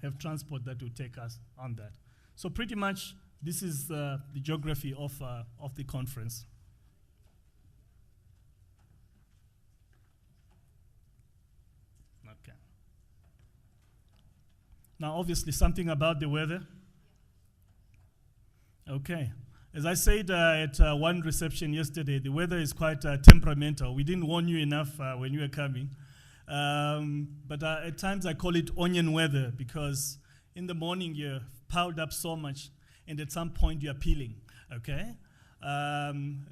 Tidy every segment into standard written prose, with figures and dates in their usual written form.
have transport that would take us on that. So pretty much this is the geography of the conference. Okay. Now obviously something about the weather. Okay. As I said at one reception yesterday, the weather is quite temperamental. We didn't warn you enough when you were coming. But at times I call it onion weather because in the morning you're piled up so much and at some point you're peeling, okay?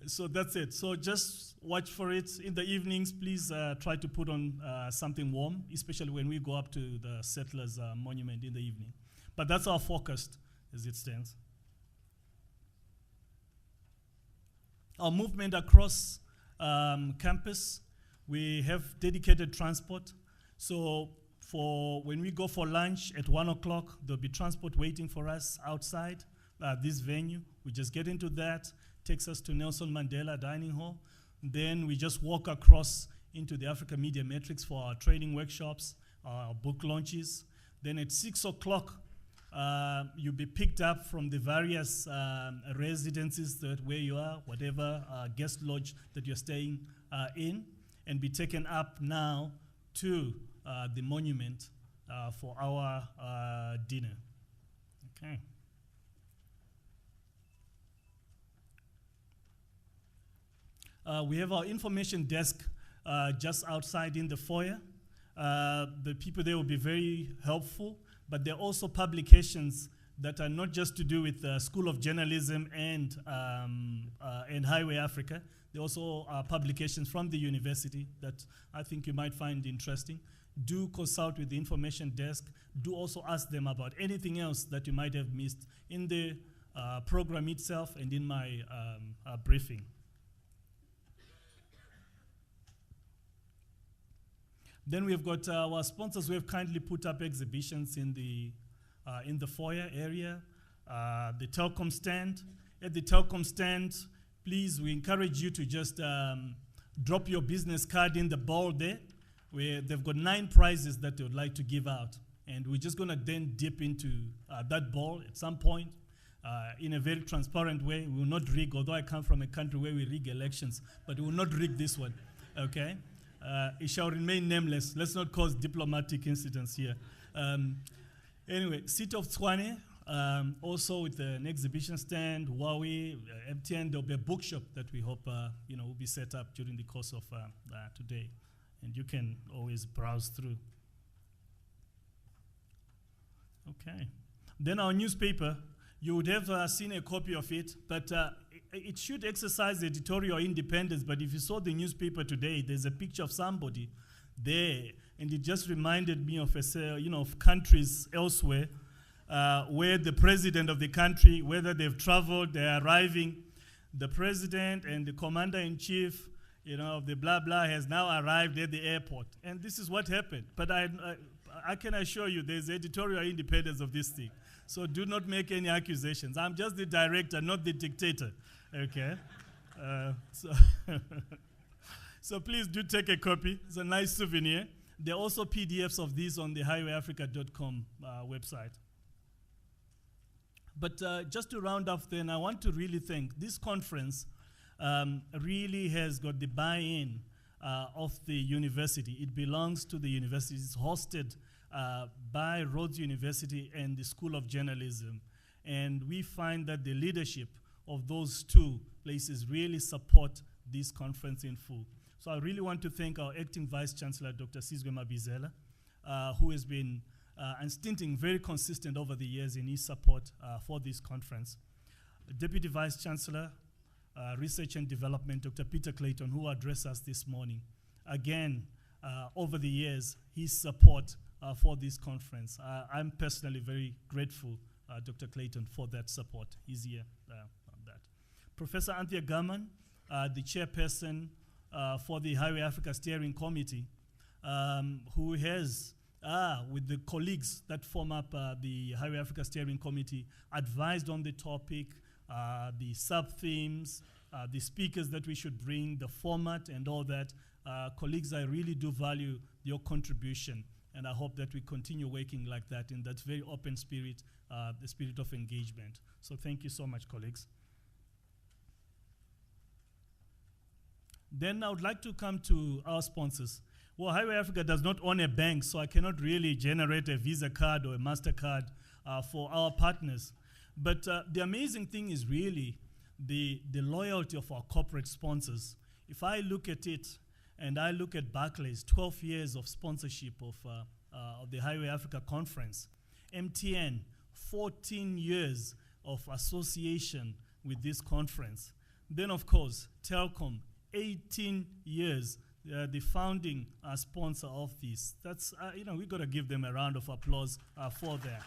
So that's it. So just watch for it. In the evenings, please try to put on something warm, especially when we go up to the Settlers Monument in the evening. But that's our forecast as it stands. Our movement across campus, we have dedicated transport. So for when we go for lunch at 1 o'clock, there'll be transport waiting for us outside this venue. We just get into that, takes us to Nelson Mandela Dining Hall. Then we just walk across into the Africa Media Matrix for our training workshops, our book launches. Then at 6 o'clock, you'll be picked up from the various residences where you are, whatever guest lodge that you're staying in, and be taken up now to the monument for our dinner. Okay. We have our information desk just outside in the foyer. The people there will be very helpful, but there are also publications that are not just to do with the School of Journalism and Highway Africa. There also are publications from the university that I think you might find interesting. Do consult with the information desk. Do also ask them about anything else that you might have missed in the program itself and in my briefing. Then we've got our sponsors who have kindly put up exhibitions in the foyer area. The telecom stand. At the telecom stand, please, we encourage you to just drop your business card in the bowl there, where they've got 9 prizes that they would like to give out. And we're just going to then dip into that bowl at some point in a very transparent way. We will not rig, although I come from a country where we rig elections, but we will not rig this one, okay? It shall remain nameless. Let's not cause diplomatic incidents here. Anyway, City of Tshwane, also with an exhibition stand, Huawei, MTN, there'll be a bookshop that we hope will be set up during the course of today. And you can always browse through. Okay. Then our newspaper, you would have seen a copy of it, but it should exercise editorial independence. But if you saw the newspaper today, there's a picture of somebody there, and it just reminded me of of countries elsewhere where the president of the country, whether they've traveled, they're arriving, the president and the commander-in-chief, of the blah blah has now arrived at the airport, and this is what happened. But I can assure you, there's editorial independence of this thing. So do not make any accusations. I'm just the director, not the dictator. Okay. So please do take a copy. It's a nice souvenir. There are also PDFs of these on the highwayafrica.com website. But just to round off then, I want to really thank this conference. Really has got the buy-in of the university. It belongs to the university. It's hosted by Rhodes University and the School of Journalism. And we find that the leadership of those two places really support this conference in full. So I really want to thank our acting Vice Chancellor, Dr. Sizwe Mabizela, who has been unstinting, very consistent over the years in his support for this conference. Deputy Vice Chancellor, Research and Development, Dr. Peter Clayton, who addressed us this morning. Again, over the years, his support for this conference. I'm personally very grateful, Dr. Clayton, for that support. He's here on that. Professor Anthea Garman, the chairperson for the Highway Africa Steering Committee, who has, with the colleagues that form up the Highway Africa Steering Committee, advised on the topic, the sub-themes, the speakers that we should bring, the format and all that. Colleagues, I really do value your contribution And I hope that we continue working like that in that very open spirit, the spirit of engagement. So thank you so much, colleagues. Then I would like to come to our sponsors. Well, Highway Africa does not own a bank, so I cannot really generate a Visa card or a MasterCard for our partners. But the amazing thing is really the loyalty of our corporate sponsors. If I look at it, and I look at Barclays, 12 years of sponsorship of the Highway Africa Conference, MTN, 14 years of association with this conference. Then, of course, Telkom, 18 years, the founding sponsor of this. That's, we got to give them a round of applause for that.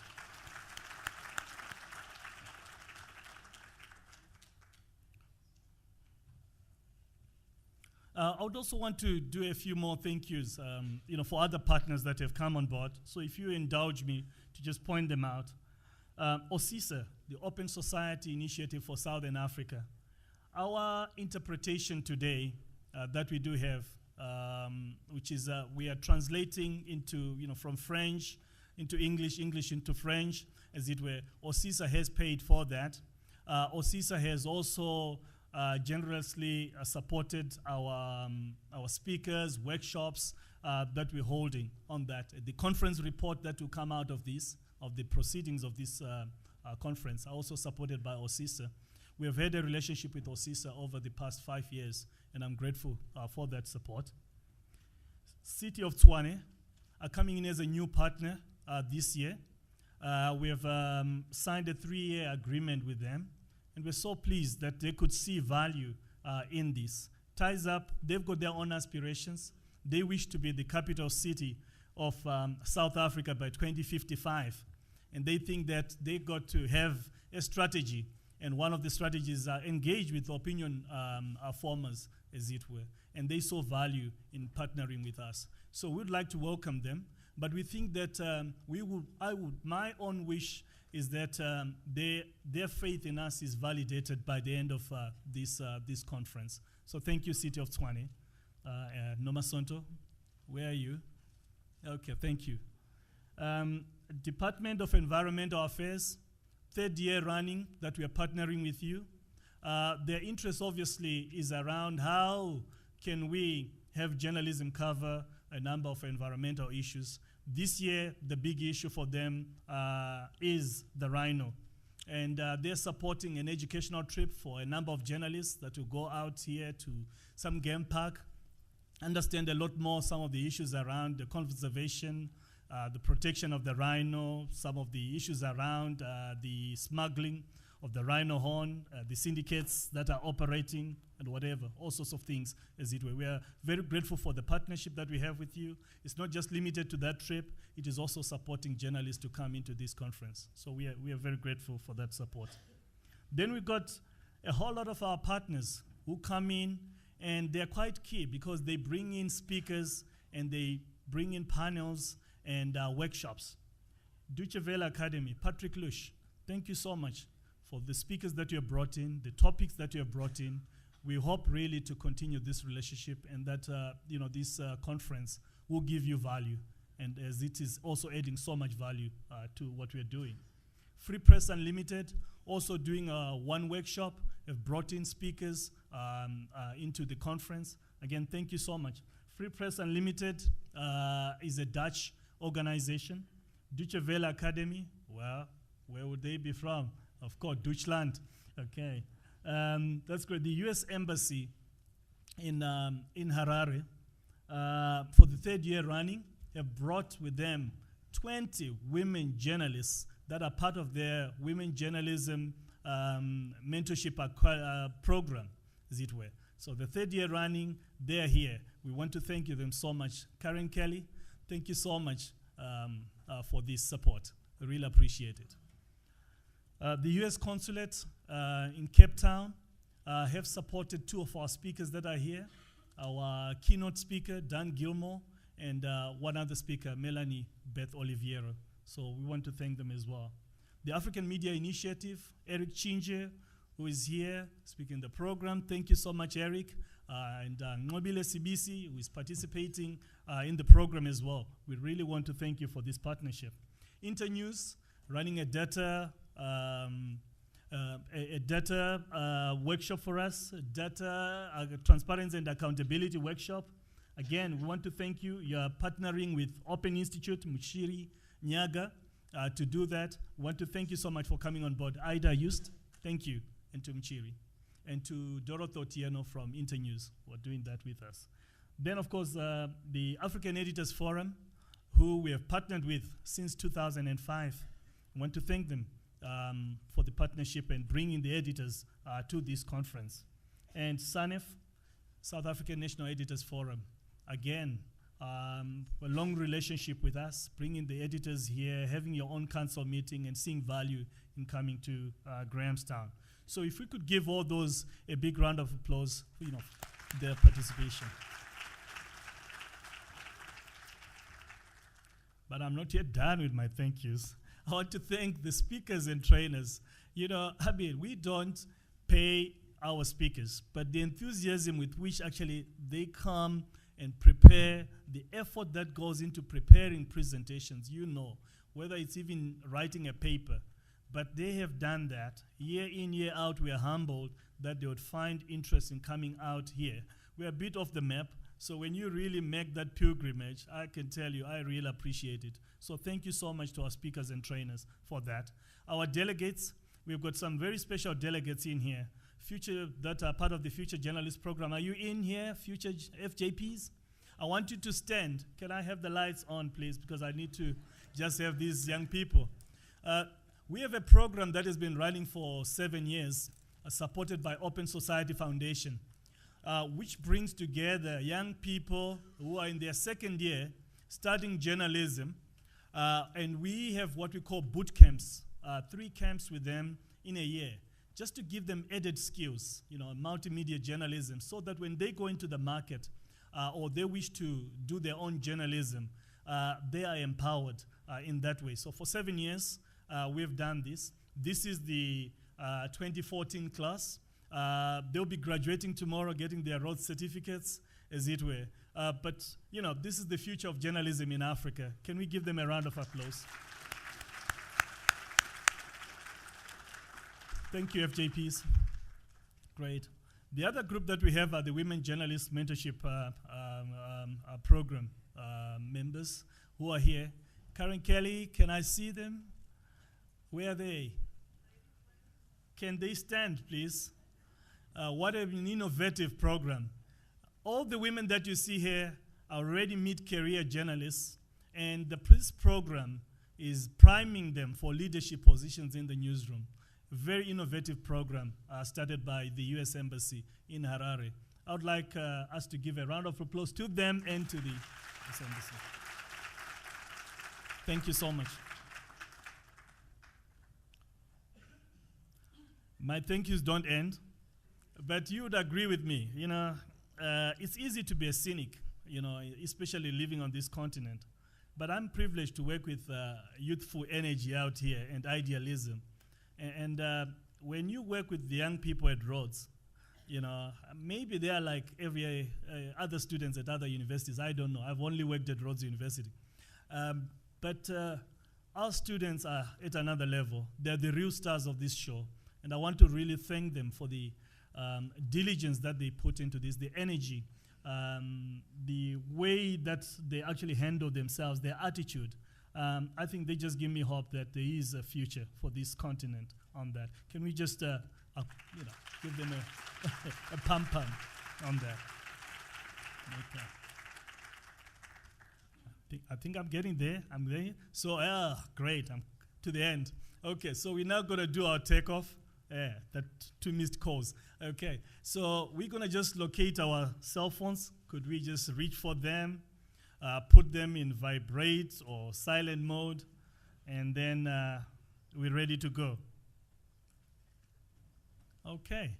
I would also want to do a few more thank yous, for other partners that have come on board. So if you indulge me to just point them out. OSISA, the Open Society Initiative for Southern Africa. Our interpretation today that we do have, which is we are translating into, from French into English, English into French, as it were. OSISA has paid for that. OSISA has also generously supported our speakers, workshops that we're holding on that. The conference report that will come out of this, of the proceedings of this conference, are also supported by OSISA. We have had a relationship with OSISA over the past 5 years, and I'm grateful for that support. City of Tshwane are coming in as a new partner this year. We have signed a 3-year agreement with them, and we're so pleased that they could see value in this. Ties up, they've got their own aspirations. They wish to be the capital city of South Africa by 2055. And they think that they got to have a strategy. And one of the strategies are engage with opinion formers, as it were. And they saw value in partnering with us. So we'd like to welcome them. But we think that my own wish is that their faith in us is validated by the end of this conference. So thank you, City of Tshwane. Nomasonto, where are you? Okay, thank you. Department of Environmental Affairs, 3rd year running that we are partnering with you. Their interest obviously is around how can we have journalism cover a number of environmental issues. This year, the big issue for them is the rhino. And they're supporting an educational trip for a number of journalists that will go out here to some game park, understand a lot more some of the issues around the conservation, the protection of the rhino, some of the issues around the smuggling of the rhino horn, the syndicates that are operating, and whatever, all sorts of things, as it were. We are very grateful for the partnership that we have with you. It's not just limited to that trip, it is also supporting journalists to come into this conference. So we are very grateful for that support. Then we've got a whole lot of our partners who come in, and they're quite key because they bring in speakers and they bring in panels and workshops. Deutsche Welle Academy, Patrick Lusch, thank you so much for the speakers that you have brought in, the topics that you have brought in. We hope really to continue this relationship and that this conference will give you value, and as it is also adding so much value to what we're doing. Free Press Unlimited, also doing one workshop, have brought in speakers into the conference. Again, thank you so much. Free Press Unlimited is a Dutch organization. Deutsche Welle Academy, well, where would they be from? Of course, Deutschland. Okay. That's great. The U.S. Embassy in Harare, for the 3rd year running, have brought with them 20 women journalists that are part of their women journalism mentorship program, as it were. So the 3rd year running, they're here. We want to thank you them so much. Karen Kelly, thank you so much for this support. I really appreciate it. The U.S. Consulate in Cape Town have supported 2 of our speakers that are here, our keynote speaker, Dan Gillmor, and one other speaker, Melanie Beth Oliviero. So we want to thank them as well. The African Media Initiative, Eric Chinje, who is here speaking the program. Thank you so much, Eric. and Nobile CBC, who is participating in the program as well. We really want to thank you for this partnership. Internews, running a data workshop for us, transparency and accountability workshop. Again, we want to thank you. You are partnering with Open Institute, Muchiri, Nyaga, to do that. We want to thank you so much for coming on board. Ida Just, thank you, and to Muchiri. And to Dorothy Otieno from Internews for doing that with us. Then, of course, the African Editors Forum, who we have partnered with since 2005. I want to thank them for the partnership and bringing the editors to this conference. And SANEF, South African National Editors Forum, again, a long relationship with us, bringing the editors here, having your own council meeting, and seeing value in coming to Grahamstown. So if we could give all those a big round of applause for their participation. But I'm not yet done with my thank yous. I want to thank the speakers and trainers. We don't pay our speakers, but the enthusiasm with which actually they come and prepare, the effort that goes into preparing presentations, whether it's even writing a paper, but they have done that. Year in, year out, we are humbled that they would find interest in coming out here. We're a bit off the map, so when you really make that pilgrimage, I can tell you, I really appreciate it. So thank you so much to our speakers and trainers for that. Our delegates, we've got some very special delegates in here, that are part of the Future Journalist Program. Are you in here, future FJPs? I want you to stand. Can I have the lights on, please? Because I need to just have these young people. We have a program that has been running for 7 years, supported by Open Society Foundation, which brings together young people who are in their second year studying journalism. And we have what we call boot camps, 3 camps with them in a year, just to give them added skills, multimedia journalism, so that when they go into the market or they wish to do their own journalism, they are empowered in that way. So for 7 years, we've done this. This is the 2014 class. They'll be graduating tomorrow, getting their Rhodes certificates, as it were. But, this is the future of journalism in Africa. Can we give them a round of applause? Thank you, FJPs. Great. The other group that we have are the Women Journalist Mentorship Program members who are here. Karen Kelly, can I see them? Where are they? Can they stand, please? What an innovative program. All the women that you see here are already mid-career journalists, and this program is priming them for leadership positions in the newsroom. A very innovative program started by the U.S. Embassy in Harare. I would like us to give a round of applause to them and to the U.S. Embassy. Thank you so much. My thank yous don't end, but you would agree with me. It's easy to be a cynic, especially living on this continent. But I'm privileged to work with youthful energy out here and idealism. And when you work with the young people at Rhodes, maybe they are like every other students at other universities. I don't know. I've only worked at Rhodes University. But our students are at another level. They're the real stars of this show. And I want to really thank them for the diligence that they put into this, the energy, the way that they actually handle themselves, their attitude. I think they just give me hope that there is a future for this continent on that. Can we just give them a pum-pum on that? Okay. I think I'm getting there. I'm there. So, great. I'm to the end. Okay, so we're now going to do our takeoff. That 2 missed calls. Okay, so we're going to just locate our cell phones. Could we just reach for them, put them in vibrate or silent mode, and then we're ready to go. Okay,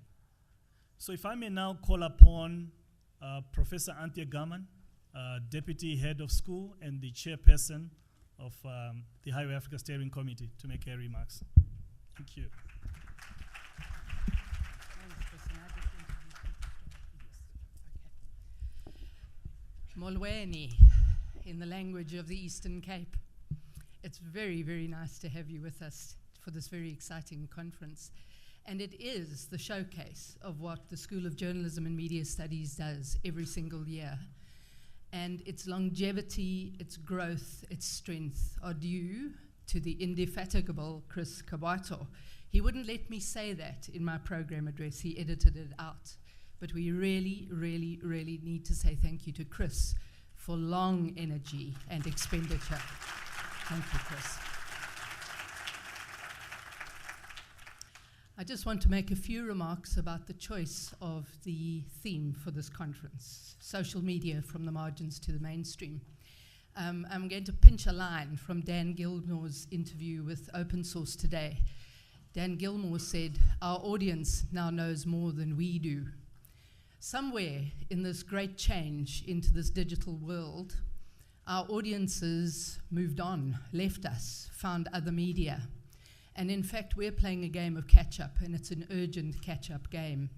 so if I may now call upon Professor Anthea Garman, Deputy Head of School and the Chairperson of the Highway Africa Steering Committee, to make her remarks. Thank you. Molweni, in the language of the Eastern Cape. It's very, very nice to have you with us for this very exciting conference. And it is the showcase of what the School of Journalism and Media Studies does every single year. And its longevity, its growth, its strength are due to the indefatigable Chris Kabato. He wouldn't let me say that in my program address. He edited it out. But we really, really, really need to say thank you to Chris for long energy and expenditure. Thank you, Chris. I just want to make a few remarks about the choice of the theme for this conference, social media from the margins to the mainstream. I'm going to pinch a line from Dan Gillmor's interview with Open Source Today. Dan Gillmor said, "Our audience now knows more than we do." Somewhere in this great change into this digital world, our audiences moved on, left us, found other media. And in fact, we're playing a game of catch-up, and it's an urgent catch-up game.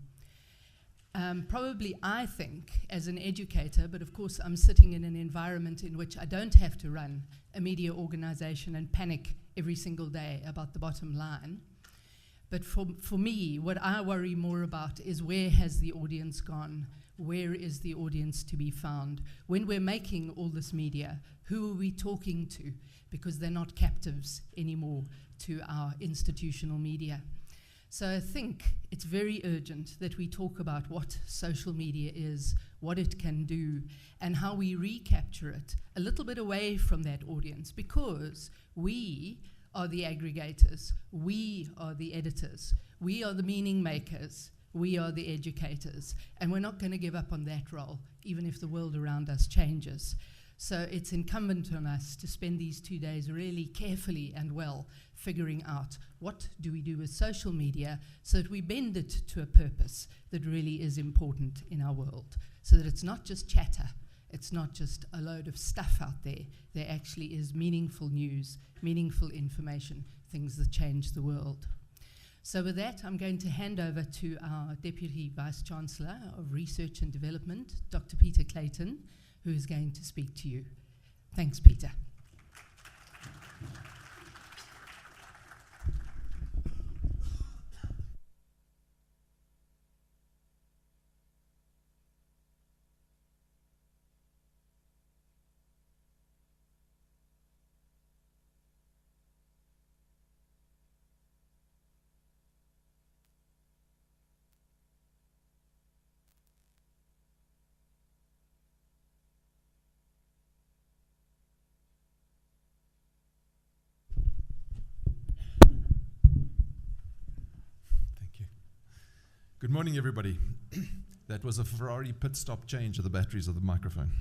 Probably I think, as an educator, but of course I'm sitting in an environment in which I don't have to run a media organization and panic every single day about the bottom line. But for me, what I worry more about is where has the audience gone? Where is the audience to be found? When we're making all this media, who are we talking to? Because they're not captives anymore to our institutional media. So I think it's very urgent that we talk about what social media is, what it can do, and how we recapture it a little bit away from that audience, because we are the aggregators, we are the editors, we are the meaning makers, we are the educators, and we're not going to give up on that role, even if the world around us changes. So it's incumbent on us to spend these 2 days really carefully and well figuring out what do we do with social media so that we bend it to a purpose that really is important in our world, so that it's not just chatter, it's not just a load of stuff out there. There actually is meaningful news, meaningful information, things that change the world. So with that, I'm going to hand over to our Deputy Vice-Chancellor of Research and Development, Dr. Peter Clayton, who is going to speak to you. Thanks, Peter. Good morning, everybody. That was a Ferrari pit stop change of the batteries of the microphone.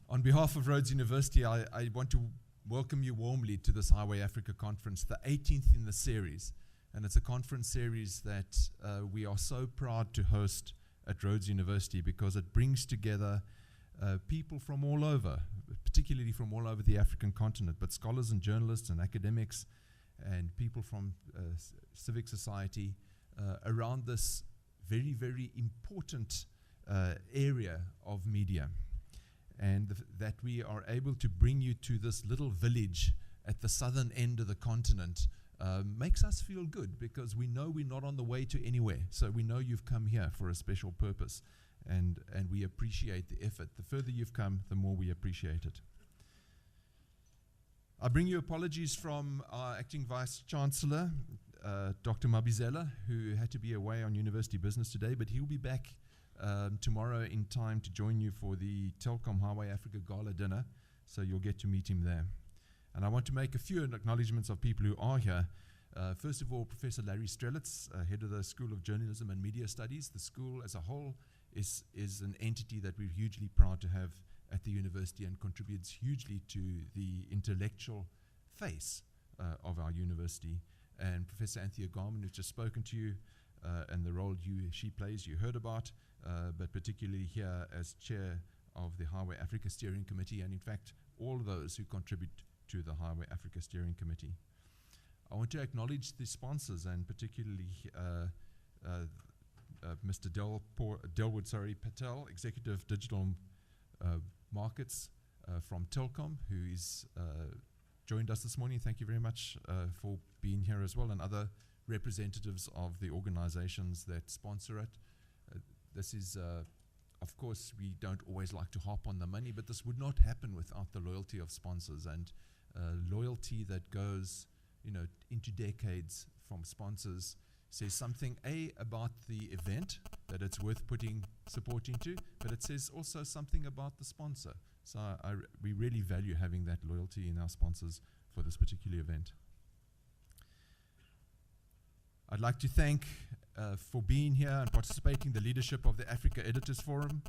On behalf of Rhodes University, I want to welcome you warmly to this Highway Africa conference, the 18th in the series. And it's a conference series that we are so proud to host at Rhodes University because it brings together people from all over, particularly from all over the African continent, but scholars and journalists and academics and people from civic society around this very, very important area of media. And that we are able to bring you to this little village at the southern end of the continent makes us feel good, because we know we're not on the way to anywhere. So we know you've come here for a special purpose, and we appreciate the effort. The further you've come, the more we appreciate it. I bring you apologies from our Acting Vice-Chancellor, Dr. Mabizela, who had to be away on university business today, but he'll be back tomorrow in time to join you for the Telkom Highway Africa Gala dinner, so you'll get to meet him there. And I want to make a few acknowledgements of people who are here. First of all, Professor Larry Strelitz, head of the School of Journalism and Media Studies. The school as a whole is an entity that we're hugely proud to have at the university and contributes hugely to the intellectual face of our university. And Professor Anthea Garman, who's just spoken to you, and the role she plays, you heard about, but particularly here as chair of the Highway Africa Steering Committee, and in fact, all those who contribute to the Highway Africa Steering Committee. I want to acknowledge the sponsors, and particularly Mr. Delwood Patel, Executive Digital Markets from Telkom, who is joined us this morning. Thank you very much for being here as well, and other representatives of the organizations that sponsor it. This is, of course, we don't always like to harp on the money, but this would not happen without the loyalty of sponsors, and loyalty that goes, into decades from sponsors says something, about the event, that it's worth putting support into, but it says also something about the sponsor. So we really value having that loyalty in our sponsors for this particular event. I'd like to thank, for being here and participating, the leadership of the Africa Editors Forum,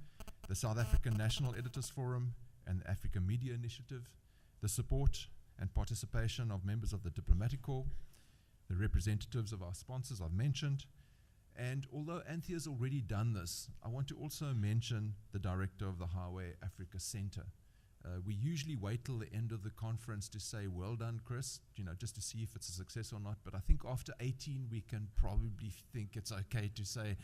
the South African National Editors Forum, and the Africa Media Initiative, the support and participation of members of the Diplomatic Corps, the representatives of our sponsors I've mentioned, and although Anthea's already done this, I want to also mention the director of the Highway Africa Center. We usually wait till the end of the conference to say, well done, Chris, just to see if it's a success or not. But I think after 18, we can probably think it's okay to say,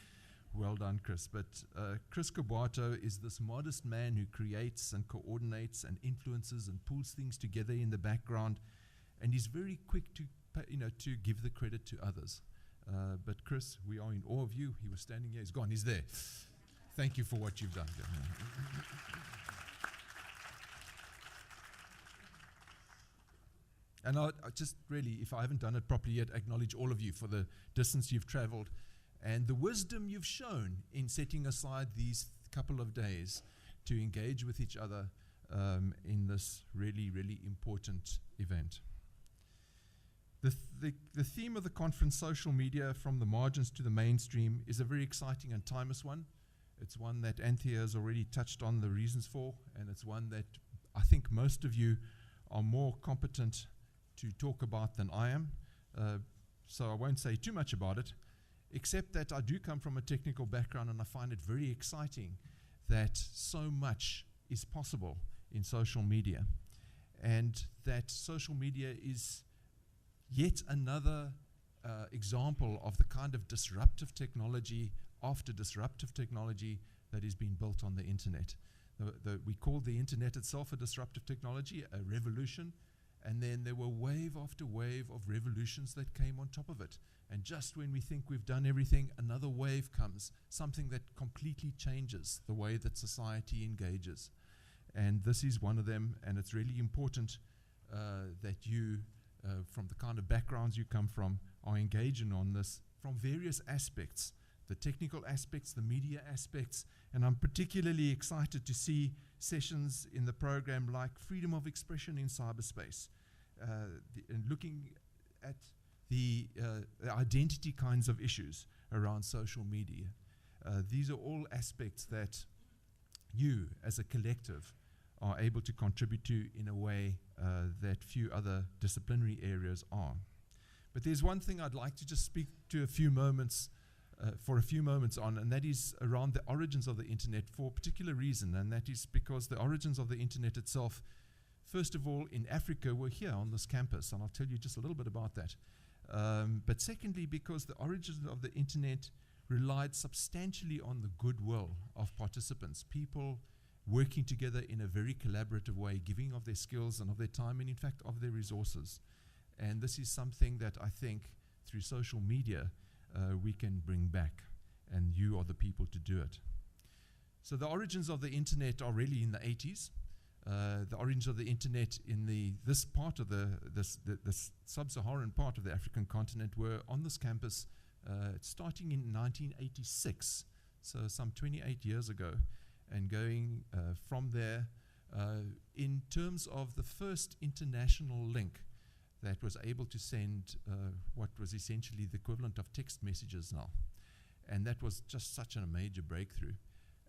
well done, Chris. But Chris Kobato is this modest man who creates and coordinates and influences and pulls things together in the background. And he's very quick to, to give the credit to others. But Chris, we are in awe of you. He was standing here. He's gone. He's there. Thank you for what you've done. And I just really, if I haven't done it properly yet, acknowledge all of you for the distance you've traveled and the wisdom you've shown in setting aside these couple of days to engage with each other in this really, really important event. The theme of the conference, social media from the margins to the mainstream, is a very exciting and timeless one. It's one that Anthea has already touched on the reasons for, and it's one that I think most of you are more competent to talk about than I am. So I won't say too much about it, except that I do come from a technical background, and I find it very exciting that so much is possible in social media, and that social media is yet another example of the kind of disruptive technology after disruptive technology that is being built on the internet. We call the internet itself a disruptive technology, a revolution, and then there were wave after wave of revolutions that came on top of it. And just when we think we've done everything, another wave comes, something that completely changes the way that society engages. And this is one of them, and it's really important that you, from the kind of backgrounds you come from, are engaging on this from various aspects, the technical aspects, the media aspects, and I'm particularly excited to see sessions in the program like freedom of expression in cyberspace, and looking at the identity kinds of issues around social media. These are all aspects that you, as a collective, are able to contribute to in a way that few other disciplinary areas are. But there's one thing I'd like to just speak to for a few moments on, and that is around the origins of the internet for a particular reason, and that is because the origins of the internet itself, first of all, in Africa, were here on this campus, and I'll tell you just a little bit about that. But secondly, because the origins of the internet relied substantially on the goodwill of participants, people working together in a very collaborative way, giving of their skills and of their time, and in fact of their resources. And this is something that I think through social media we can bring back, and you are the people to do it. So the origins of the internet are really in the 80s. The origins of the internet in this part of the sub-Saharan part of the African continent were on this campus starting in 1986, so some 28 years ago, and going from there in terms of the first international link that was able to send what was essentially the equivalent of text messages now. And that was just such a major breakthrough.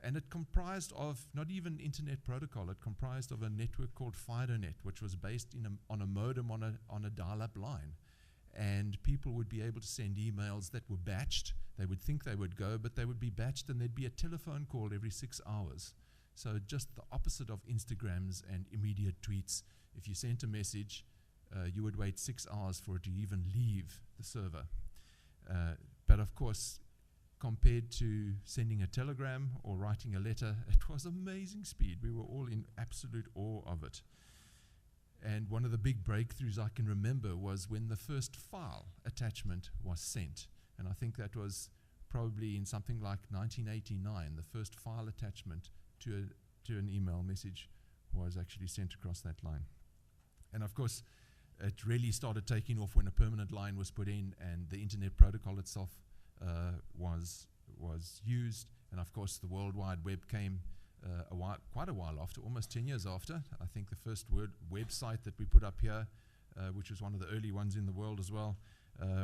And it comprised of not even internet protocol, it comprised of a network called FidoNet, which was based on a modem on a dial-up line. And people would be able to send emails that were batched. They would think they would go, but they would be batched, and there'd be a telephone call every 6 hours. So just the opposite of Instagrams and immediate tweets. If you sent a message, you would wait 6 hours for it to even leave the server. But of course, compared to sending a telegram or writing a letter, it was amazing speed. We were all in absolute awe of it. And one of the big breakthroughs I can remember was when the first file attachment was sent. And I think that was probably in something like 1989, the first file attachment to an email message was actually sent across that line. And of course, it really started taking off when a permanent line was put in and the internet protocol itself was used. And of course, the World Wide Web came quite a while after, almost 10 years after. I think the first website that we put up here, which was one of the early ones in the world as well,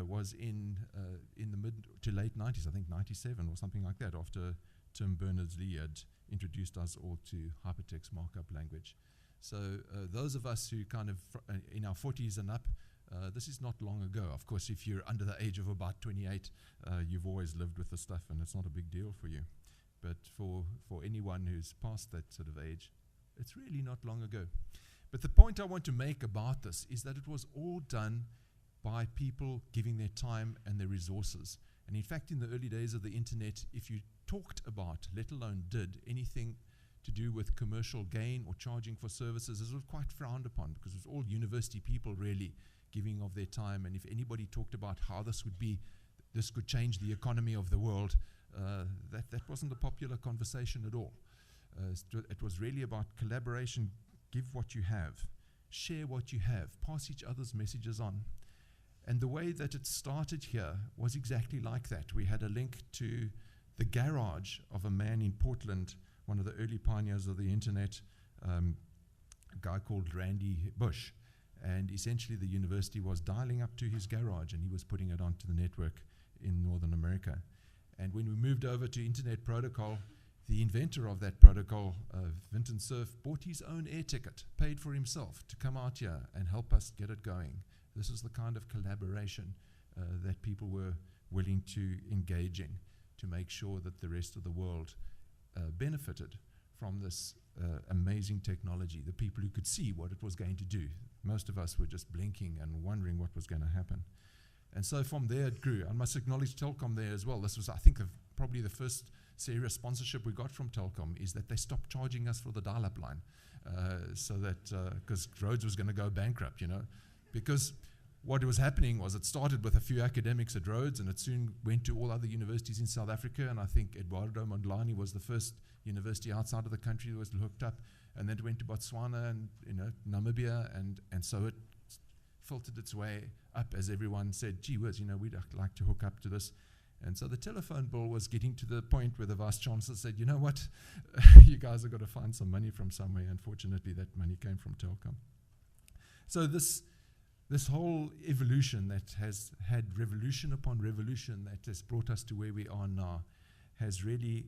was in the mid to late 90s, I think 97 or something like that, after Tim Berners-Lee had introduced us all to hypertext markup language. So those of us who kind of in our 40s and up, this is not long ago. Of course, if you're under the age of about 28, you've always lived with the stuff and it's not a big deal for you. But for anyone who's past that sort of age, it's really not long ago. But the point I want to make about this is that it was all done by people giving their time and their resources. And in fact, in the early days of the internet, if you talked about, let alone did, anything to do with commercial gain or charging for services, this was quite frowned upon because it was all university people really giving of their time. And if anybody talked about how this could change the economy of the world, that wasn't a popular conversation at all. It was really about collaboration. Give what you have, share what you have, pass each other's messages on. And the way that it started here was exactly like that. We had a link to the garage of a man in Portland, one of the early pioneers of the internet, a guy called Randy Bush. And essentially the university was dialing up to his garage and he was putting it onto the network in Northern America. And when we moved over to Internet Protocol, the inventor of that protocol, Vinton Cerf, bought his own air ticket, paid for himself to come out here and help us get it going. This is the kind of collaboration that people were willing to engage in to make sure that the rest of the world benefited from this amazing technology, the people who could see what it was going to do. Most of us were just blinking and wondering what was going to happen. And so from there it grew. I must acknowledge Telkom there as well. This was, I think, probably the first serious sponsorship we got from Telkom, is that they stopped charging us for the dial-up line, so that, because Rhodes was going to go bankrupt, because what was happening was it started with a few academics at Rhodes and it soon went to all other universities in South Africa, and I think Eduardo Mondlane was the first university outside of the country that was hooked up, and then it went to Botswana and Namibia, and so it filtered its way up as everyone said, gee whiz, we'd like to hook up to this. And so the telephone bill was getting to the point where the Vice Chancellor said, you know what, you guys have got to find some money from somewhere. Unfortunately, that money came from Telkom. So this whole evolution that has had revolution upon revolution that has brought us to where we are now has really,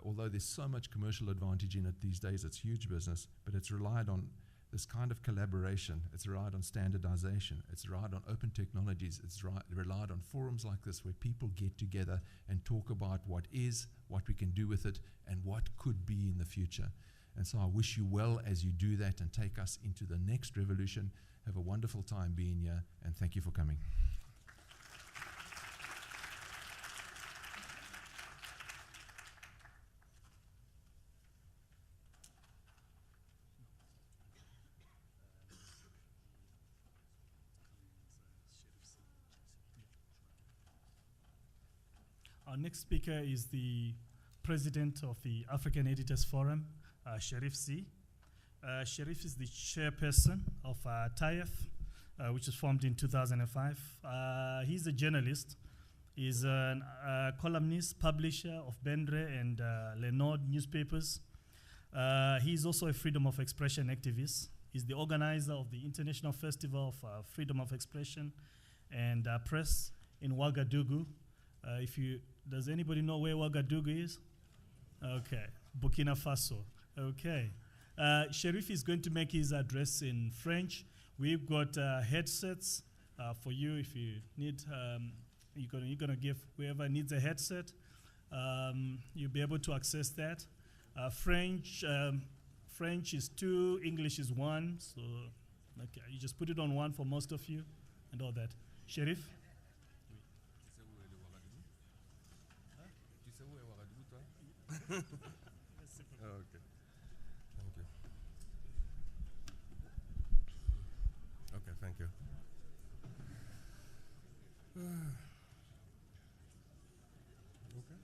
although there's so much commercial advantage in it these days, it's huge business, but it's relied on this kind of collaboration. It's relied on standardization. It's relied on open technologies. It's relied on forums like this where people get together and talk about what is, what we can do with it, and what could be in the future. And so I wish you well as you do that and take us into the next revolution. Have a wonderful time being here, and thank you for coming. Our next speaker is the president of the African Editors Forum, Sherif C. Sherif is the chairperson of TAIF, which was formed in 2005. He's a journalist. He's a columnist, publisher of Bendre and Le Nord newspapers. He's also a freedom of expression activist. He's the organizer of the International Festival of Freedom of Expression and Press in Ouagadougou. Does anybody know where Ouagadougou is? Okay, Burkina Faso. Okay. Sherif is going to make his address in French. We've got headsets for you if you need. You're gonna give whoever needs a headset. You'll be able to access that. French is 2, English is 1. So, okay, you just put it on 1 for most of you, and all that. Sherif. Okay. Thank you. Okay, thank you. Okay.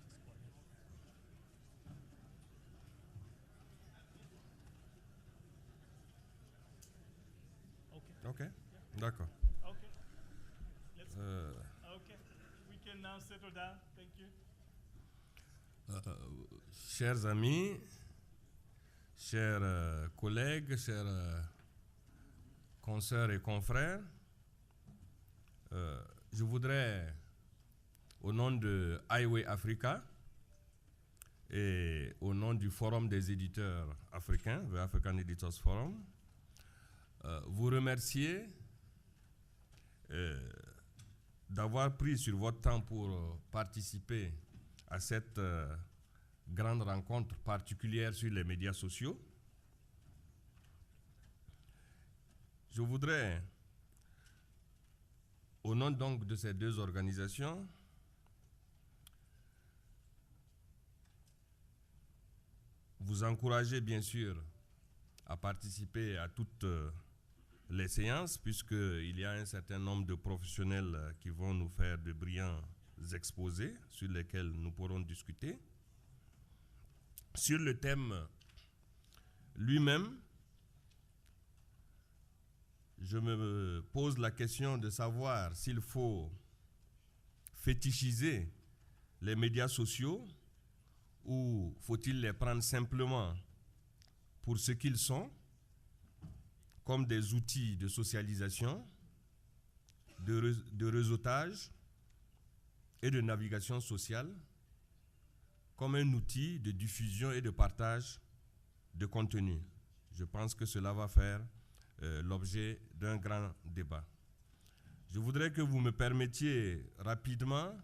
Okay, d'accord. Okay. Okay. We can now settle down. Thank you. Chers amis, chers collègues, chers consoeurs et confrères, je voudrais, au nom de Highway Africa et au nom du Forum des éditeurs africains, the African Editors Forum, vous remercier d'avoir pris sur votre temps pour participer à cette grande rencontre particulière sur les médias sociaux. Je voudrais, au nom donc de ces deux organisations, vous encourager bien sûr à participer à toutes les séances, puisqu'il y a un certain nombre de professionnels qui vont nous faire de brillants exposés sur lesquels nous pourrons discuter. Sur le thème lui-même, je me pose la question de savoir s'il faut fétichiser les médias sociaux ou faut-il les prendre simplement pour ce qu'ils sont, comme des outils de socialisation, de réseautage et de navigation sociale, comme un outil de diffusion et de partage de contenu. Je pense que cela va faire l'objet d'un grand débat. Je voudrais que vous me permettiez rapidement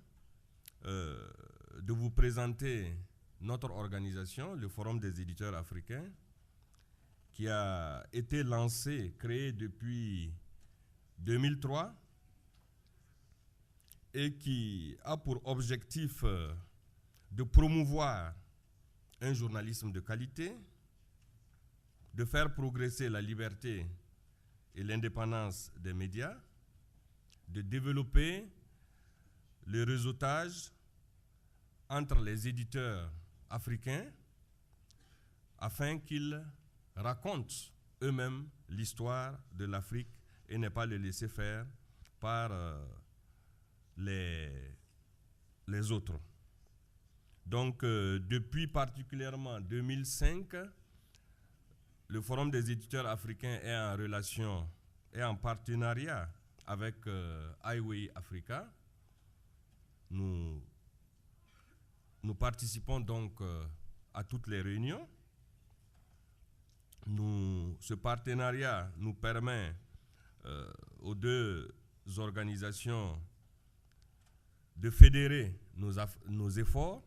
de vous présenter notre organisation, le Forum des éditeurs africains, qui a été lancé, créé depuis 2003 et qui a pour objectif de promouvoir un journalisme de qualité, de faire progresser la liberté et l'indépendance des médias, de développer le réseautage entre les éditeurs africains afin qu'ils racontent eux-mêmes l'histoire de l'Afrique et ne pas le laisser faire par les autres. Donc, depuis particulièrement 2005, le Forum des éditeurs africains est en relation et en partenariat avec Highway Africa. Nous participons donc à toutes les réunions. Ce partenariat nous permet aux deux organisations de fédérer nos efforts,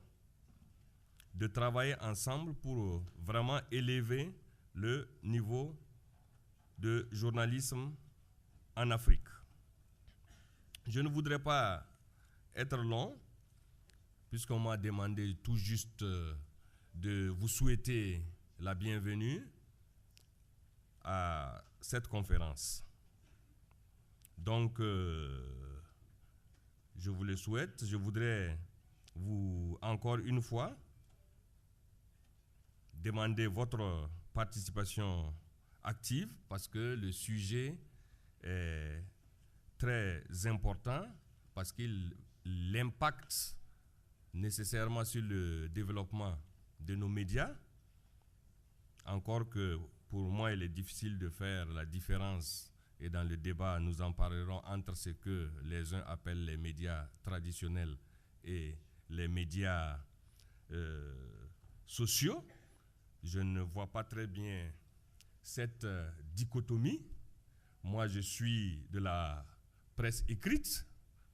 de travailler ensemble pour vraiment élever le niveau de journalisme en Afrique. Je ne voudrais pas être long, puisqu'on m'a demandé tout juste de vous souhaiter la bienvenue à cette conférence. Donc, je vous le souhaite. Je voudrais vous, encore une fois, demander votre participation active parce que le sujet est très important, parce qu'il impacte nécessairement sur le développement de nos médias. Encore que pour moi, il est difficile de faire la différence, et dans le débat, nous en parlerons entre ce que les uns appellent les médias traditionnels et les médias sociaux. Je ne vois pas très bien cette dichotomie. Moi, je suis de la presse écrite,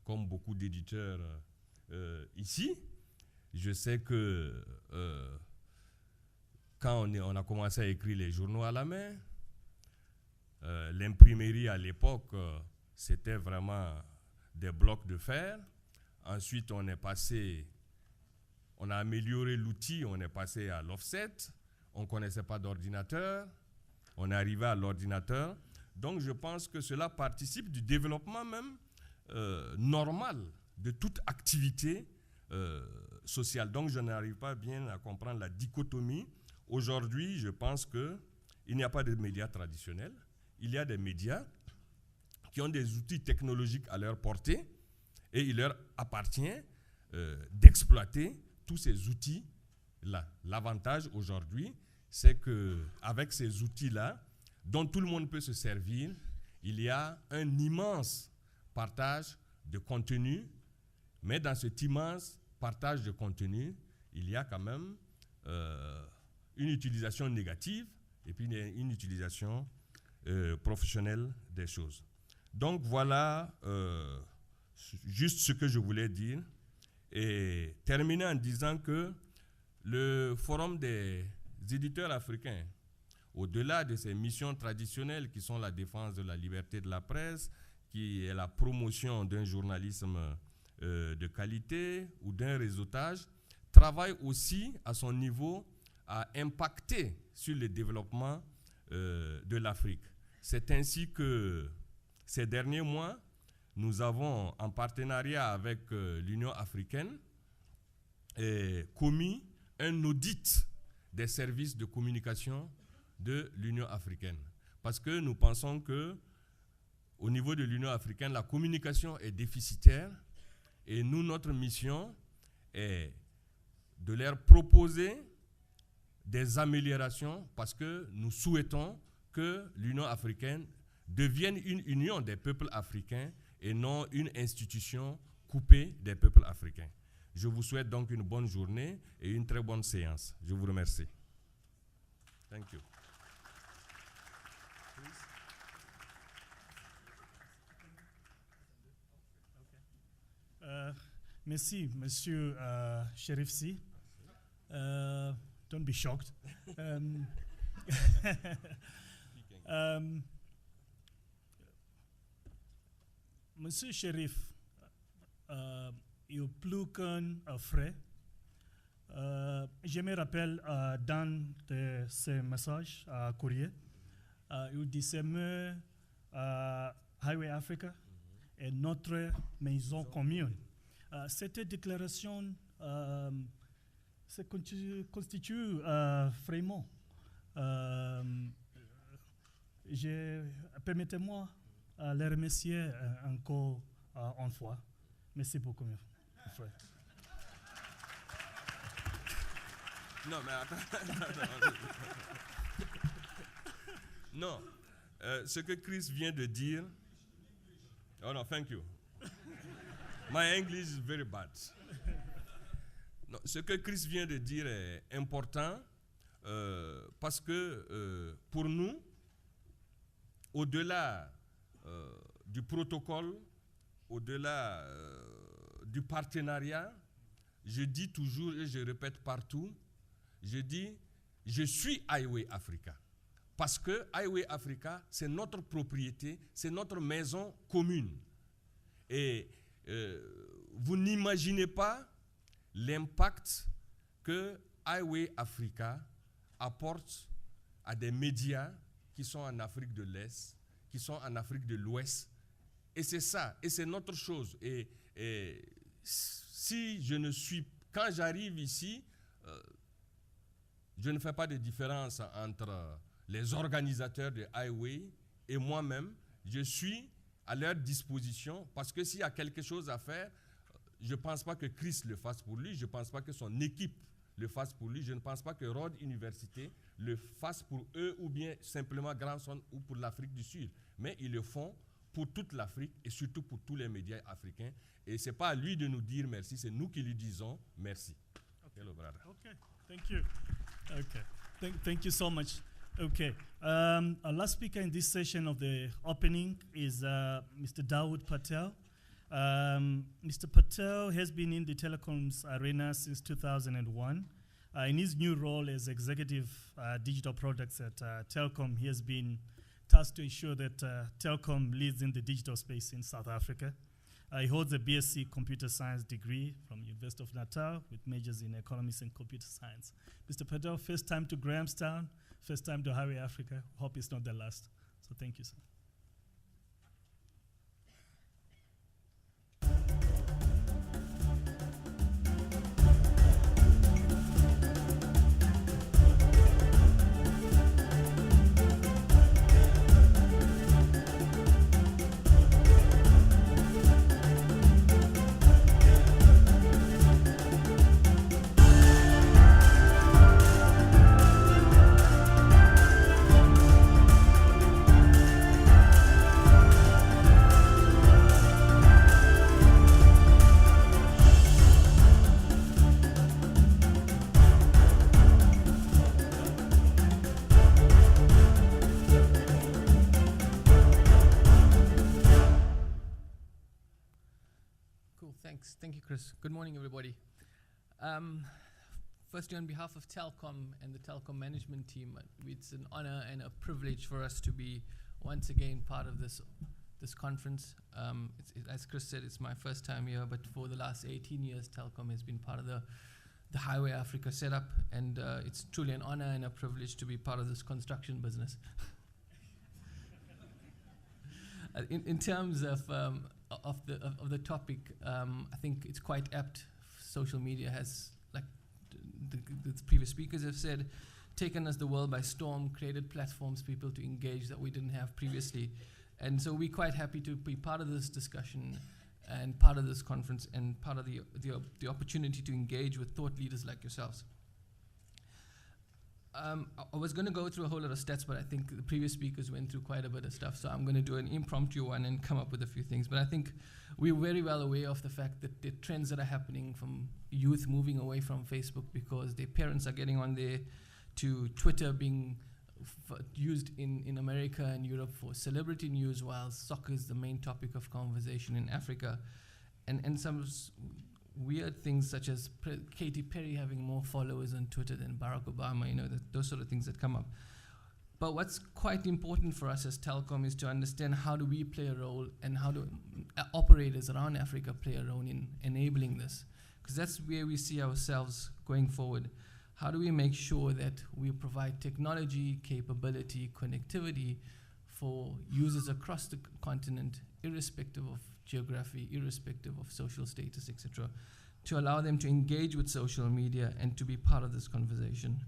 comme beaucoup d'éditeurs ici. Je sais que quand on a commencé à écrire les journaux à la main, l'imprimerie à l'époque, c'était vraiment des blocs de fer. Ensuite, on est passé On a amélioré l'outil, on est passé à l'offset, on ne connaissait pas d'ordinateur, on est arrivé à l'ordinateur. Donc je pense que cela participe du développement même normal de toute activité sociale. Donc je n'arrive pas bien à comprendre la dichotomie. Aujourd'hui, je pense qu'il n'y a pas de médias traditionnels. Il y a des médias qui ont des outils technologiques à leur portée et il leur appartient d'exploiter tous ces outils-là. L'avantage aujourd'hui, c'est qu'avec ces outils-là, dont tout le monde peut se servir, il y a un immense partage de contenu, mais dans cet immense partage de contenu, il y a quand même une utilisation négative et puis une utilisation professionnelle des choses. Donc voilà juste ce que je voulais dire et terminer en disant que le Forum des éditeurs africains, au-delà de ses missions traditionnelles qui sont la défense de la liberté de la presse, qui est la promotion d'un journalisme de qualité ou d'un réseautage, travaille aussi à son niveau à impacter sur le développement de l'Afrique. C'est ainsi que ces derniers mois, nous avons, en partenariat avec l'Union africaine, commis un audit des services de communication de l'Union africaine. Parce que nous pensons qu'au niveau de l'Union africaine, la communication est déficitaire et nous, notre mission est de leur proposer des améliorations parce que nous souhaitons que l'Union africaine devienne une union des peuples africains et non une institution coupée des peuples africains. Je vous souhaite donc une bonne journée et une très bonne séance. Je vous remercie. Thank you. Merci, Monsieur Sheriff C. Don't be shocked. Monsieur Sheriff, il n'y a plus qu'un frère. Je me rappelle dans ces messages à courrier, il disait Highway Africa est notre maison commune. Cette déclaration se constitue vraiment. Permettez-moi de les remercier encore une fois. Merci beaucoup, mon frère. Non, mais attends. Non, ce que Chris vient de dire. Oh no, thank you. My English is very bad. Non, ce que Chris vient de dire est important parce que pour nous, au-delà du protocole, au-delà du partenariat, je dis toujours et je répète partout, je dis, je suis Highway Africa. Parce que Highway Africa, c'est notre propriété, c'est notre maison commune. Et vous n'imaginez pas l'impact que Highway Africa apporte à des médias qui sont en Afrique de l'Est, qui sont en Afrique de l'Ouest. Et c'est ça, et c'est notre chose. Et si je ne suis, quand j'arrive ici, je ne fais pas de différence entre les organisateurs de Highway et moi-même. Je suis à leur disposition parce que s'il y a quelque chose à faire, je ne pense pas que Chris le fasse pour lui, je ne pense pas que son équipe le fasse pour lui, je ne pense pas que Rhodes Université le fasse pour eux ou bien simplement Grandson ou pour l'Afrique du Sud. Mais ils le font pour toute l'Afrique et surtout pour tous les médias africains. Et ce n'est pas à lui de nous dire merci, c'est nous qui lui disons merci. Okay. Hello, brother. Okay, thank you. Okay, thank you so much. Okay, our last speaker in this session of the opening is Mr. Dawood Patel. Mr. Patel has been in the telecoms arena since 2001. In his new role as executive digital products at Telkom, he has been tasked to ensure that Telkom leads in the digital space in South Africa. He holds a BSc Computer Science degree from University of Natal with majors in Economics and Computer Science. Mr. Patel, first time to Grahamstown, first time to Highway Africa. Hope it's not the last. So thank you, sir. Thank you, Chris. Good morning, everybody. Firstly, on behalf of Telkom and the Telkom management team, it's an honor and a privilege for us to be once again part of this conference. As Chris said, it's my first time here, but for the last 18 years, Telkom has been part of the Highway Africa setup, and it's truly an honor and a privilege to be part of this construction business. In terms of the topic, I think it's quite apt. Social media has, like the previous speakers have said, taken us the world by storm, created platforms for people to engage that we didn't have previously. And so we're quite happy to be part of this discussion and part of this conference and part of the opportunity to engage with thought leaders like yourselves. I was going to go through a whole lot of stats, but I think the previous speakers went through quite a bit of stuff, so I'm going to do an impromptu one and come up with a few things. But I think we're very well aware of the fact that the trends that are happening from youth moving away from Facebook because their parents are getting on there, to Twitter being used in America and Europe for celebrity news, while soccer is the main topic of conversation in Africa. And some weird things such as Katy Perry having more followers on Twitter than Barack Obama, those sort of things that come up. But what's quite important for us as Telkom is to understand how do we play a role and how do operators around Africa play a role in enabling this. Because that's where we see ourselves going forward. How do we make sure that we provide technology, capability, connectivity for users across the continent, irrespective of geography, irrespective of social status, etc., to allow them to engage with social media and to be part of this conversation.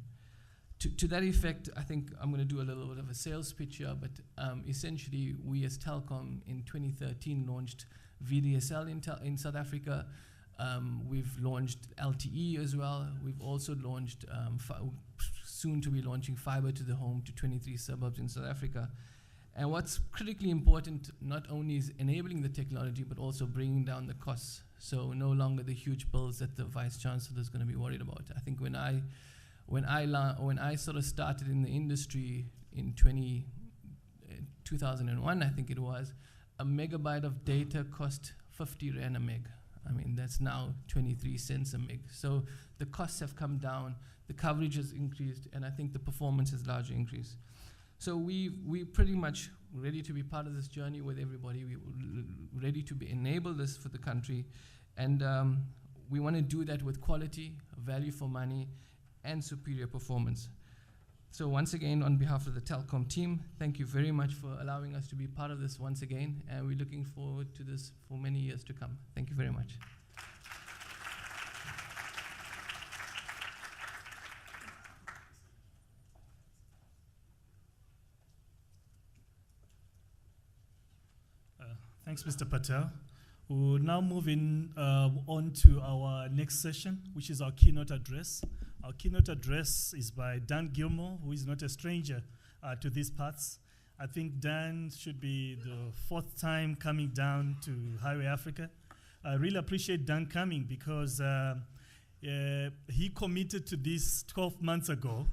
To that effect, I think I'm going to do a little bit of a sales pitch here, but essentially we as Telkom in 2013 launched VDSL in South Africa. We've launched LTE as well. We've also launched, soon to be launching fiber to the home to 23 suburbs in South Africa. And what's critically important, not only is enabling the technology, but also bringing down the costs. So no longer the huge bills that the Vice Chancellor is going to be worried about. I think when I sort of started in the industry in 2001, I think it was, a megabyte of data cost 50 Rand a meg. I mean, that's now 23 cents a meg. So the costs have come down, the coverage has increased, and I think the performance has largely increased. So we're pretty much ready to be part of this journey with everybody. We're ready to enable this for the country. And we want to do that with quality, value for money, and superior performance. So once again, on behalf of the Telkom team, thank you very much for allowing us to be part of this once again. And we're looking forward to this for many years to come. Thank you very much. Thanks, Mr. Patel. We'll now move on to our next session, which is our keynote address. Our keynote address is by Dan Gillmor, who is not a stranger to these parts. I think Dan should be the 4th time coming down to Highway Africa. I really appreciate Dan coming because he committed to this 12 months ago.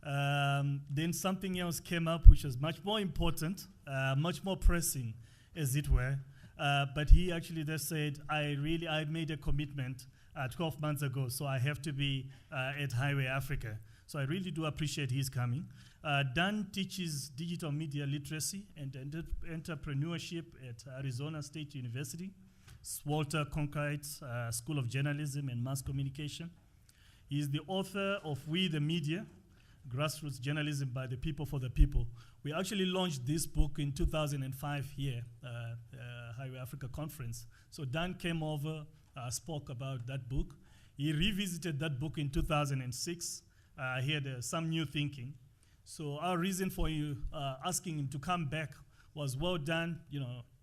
Then something else came up which was much more important, much more pressing, as it were. But he actually just said, I made a commitment 12 months ago, so I have to be at Highway Africa. So I really do appreciate his coming. Dan teaches digital media literacy and entrepreneurship at Arizona State University. Walter Cronkite's School of Journalism and Mass Communication. He is the author of We the Media, Grassroots Journalism by the People for the People. We actually launched this book in 2005 here, Highway Africa Conference. So Dan came over, spoke about that book. He revisited that book in 2006. He had some new thinking. So our reason for you asking him to come back was, well done,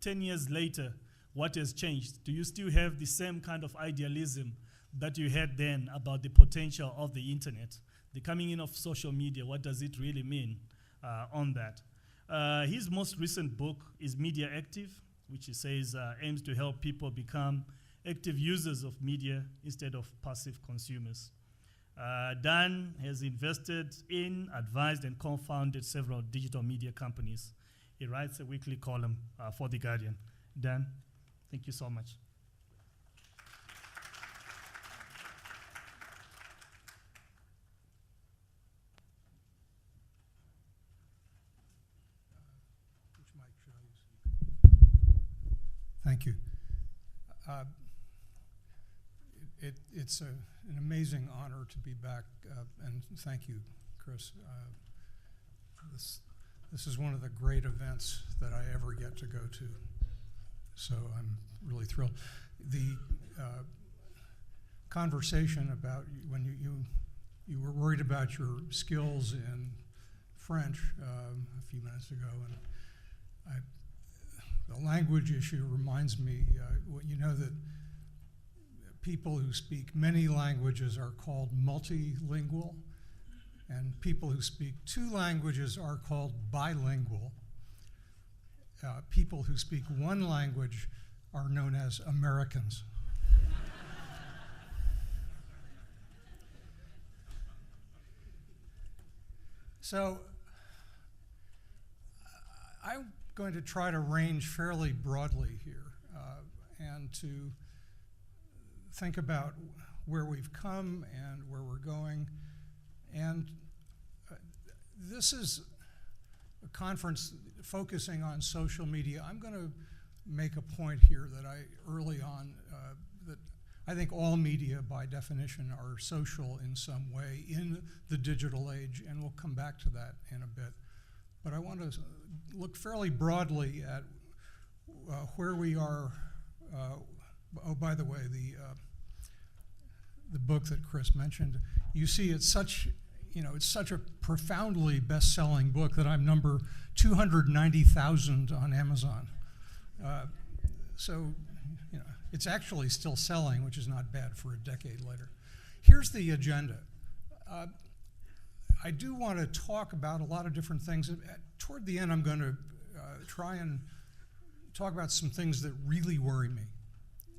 10 years later, what has changed? Do you still have the same kind of idealism that you had then about the potential of the internet? The coming in of social media, what does it really mean on that? His most recent book is Media Active, which he says aims to help people become active users of media instead of passive consumers. Dan has invested in, advised, and co-founded several digital media companies. He writes a weekly column for The Guardian. Dan, thank you so much. Which mic should I use? Thank you. It's an amazing honor to be back, and thank you, Chris. This is one of the great events that I ever get to go to, so I'm really thrilled. The conversation about when you were worried about your skills in French a few minutes ago, and the language issue reminds me, that people who speak many languages are called multilingual, and people who speak 2 languages are called bilingual. People who speak 1 language are known as Americans. So I'm going to try to range fairly broadly here and to think about where we've come and where we're going. And this is a conference focusing on social media. I'm going to make a point here that early on, that I think all media by definition are social in some way in the digital age, and we'll come back to that in a bit. But I want to look fairly broadly at where we are. Oh, by the way, the book that Chris mentioned, you see it's such a profoundly best-selling book that I'm number 290,000 on Amazon. So, it's actually still selling, which is not bad for a decade later. Here's the agenda. I do want to talk about a lot of different things. Toward the end, I'm going to try and talk about some things that really worry me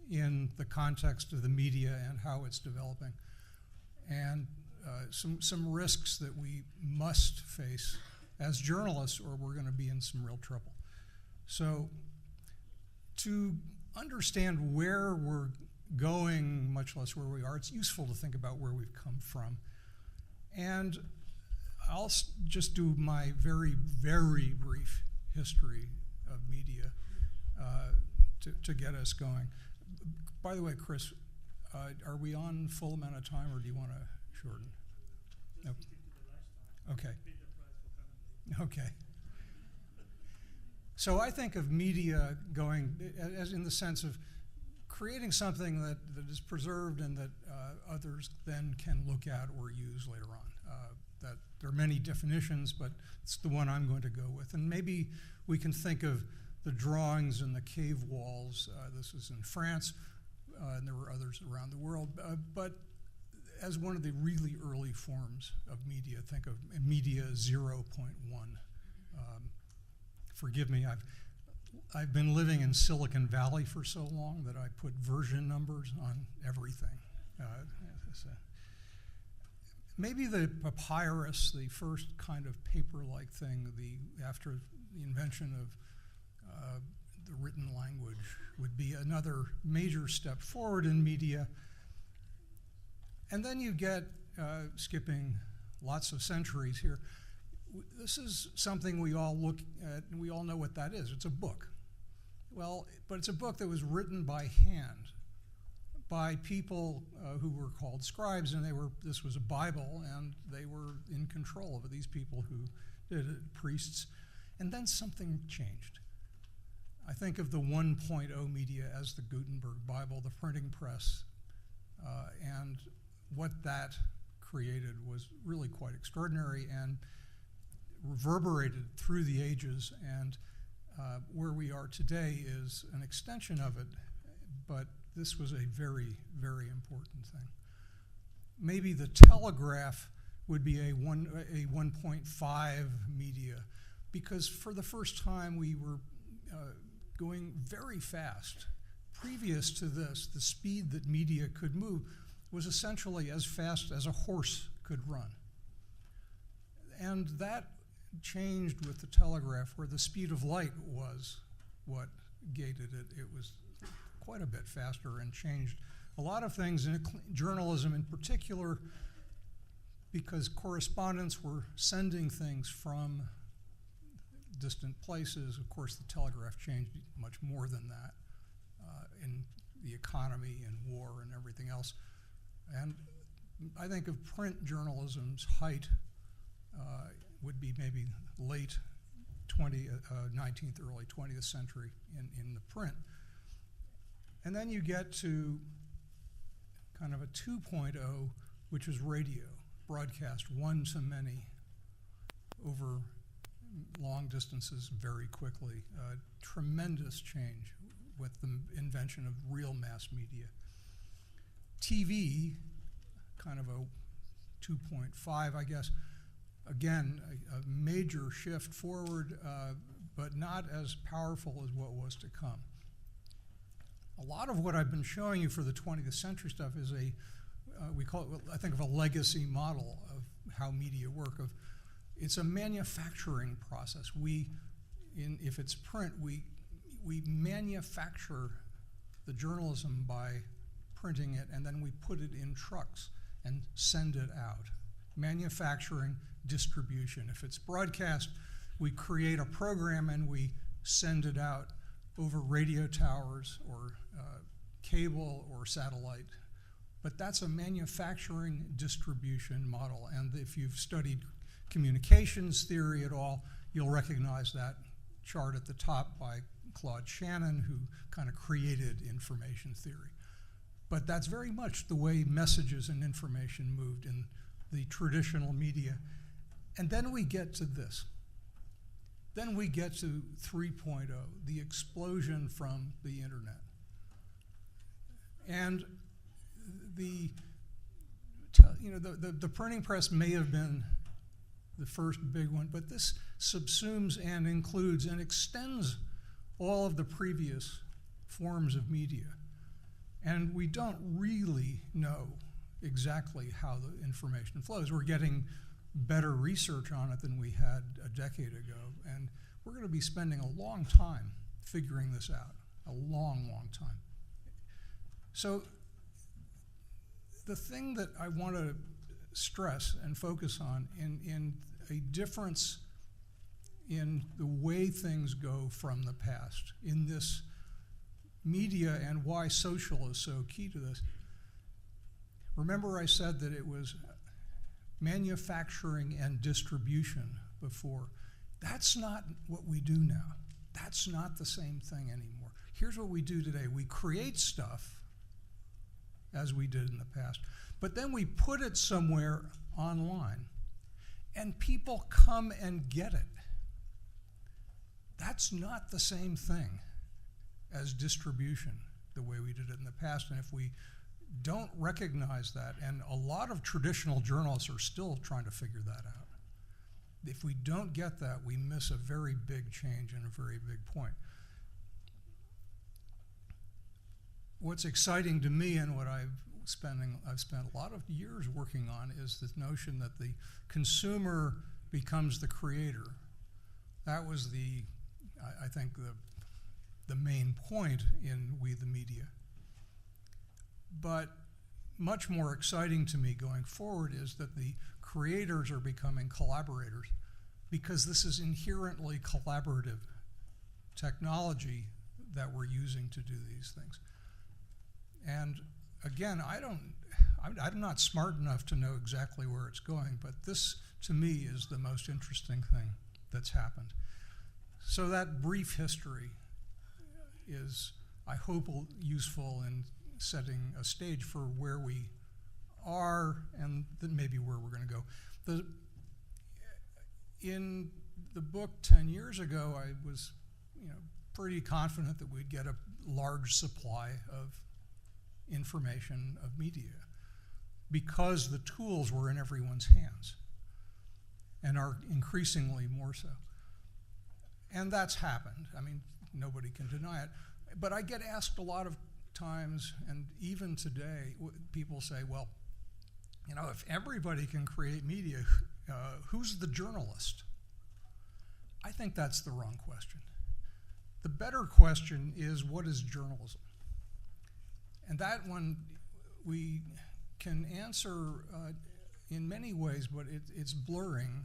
in the context of the media and how it's developing, and some risks that we must face as journalists, or we're going to be in some real trouble. So to understand where we're going, much less where we are, it's useful to think about where we've come from. And I'll just do my very, very brief history of media to get us going. By the way, Chris, are we on full amount of time, or do you want to shorten? No. Okay. Okay. So I think of media going as in the sense of creating something that is preserved and that others then can look at or use later on. That there are many definitions, but it's the one I'm going to go with. And maybe we can think of the drawings in the cave walls. This is in France, and there were others around the world. But as one of the really early forms of media, think of media 0.1. Forgive me, I've been living in Silicon Valley for so long that I put version numbers on everything. Maybe the papyrus, the first kind of paper-like thing, after the invention of the written language, would be another major step forward in media. And then you get, skipping lots of centuries here, this is something we all look at, and we all know what that is. It's a book. Well, but it's a book that was written by hand, by people who were called scribes, and this was a Bible, and they were in control of these people who did it, priests. And then something changed. I think of the 1.0 media as the Gutenberg Bible, the printing press, and what that created was really quite extraordinary and reverberated through the ages, and where we are today is an extension of it, but this was a very, very important thing. Maybe the telegraph would be a 1.5 media, because for the first time we were going very fast. Previous to this, the speed that media could move was essentially as fast as a horse could run. And that changed with the telegraph, where the speed of light was what gated it. It was quite a bit faster and changed a lot of things in journalism in particular, because correspondents were sending things from distant places. Of course, the telegraph changed much more than that in the economy and war and everything else. And I think of print journalism's height would be maybe late 19th, early 20th century in the print. And then you get to kind of a 2.0, which is radio, broadcast one-to-many over long distances very quickly. Tremendous change with the invention of real mass media. TV, kind of a 2.5, I guess. Again, a major shift forward, but not as powerful as what was to come. A lot of what I've been showing you for the 20th century stuff is we call it, I think, of a legacy model of how media work. It's a manufacturing process. If it's print, we manufacture the journalism by printing it, and then we put it in trucks and send it out. Manufacturing, distribution. If it's broadcast, we create a program and we send it out over radio towers or cable or satellite. But that's a manufacturing distribution model. And if you've studied communications theory at all, you'll recognize that chart at the top by Claude Shannon, who kind of created information theory. But that's very much the way messages and information moved in the traditional media. And then we get to this. Then we get to 3.0, the explosion from the internet. And the printing press may have been the first big one, but this subsumes and includes and extends all of the previous forms of media. And we don't really know exactly how the information flows. We're getting better research on it than we had a decade ago, and we're going to be spending a long time figuring this out, a long, long time. So the thing that I want to stress and focus on in a difference in the way things go from the past, in this media, and why social is so key to this. Remember I said that it was manufacturing and distribution before. That's not what we do now. That's not the same thing anymore. Here's what we do today. We create stuff, as we did in the past, but then we put it somewhere online, and people come and get it. That's not the same thing as distribution, the way we did it in the past. And if we don't recognize that, and a lot of traditional journalists are still trying to figure that out, if we don't get that, we miss a very big change and a very big point. What's exciting to me, and what I've spent a lot of years working on, is this notion that the consumer becomes the creator. That was I think the main point in We the Media. But much more exciting to me going forward is that the creators are becoming collaborators, because this is inherently collaborative technology that we're using to do these things. And again, I'm not smart enough to know exactly where it's going, but this, to me, is the most interesting thing that's happened. So that brief history is, I hope, useful in setting a stage for where we are and then maybe where we're going to go. In the book 10 years ago, I was pretty confident that we'd get a large supply of information, of media, because the tools were in everyone's hands and are increasingly more so. And that's happened. I mean, nobody can deny it. But I get asked a lot of times, and even today, people say, well, if everybody can create media, who's the journalist? I think that's the wrong question. The better question is, what is journalism? And that one we can answer in many ways, but it's blurring,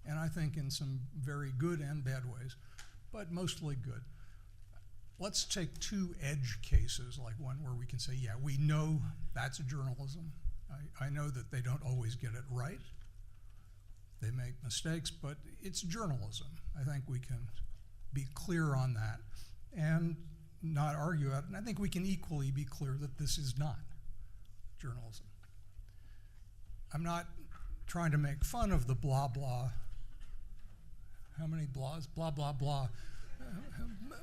and I think in some very good and bad ways, but mostly good. Let's take two edge cases, like one where we can say, yeah, we know that's journalism. I know that they don't always get it right. They make mistakes, but it's journalism. I think we can be clear on that and not argue it. And I think we can equally be clear that this is not journalism. I'm not trying to make fun of the blah, blah. How many blahs? Blah, blah, blah.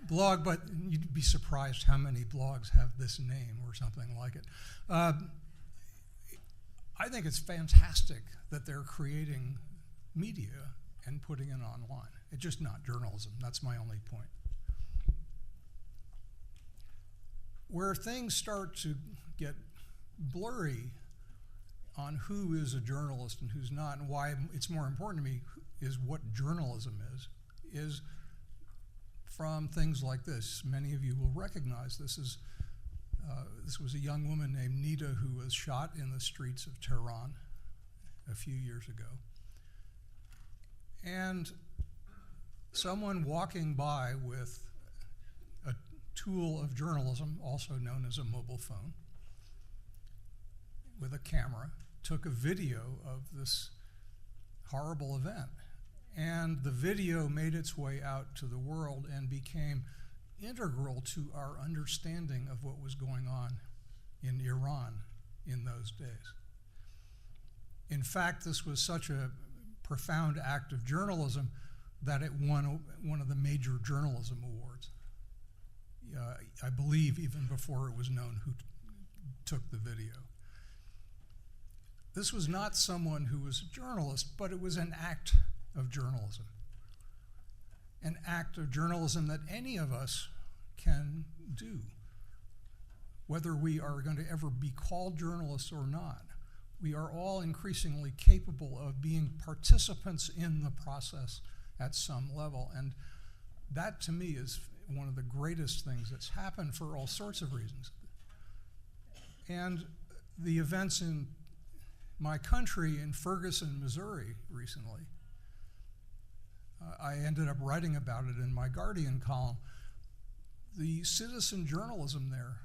Blog, but you'd be surprised how many blogs have this name or something like it. I think it's fantastic that they're creating media and putting it online. It's just not journalism. That's my only point. Where things start to get blurry on who is a journalist and who's not, and why it's more important to me is what journalism is from things like this. Many of you will recognize this. This was a young woman named Nita who was shot in the streets of Tehran a few years ago. And someone walking by with a tool of journalism, also known as a mobile phone, with a camera, took a video of this horrible event. And the video made its way out to the world and became integral to our understanding of what was going on in Iran in those days. In fact, this was such a profound act of journalism that it won one of the major journalism awards. I believe even before it was known who took the video. This was not someone who was a journalist, but it was an act of journalism. An act of journalism that any of us can do, whether we are going to ever be called journalists or not. We are all increasingly capable of being participants in the process at some level. And that, to me, is one of the greatest things that's happened for all sorts of reasons. And the events in my country, in Ferguson, Missouri, recently, I ended up writing about it in my Guardian column. The citizen journalism there,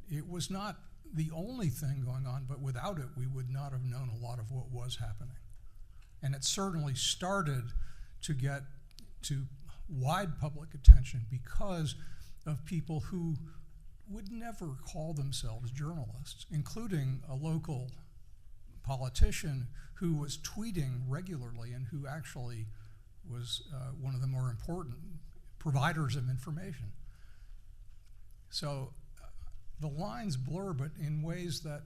it was not the only thing going on, but without it, we would not have known a lot of what was happening. And it certainly started to get to wide public attention because of people who would never call themselves journalists, including a local politician who was tweeting regularly and who actually was one of the more important providers of information. So the lines blur, but in ways that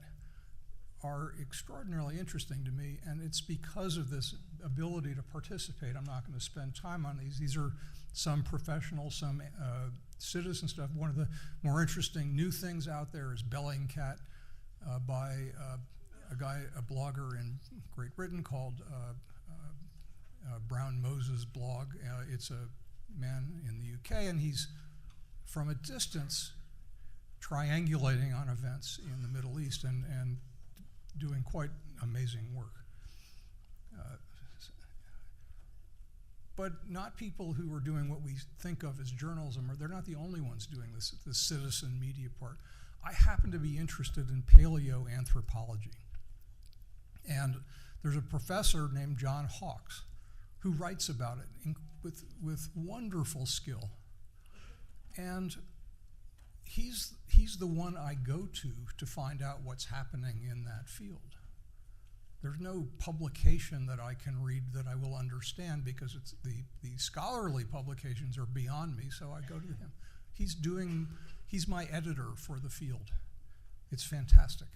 are extraordinarily interesting to me, and it's because of this ability to participate. I'm not going to spend time on these. These are some professional, some citizen stuff. One of the more interesting new things out there is Bellingcat by a blogger in Great Britain called Brown Moses blog. It's a man in the UK, and he's from a distance triangulating on events in the Middle East and doing quite amazing work. but not people who are doing what we think of as journalism, or they're not the only ones doing this citizen media part. I happen to be interested in paleoanthropology. And there's a professor named John Hawkes who writes about it with wonderful skill. And he's the one I go to find out what's happening in that field. There's no publication that I can read that I will understand, because it's the scholarly publications are beyond me, so I go to him. He's my editor for the field. It's fantastic.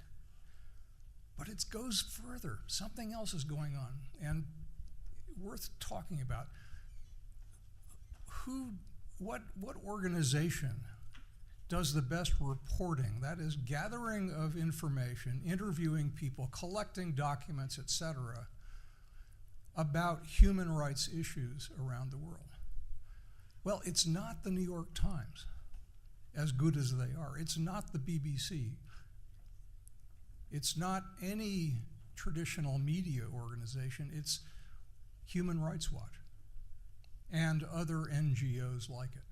But it goes further. Something else is going on, and worth talking about. What organization does the best reporting? That is, gathering of information, interviewing people, collecting documents, etc., about human rights issues around the world. Well, it's not the New York Times, as good as they are. It's not the BBC. It's not any traditional media organization. It's Human Rights Watch and other NGOs like it.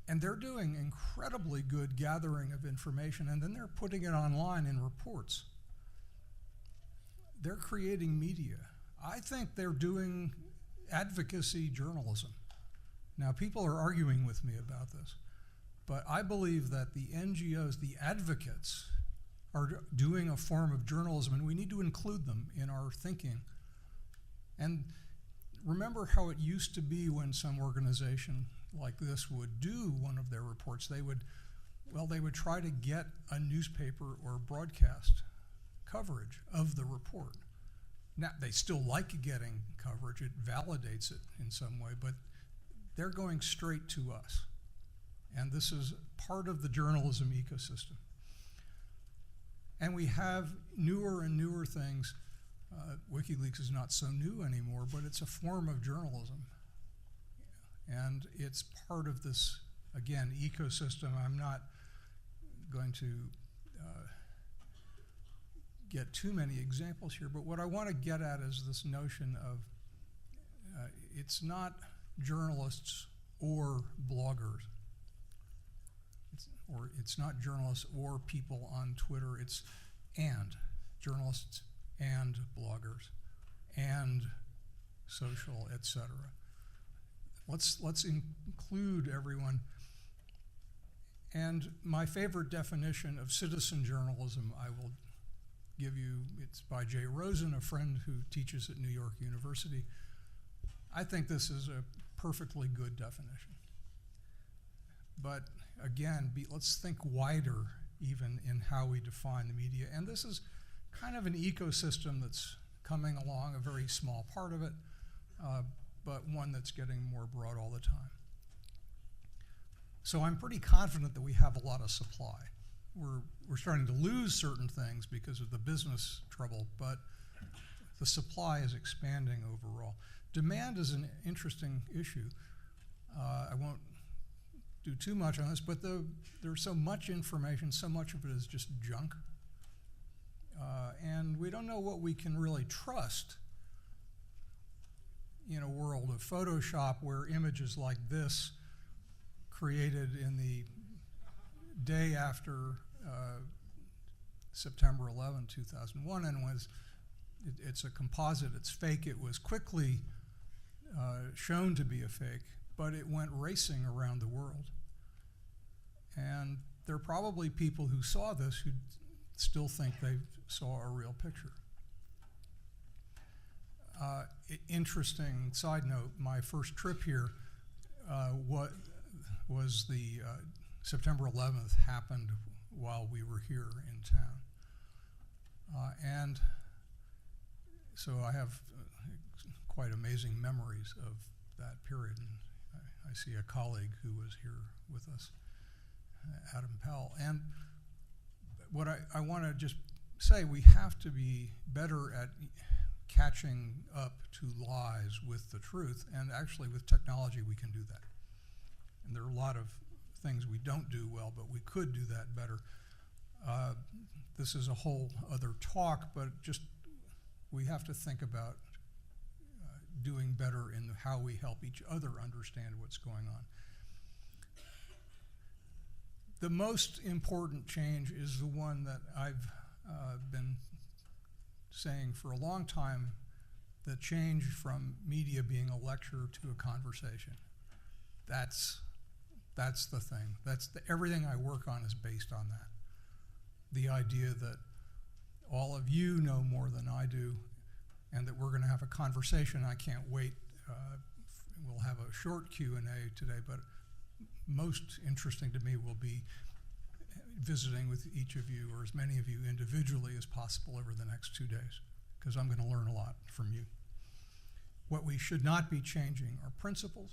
And they're doing incredibly good gathering of information, and then they're putting it online in reports. They're creating media. I think they're doing advocacy journalism. Now, people are arguing with me about this, but I believe that the NGOs, the advocates, are doing a form of journalism, and we need to include them in our thinking. And remember how it used to be when some organization like this would do one of their reports. They would try to get a newspaper or broadcast coverage of the report. Now, they still like getting coverage. It validates it in some way, but they're going straight to us. And this is part of the journalism ecosystem. And we have newer and newer things. WikiLeaks is not so new anymore, but it's a form of journalism. And it's part of this, again, ecosystem. I'm not going to get too many examples here, but what I want to get at is this notion of it's not journalists or bloggers. It's not journalists or people on Twitter. It's journalists and bloggers and social, etc. Let's include everyone. And my favorite definition of citizen journalism I will give you, it's by Jay Rosen, a friend who teaches at New York University. I think this is a perfectly good definition. But again, let's think wider even in how we define the media. And this is kind of an ecosystem that's coming along, a very small part of it, but one that's getting more broad all the time. So I'm pretty confident that we have a lot of supply. We're starting to lose certain things because of the business trouble, but the supply is expanding overall. Demand is an interesting issue. I won't do too much on this, but there's so much information, so much of it is just junk. And we don't know what we can really trust in a world of Photoshop where images like this, created in the day after September 11, 2001, and it's a composite, it's fake. It was quickly shown to be a fake, but it went racing around the world. And there are probably people who saw this who still think they saw a real picture. Interesting side note, my first trip here was the September 11th happened while we were here in town. And so I have quite amazing memories of that period. And I see a colleague who was here with us, Adam Pell. And what I want to just say, we have to be better at catching up to lies with the truth, and actually with technology we can do that. And there are a lot of things we don't do well, but we could do that better. This is a whole other talk, but just we have to think about doing better in how we help each other understand what's going on. The most important change is the one that I've been saying for a long time, the change from media being a lecture to a conversation. That's the thing. Everything I work on is based on that. The idea that all of you know more than I do, and that we're going to have a conversation. I can't wait. We'll have a short Q&A today, but most interesting to me will be visiting with each of you, or as many of you individually as possible over the next 2 days, because I'm going to learn a lot from you. What we should not be changing are principles.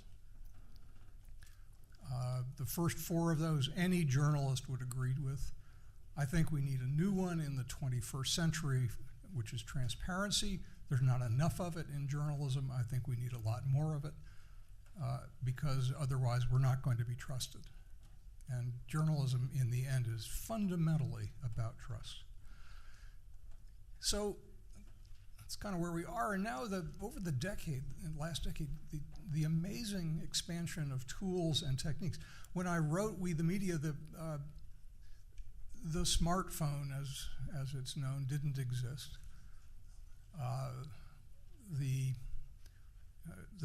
The first 4 of those, any journalist would agree with. I think we need a new one in the 21st century, which is transparency. There's not enough of it in journalism. I think we need a lot more of it, because otherwise we're not going to be trusted. And journalism, in the end, is fundamentally about trust. So that's kind of where we are. And now, over the last decade, the amazing expansion of tools and techniques. When I wrote We the Media, the smartphone, as it's known, didn't exist. The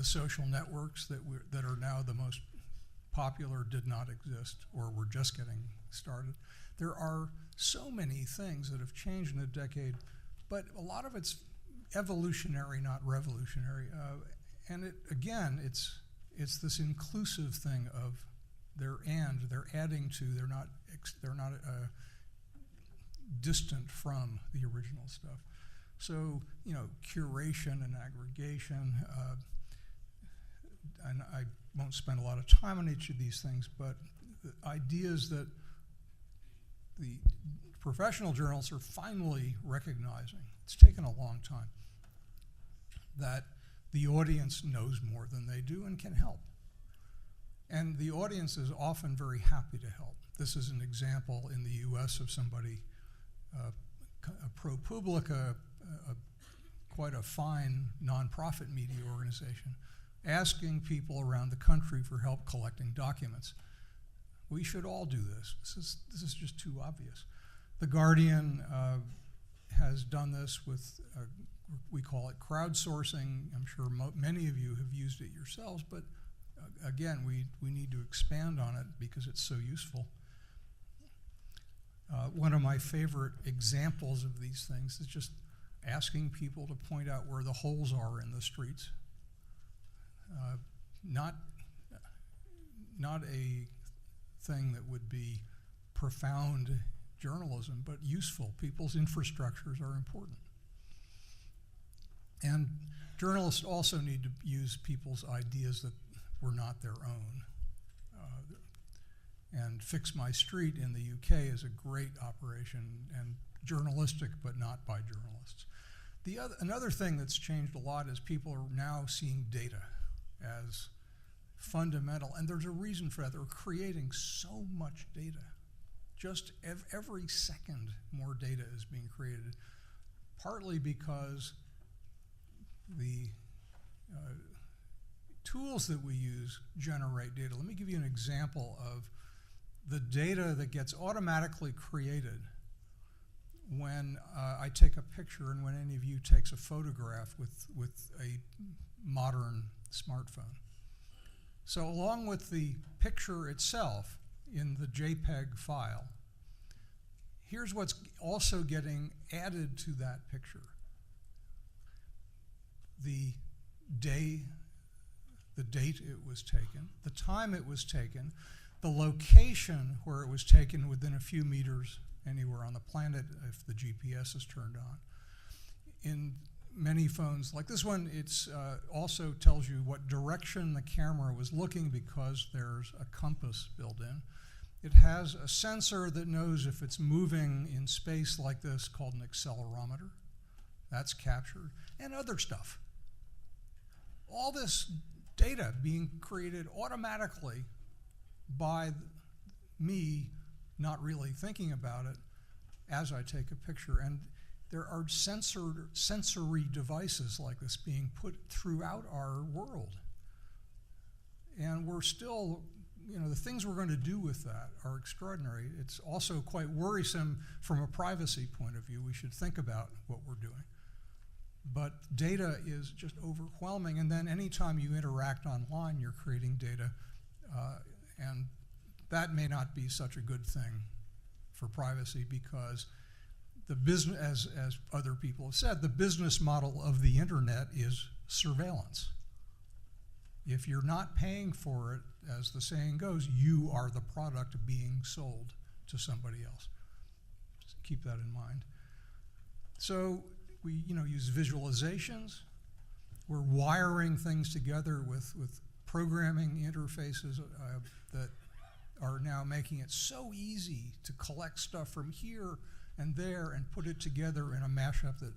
social networks that are now the most popular did not exist, or were just getting started. There are so many things that have changed in a decade, but a lot of it's evolutionary, not revolutionary. And it's this inclusive thing of they're adding to, they're not distant from the original stuff. So, curation and aggregation, and I won't spend a lot of time on each of these things, but the ideas that the professional journalists are finally recognizing, it's taken a long time, that the audience knows more than they do and can help. And the audience is often very happy to help. This is an example in the US of somebody, ProPublica, quite a fine nonprofit media organization, asking people around the country for help collecting documents. We should all do this. This is just too obvious. The Guardian has done this with, we call it crowdsourcing. I'm sure many of you have used it yourselves, but again, we need to expand on it because it's so useful. One of my favorite examples of these things is just asking people to point out where the holes are in the streets. Not a thing that would be profound journalism, but useful. People's infrastructures are important. And journalists also need to use people's ideas that were not their own. And Fix My Street in the UK is a great operation, and journalistic, but not by journalists. Another thing that's changed a lot is people are now seeing data as fundamental, and there's a reason for that. They're creating so much data. Just every second more data is being created, partly because the tools that we use generate data. Let me give you an example of the data that gets automatically created when I take a picture and when any of you takes a photograph with a modern smartphone. So along with the picture itself in the JPEG file, here's what's also getting added to that picture. The date it was taken, the time it was taken, the location where it was taken within a few meters anywhere on the planet if the GPS is turned on. In many phones like this one, it's also tells you what direction the camera was looking because there's a compass built in. It has a sensor that knows if it's moving in space like this called an accelerometer. That's captured, and other stuff. All this data being created automatically by me not really thinking about it as I take a picture. And there are sensory devices like this being put throughout our world. And we're still, the things we're going to do with that are extraordinary. It's also quite worrisome from a privacy point of view. We should think about what we're doing. But data is just overwhelming, and then anytime you interact online, you're creating data, and that may not be such a good thing for privacy, because the business, as other people have said, the business model of the internet is surveillance. If you're not paying for it, as the saying goes, you are the product being sold to somebody else. Just keep that in mind. So we use visualizations. We're wiring things together with programming interfaces that are now making it so easy to collect stuff from here and there and put it together in a mashup that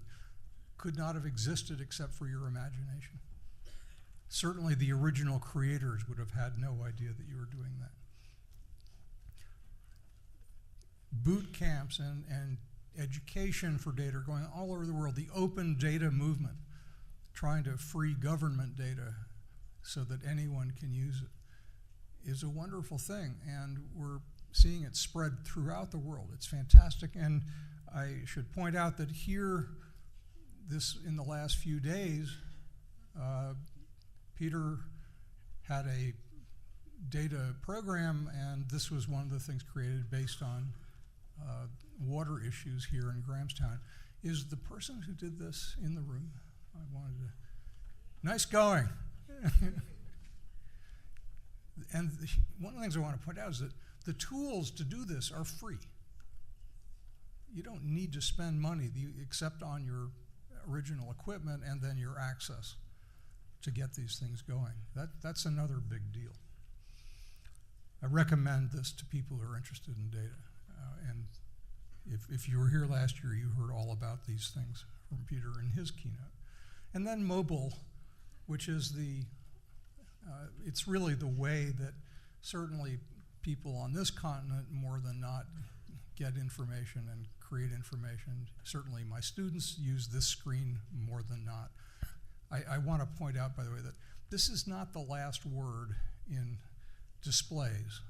could not have existed except for your imagination. Certainly the original creators would have had no idea that you were doing that. Boot camps and education for data are going all over the world. The open data movement, trying to free government data so that anyone can use it, is a wonderful thing, and we're seeing it spread throughout the world. It's fantastic, and I should point out that here, in the last few days, Peter had a data program, and this was one of the things created based on water issues here in Grahamstown. Is the person who did this in the room? I wanted to. Nice going. And one of the things I want to point out is that the tools to do this are free. You don't need to spend money except on your original equipment and then your access to get these things going. That's another big deal. I recommend this to people who are interested in data. And if you were here last year, you heard all about these things from Peter in his keynote. And then mobile, which is it's really the way that certainly people on this continent more than not get information and create information. Certainly my students use this screen more than not. I want to point out, by the way, that this is not the last word in displays.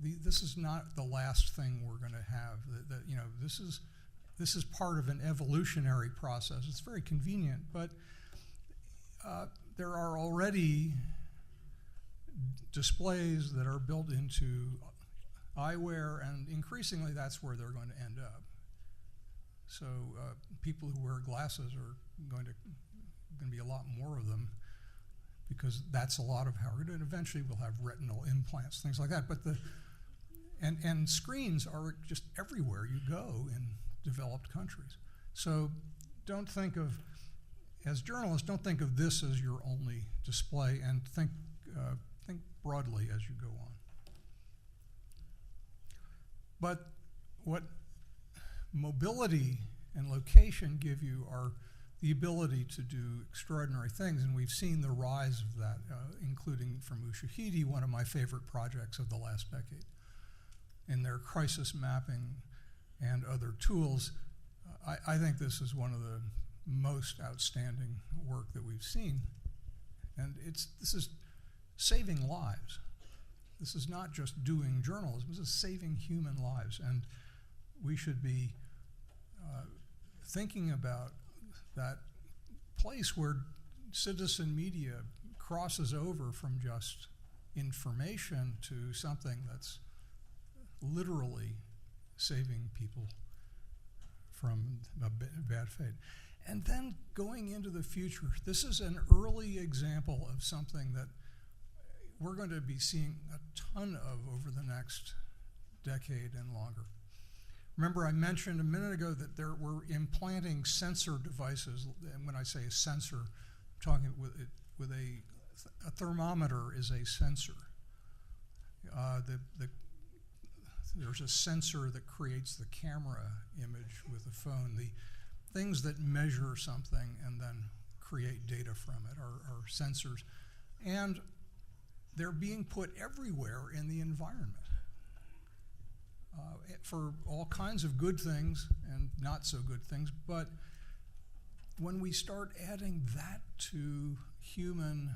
This is not the last thing we're going to have. This is part of an evolutionary process. It's very convenient, but there are already displays that are built into eyewear, and increasingly that's where they're going to end up. So people who wear glasses are going to be a lot more of them, because that's a lot of how we're doing. Eventually we'll have retinal implants, things like that. But and screens are just everywhere you go in developed countries. So don't think of, as journalists, don't think of this as your only display, and think broadly as you go on. But what mobility and location give you are the ability to do extraordinary things, and we've seen the rise of that, including from Ushahidi, one of my favorite projects of the last decade. In their crisis mapping and other tools, I think this is one of the most outstanding work that we've seen. And this is saving lives. This is not just doing journalism, this is saving human lives. And we should be thinking about that place where citizen media crosses over from just information to something that's literally saving people from a bad fate. And then going into the future, this is an early example of something that we're going to be seeing a ton of over the next decade and longer. Remember, I mentioned a minute ago that we're implanting sensor devices, and when I say a sensor, I'm talking with a thermometer is a sensor. There's a sensor that creates the camera image with the phone. The things that measure something and then create data from it are sensors. And they're being put everywhere in the environment. for all kinds of good things and not so good things, but when we start adding that to human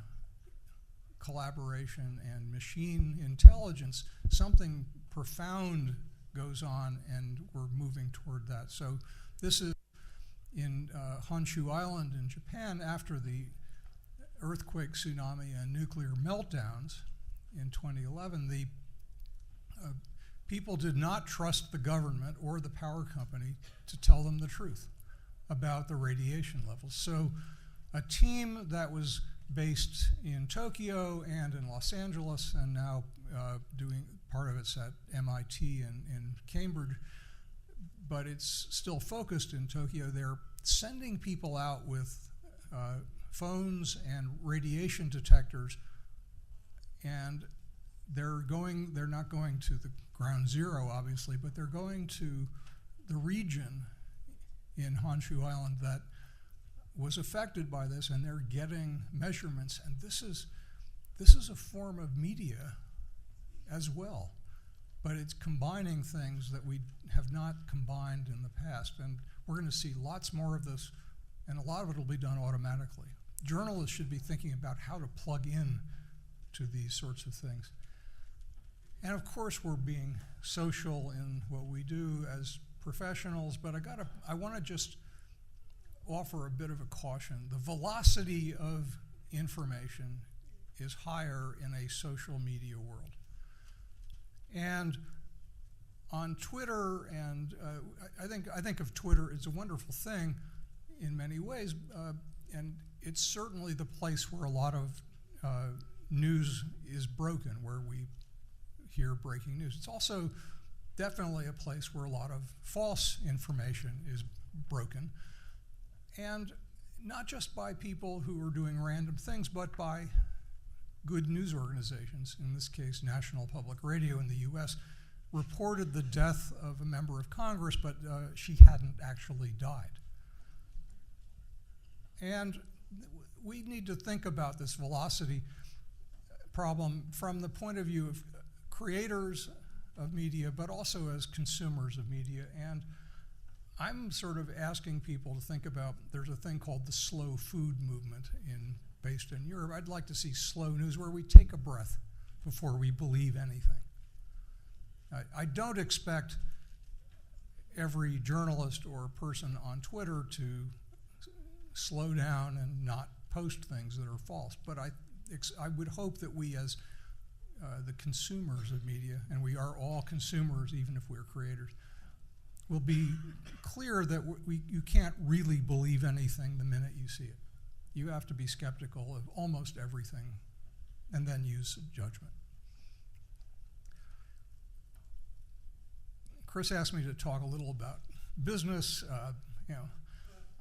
collaboration and machine intelligence, something profound goes on, and we're moving toward that. So this is in Honshu Island in Japan after the earthquake, tsunami, and nuclear meltdowns in 2011. The people did not trust the government or the power company to tell them the truth about the radiation levels. So a team that was based in Tokyo and in Los Angeles, and now doing part of it's at MIT and in Cambridge, but it's still focused in Tokyo. They're sending people out with phones and radiation detectors, and they're not going to the ground zero, obviously, but they're going to the region in Honshu Island that was affected by this, and they're getting measurements. And this is a form of media as well, but it's combining things that we have not combined in the past. And we're going to see lots more of this, and a lot of it will be done automatically. Journalists should be thinking about how to plug in to these sorts of things. And of course, we're being social in what we do as professionals, but I want to just offer a bit of a caution. The velocity of information is higher in a social media world. And on Twitter, and I think of Twitter as a wonderful thing in many ways, and it's certainly the place where a lot of news is broken, where we hear breaking news. It's also definitely a place where a lot of false information is broken, and not just by people who are doing random things, but by good news organizations. In this case, National Public Radio in the US reported the death of a member of Congress, but she hadn't actually died. And we need to think about this velocity problem from the point of view of creators of media, but also as consumers of media. And I'm sort of asking people to think about, there's a thing called the slow food movement based in Europe. I'd like to see slow news where we take a breath before we believe anything. I don't expect every journalist or person on Twitter to slow down and not post things that are false, but I would hope that we as the consumers of media, and we are all consumers even if we're creators, will be clear that you can't really believe anything the minute you see it. You have to be skeptical of almost everything and then use judgment. Chris asked me to talk a little about business.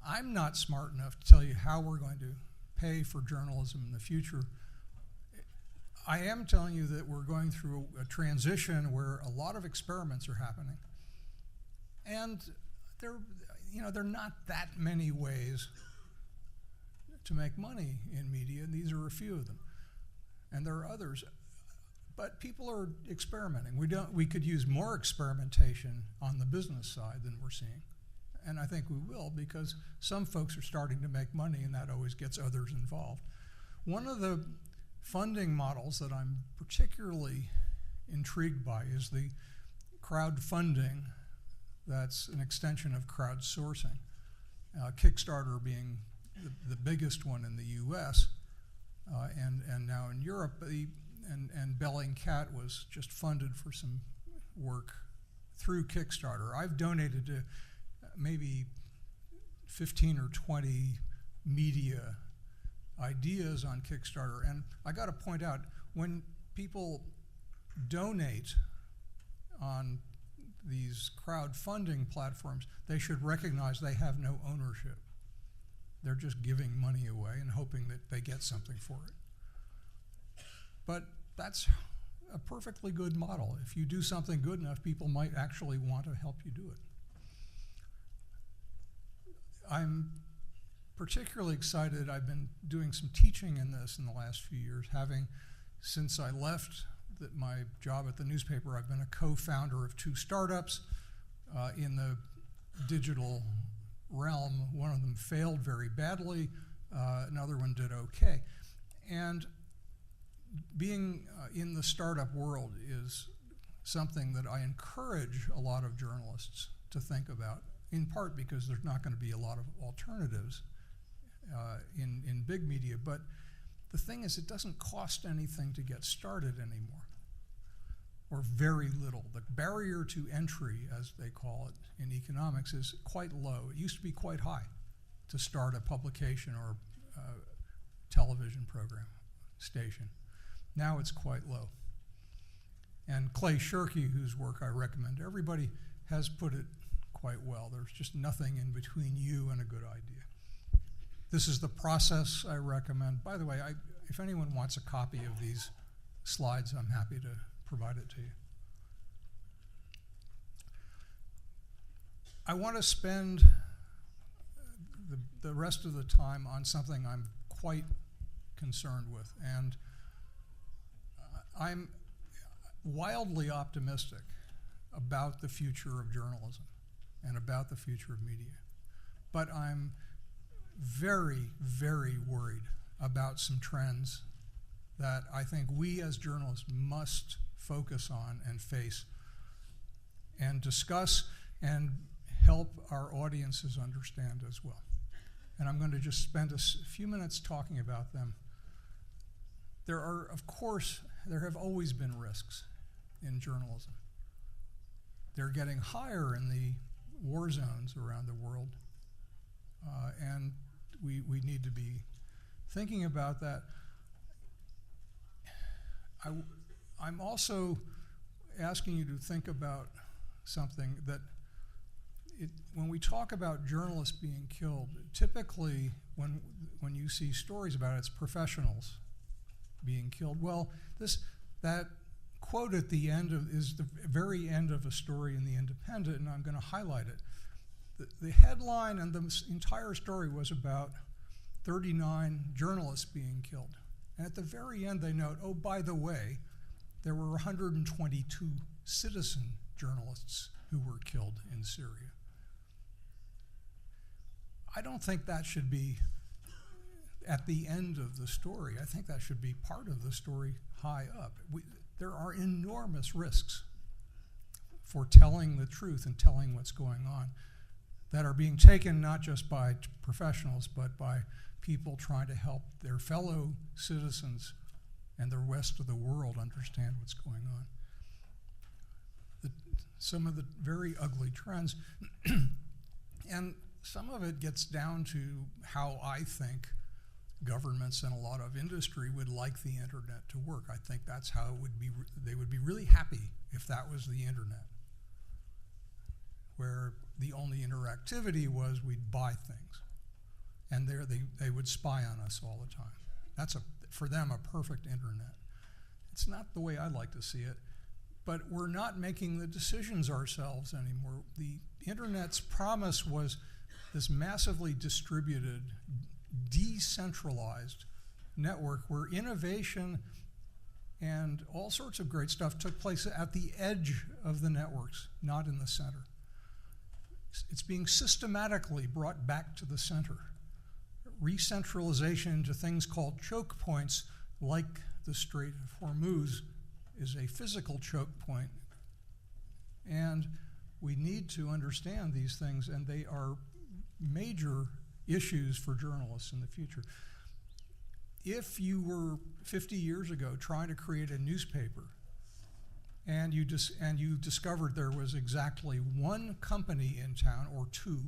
I'm not smart enough to tell you how we're going to pay for journalism in the future. I am telling you that we're going through a transition where a lot of experiments are happening. And there are not that many ways to make money in media, and these are a few of them. And there are others. But people are experimenting. We could use more experimentation on the business side than we're seeing. And I think we will, because some folks are starting to make money, and that always gets others involved. One of the funding models that I'm particularly intrigued by is the crowdfunding that's an extension of crowdsourcing. Kickstarter being the biggest one in the US and now in Europe. And Belling Cat was just funded for some work through Kickstarter. I've donated to maybe 15 or 20 media ideas on Kickstarter. And I got to point out, when people donate on these crowdfunding platforms, they should recognize they have no ownership. They're just giving money away and hoping that they get something for it. But that's a perfectly good model. If you do something good enough, people might actually want to help you do it. I'm particularly excited. I've been doing some teaching in this in the last few years, since I left my job at the newspaper, I've been a co-founder of 2 startups, in the digital realm. One of them failed very badly, another one did okay. And being in the startup world is something that I encourage a lot of journalists to think about, in part because there's not going to be a lot of alternatives in big media. But the thing is, it doesn't cost anything to get started anymore, or very little. The barrier to entry, as they call it in economics, is quite low. It used to be quite high to start a publication or television program, station. Now it's quite low. And Clay Shirky, whose work I recommend to everybody, has put it quite well. There's just nothing in between you and a good idea. This is the process I recommend. By the way, if anyone wants a copy of these slides, I'm happy to provide it to you. I want to spend the rest of the time on something I'm quite concerned with, and I'm wildly optimistic about the future of journalism and about the future of media. But I'm very, very worried about some trends that I think we as journalists must focus on and face and discuss and help our audiences understand as well. And I'm going to just spend a few minutes talking about them. There are, of course, there have always been risks in journalism. They're getting higher in the war zones around the world, and we need to be thinking about that. I'm also asking you to think about something that when we talk about journalists being killed, typically when you see stories about it, it's professionals being killed. Well, that quote at the end is the very end of a story in The Independent, and I'm going to highlight it. The headline and the entire story was about 39 journalists being killed. And at the very end, they note, oh, by the way, there were 122 citizen journalists who were killed in Syria. I don't think that should be at the end of the story. I think that should be part of the story high up. There are enormous risks for telling the truth and telling what's going on that are being taken not just by professionals, but by people trying to help their fellow citizens and the rest of the world understand what's going on. Some of the very ugly trends, and some of it gets down to how I think governments and a lot of industry would like the internet to work. I think that's how it would be. They would be really happy if that was the internet, where the only interactivity was we'd buy things, and there they would spy on us all the time. That's for them a perfect internet. It's not the way I like to see it, but we're not making the decisions ourselves anymore. The internet's promise was this massively distributed, decentralized network where innovation and all sorts of great stuff took place at the edge of the networks, not in the center. It's being systematically brought back to the center. Re-centralization into things called choke points, like the Strait of Hormuz, is a physical choke point. And we need to understand these things, and they are major issues for journalists in the future. If you were 50 years ago trying to create a newspaper and you discovered there was exactly one company in town or two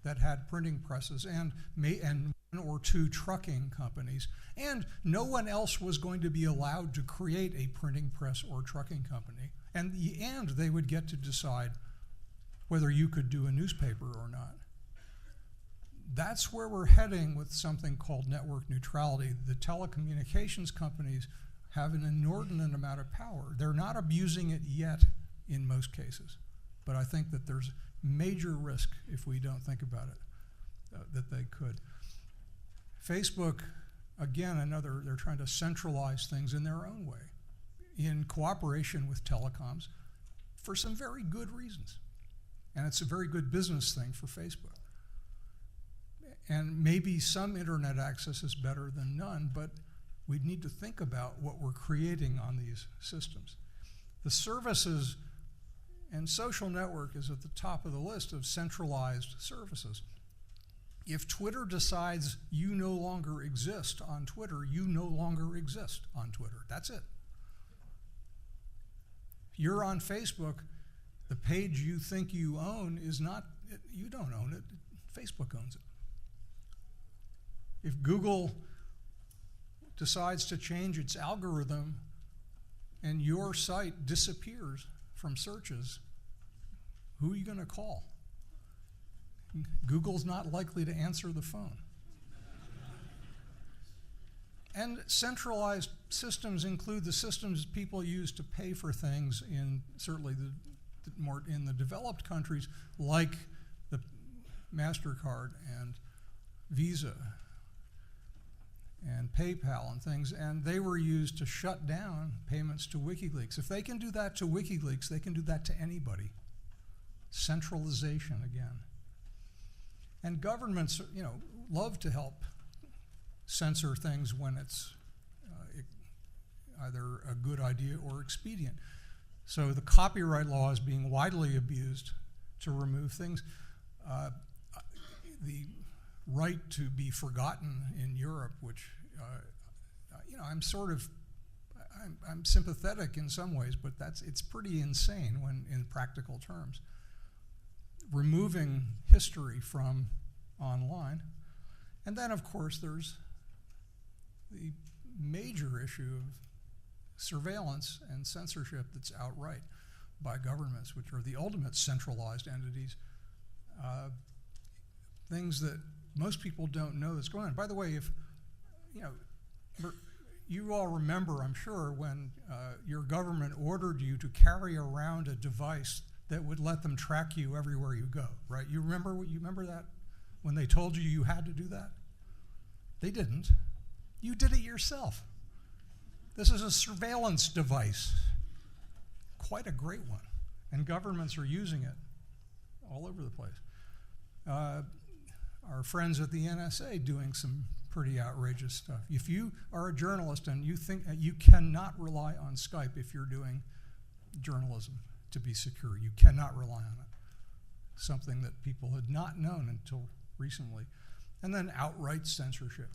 that had printing presses and one or two trucking companies, and no one else was going to be allowed to create a printing press or trucking company, and they would get to decide whether you could do a newspaper or not. That's where we're heading with something called network neutrality. The telecommunications companies have an inordinate amount of power. They're not abusing it yet in most cases, but I think that there's major risk if we don't think about it, that they could. Facebook, again, they're trying to centralize things in their own way, in cooperation with telecoms, for some very good reasons. And it's a very good business thing for Facebook. And maybe some internet access is better than none, but we need to think about what we're creating on these systems. The services and social network is at the top of the list of centralized services. If Twitter decides you no longer exist on Twitter, you no longer exist on Twitter. That's it. If you're on Facebook, the page you think you own is not, you don't own it, Facebook owns it. If Google decides to change its algorithm and your site disappears from searches, who are you going to call? Google's not likely to answer the phone. And centralized systems include the systems people use to pay for things in certainly more in the developed countries, like the MasterCard and Visa and PayPal and things, and they were used to shut down payments to WikiLeaks. If they can do that to WikiLeaks, they can do that to anybody. Centralization again. And governments, love to help censor things when it's either a good idea or expedient. So the copyright law is being widely abused to remove things. The right to be forgotten in Europe, which, I'm sympathetic in some ways, but it's pretty insane when in practical terms. Removing history from online. And then, of course, there's the major issue of surveillance and censorship that's outright by governments, which are the ultimate centralized entities. Things that most people don't know that's going on. By the way, if you all remember, I'm sure, when your government ordered you to carry around a device that would let them track you everywhere you go, right? You remember that? When they told you you had to do that? They didn't. You did it yourself. This is a surveillance device. Quite a great one. And governments are using it all over the place. Our friends at the NSA doing some pretty outrageous stuff. If you are a journalist and you think you cannot rely on Skype if you're doing journalism to be secure, you cannot rely on it. Something that people had not known until recently. And then outright censorship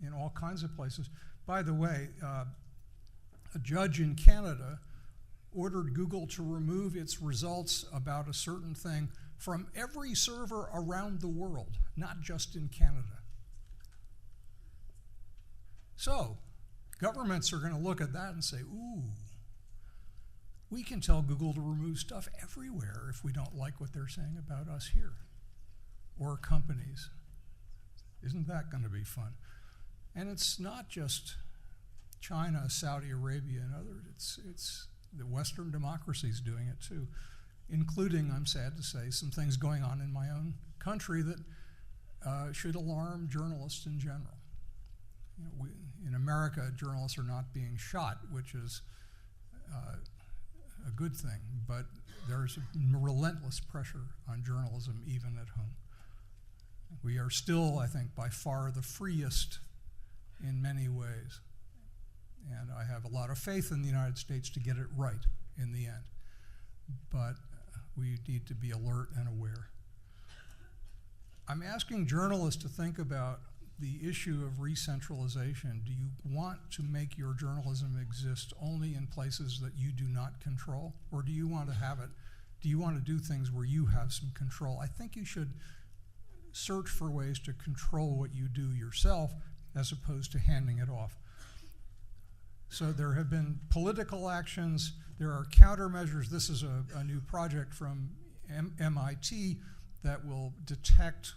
in all kinds of places. By the way, a judge in Canada ordered Google to remove its results about a certain thing from every server around the world, not just in Canada. So, governments are going to look at that and say, ooh, we can tell Google to remove stuff everywhere if we don't like what they're saying about us here, or companies. Isn't that going to be fun? And it's not just China, Saudi Arabia, and others. It's the Western democracies doing it too, including, I'm sad to say, some things going on in my own country that should alarm journalists in general. In America, journalists are not being shot, which is a good thing, but there's relentless pressure on journalism even at home. We are still, I think, by far the freest in many ways. And I have a lot of faith in the United States to get it right in the end. But we need to be alert and aware. I'm asking journalists to think about the issue of re-centralization. Do you want to make your journalism exist only in places that you do not control? Or do you want to have it, do you want to do things where you have some control? I think you should search for ways to control what you do yourself as opposed to handing it off. So there have been political actions, there are countermeasures. This is a new project from MIT that will detect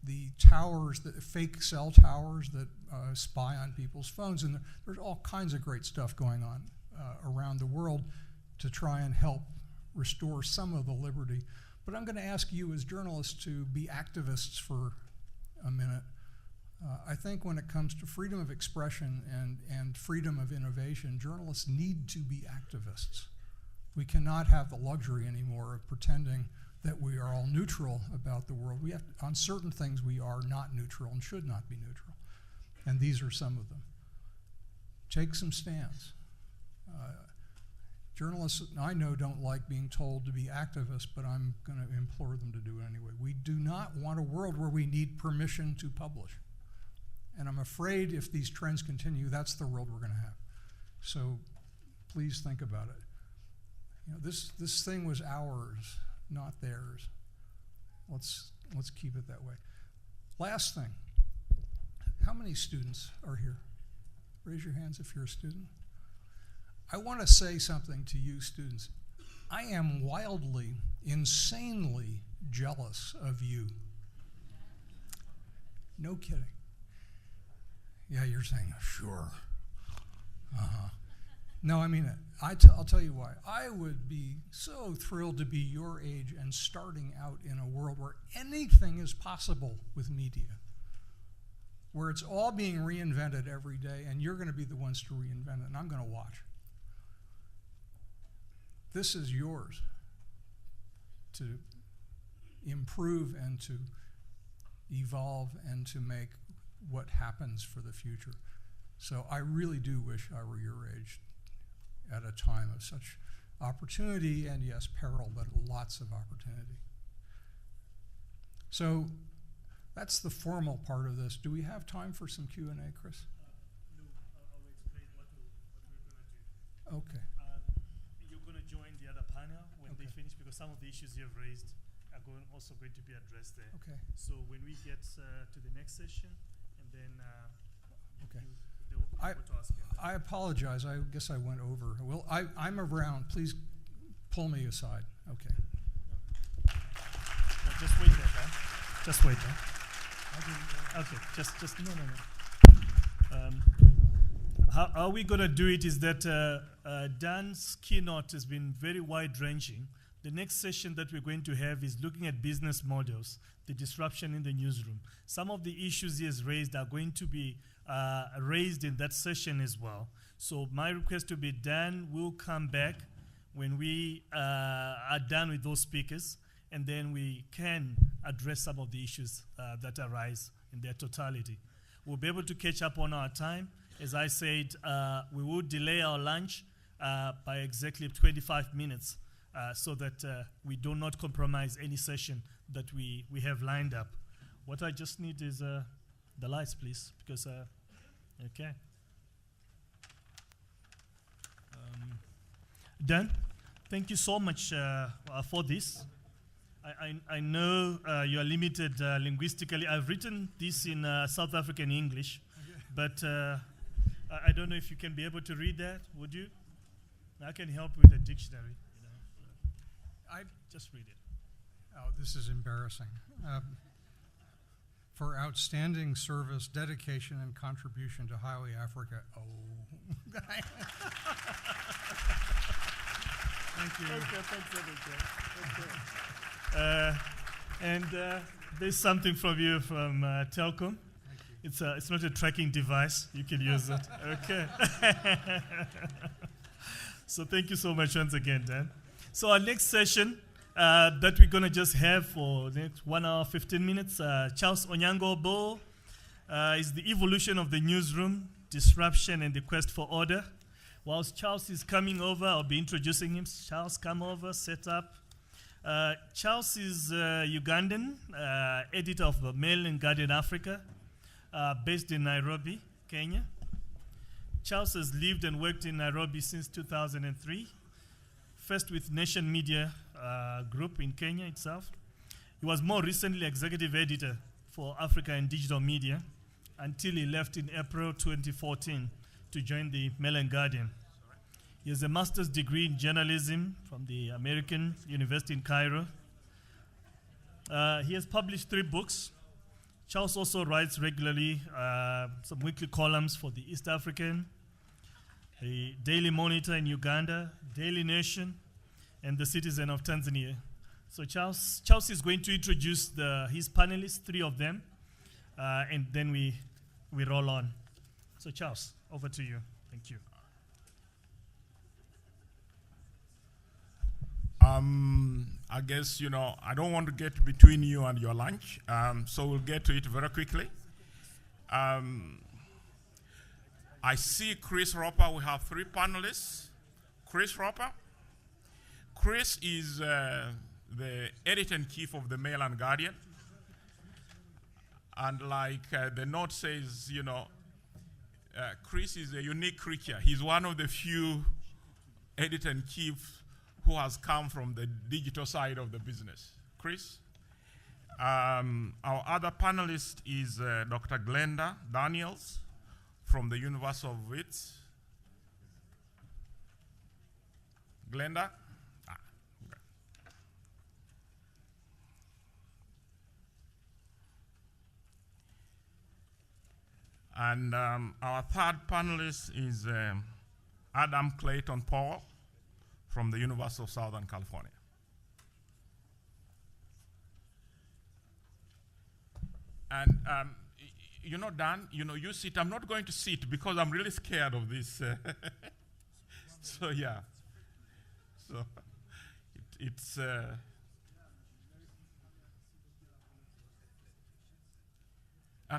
the towers, the fake cell towers that spy on people's phones. And there's all kinds of great stuff going on around the world to try and help restore some of the liberty. But I'm going to ask you as journalists to be activists for a minute. I think when it comes to freedom of expression and freedom of innovation, journalists need to be activists. We cannot have the luxury anymore of pretending that we are all neutral about the world. We have, on certain things, we are not neutral and should not be neutral. And these are some of them. Take some stands. Journalists I know don't like being told to be activists, but I'm going to implore them to do it anyway. We do not want a world where we need permission to publish. And I'm afraid if these trends continue, that's the world we're going to have. So please think about it. You know, this thing was ours, not theirs. Let's keep it that way. Last thing. How many students are here? Raise your hands if you're a student. I want to say something to you students. I am wildly, insanely jealous of you. No kidding. Yeah, you're saying, sure. No, I mean it. I'll tell you why. I would be so thrilled to be your age and starting out in a world where anything is possible with media, where it's all being reinvented every day, and you're going to be the ones to reinvent it, and I'm going to watch. This is yours to improve and to evolve and to make what happens for the future. So I really do wish I were your age at a time of such opportunity and, yes, peril, but lots of opportunity. So that's the formal part of this. Do we have time for some Q&A, Chris? No, I'll explain what we're going to do. Okay. You're going to join the other panel when Okay. they finish, because some of the issues you've raised are also going to be addressed there. Okay. So when we get to the next session, and then Okay. they will be able to ask you. I apologize. I guess I went over. Well, I'm around. Please pull me aside. Okay. No, just wait there, Dan. Just wait there. Okay, just no. How are we going to do it is that Dan's keynote has been very wide-ranging. The next session that we're going to have is looking at business models, the disruption in the newsroom. Some of the issues he has raised are going to be raised in that session as well. So my request to be, Dan will come back when we are done with those speakers, and then we can address some of the issues that arise in their totality. We'll be able to catch up on our time. As I said, we will delay our lunch by exactly 25 minutes so that we do not compromise any session that we have lined up. What I just need is the lights, please, because, okay. Dan, thank you so much for this. I know you are limited linguistically. I've written this in South African English, but I don't know if you can be able to read that. Would you? I can help with the dictionary. You know. I just read it. Oh, this is embarrassing. For outstanding service, dedication, and contribution to Highway Africa. Oh. Thank you. Okay. And there's something from you from Telkom. It's not a tracking device. You can use it. Okay. So thank you so much once again, Dan. So our next session that we're going to just have for the next 1 hour, 15 minutes, Charles Onyango-Bo is the evolution of the newsroom, disruption, and the quest for order. Whilst Charles is coming over, I'll be introducing him. Charles, come over, set up. Charles is Ugandan, editor of Mail and Guardian Africa, based in Nairobi, Kenya. Charles has lived and worked in Nairobi since 2003, first with Nation Media Group in Kenya itself. He was more recently executive editor for Africa and Digital Media until he left in April 2014 to join the Mail and Guardian. He has a master's degree in journalism from the American University in Cairo. He has published 3 books. Charles also writes regularly some weekly columns for the East African, the Daily Monitor in Uganda, Daily Nation, and the Citizen of Tanzania. So Charles is going to introduce his panelists, 3 of them, and then we roll on. So Charles, over to you. Thank you. I guess, I don't want to get between you and your lunch, so we'll get to it very quickly. I see Chris Roper. We have 3 panelists. Chris Roper. Chris is the editor-in-chief of the Mail and Guardian. And like the note says, Chris is a unique creature. He's one of the few editor-in-chiefs who has come from the digital side of the business. Chris? Our other panelist is Dr. Glenda Daniels from the University of Wits. Glenda? Okay. And our third panelist is Adam Clayton Powell from the University of Southern California. And Dan, you sit. I'm not going to sit because I'm really scared of this. So yeah. So it's.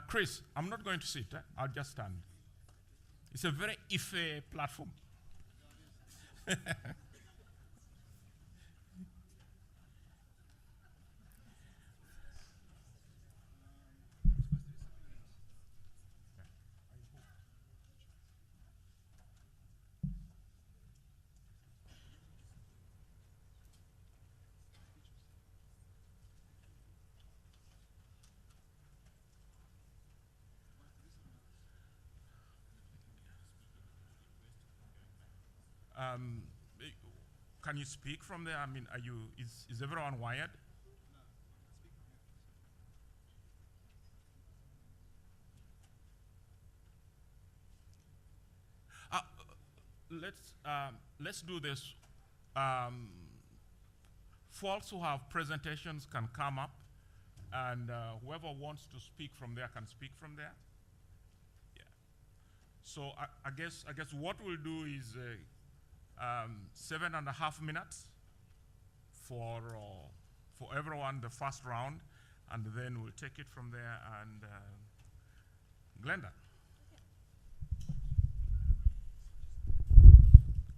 Chris, I'm not going to sit. I'll just stand. It's a very iffy platform. Can you speak from there? I mean, is everyone wired? Let's do this. Folks who have presentations can come up, and whoever wants to speak from there can speak from there. Yeah. So I guess what we'll do is 7.5 minutes for everyone, the first round, and then we'll take it from there. And Glenda.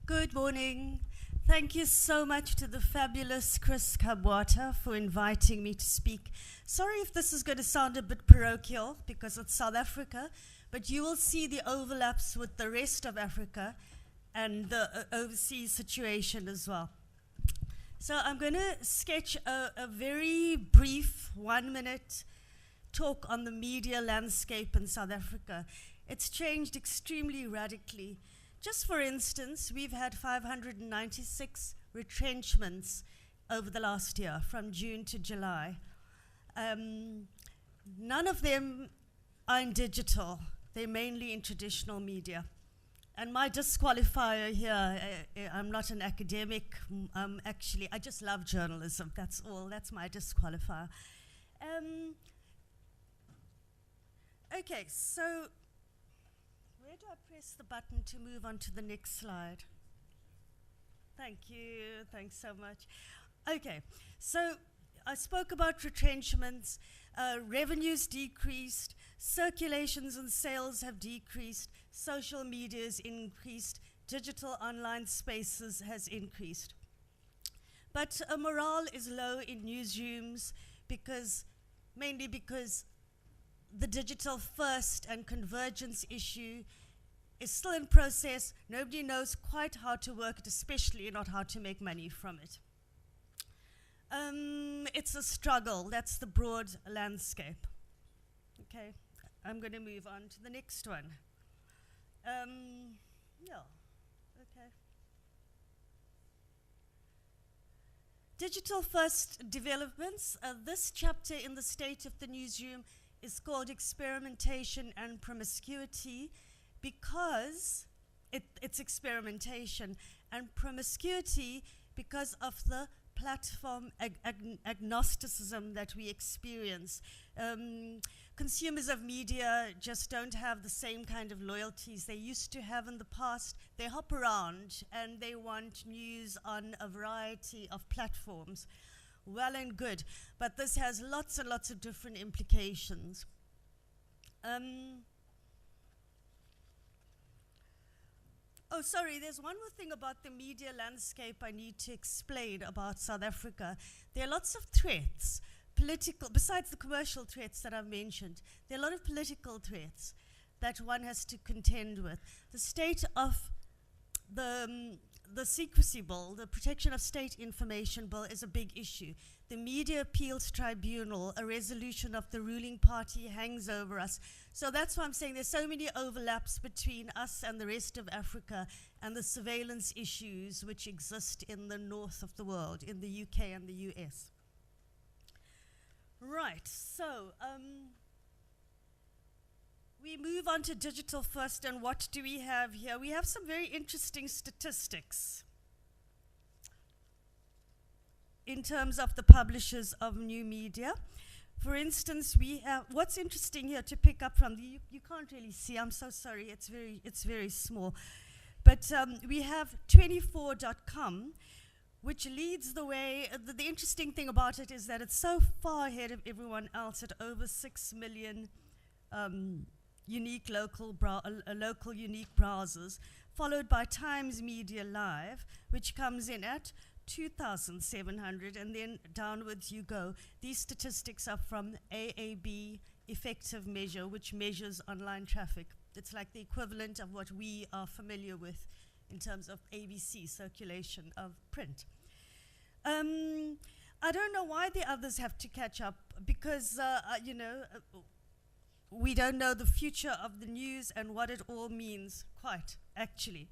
Good morning. Thank you so much to the fabulous Chris Kabwata for inviting me to speak. Sorry if this is going to sound a bit parochial because it's South Africa, but you will see the overlaps with the rest of Africa and the overseas situation as well. So I'm going to sketch a very brief 1-minute talk on the media landscape in South Africa. It's changed extremely radically. Just for instance, we've had 596 retrenchments over the last year, from June to July. None of them are in digital. They're mainly in traditional media. And my disqualifier here, I'm not an academic. I just love journalism. That's all. That's my disqualifier. Okay, so where do I press the button to move on to the next slide? Thank you. Thanks so much. Okay, so I spoke about retrenchments. Revenues decreased. Circulations and sales have decreased. Social media has increased. Digital online spaces has increased. But morale is low in newsrooms mainly because the digital first and convergence issue is still in process. Nobody knows quite how to work it, especially not how to make money from it. It's a struggle. That's the broad landscape. Okay, I'm going to move on to the next one. Okay. Digital first developments. This chapter in the State of the Newsroom is called Experimentation and Promiscuity because it's experimentation, and promiscuity because of the platform agnosticism that we experience. Consumers of media just don't have the same kind of loyalties they used to have in the past. They hop around and they want news on a variety of platforms. Well and good, but this has lots and lots of different implications. Oh, sorry, there's one more thing about the media landscape I need to explain about South Africa. There are lots of threats, political, besides the commercial threats that I've mentioned, there are a lot of political threats that one has to contend with. The state of the Secrecy Bill, the Protection of State Information Bill, is a big issue. The Media Appeals Tribunal, a resolution of the ruling party, hangs over us. So that's why I'm saying there's so many overlaps between us and the rest of Africa and the surveillance issues which exist in the north of the world, in the UK and the US. Right, so we move on to digital first, and what do we have here? We have some very interesting statistics in terms of the publishers of new media. For instance, we have, what's interesting here to pick up from, you can't really see, I'm so sorry, it's very small. But we have 24.com, which leads the way. The interesting thing about it is that it's so far ahead of everyone else at over 6 million unique local unique browsers, followed by Times Media Live, which comes in at 2,700, and then downwards you go. These statistics are from AAB Effective Measure, which measures online traffic. It's like the equivalent of what we are familiar with in terms of ABC, circulation of print. I don't know why the others have to catch up, because, we don't know the future of the news and what it all means, quite, actually.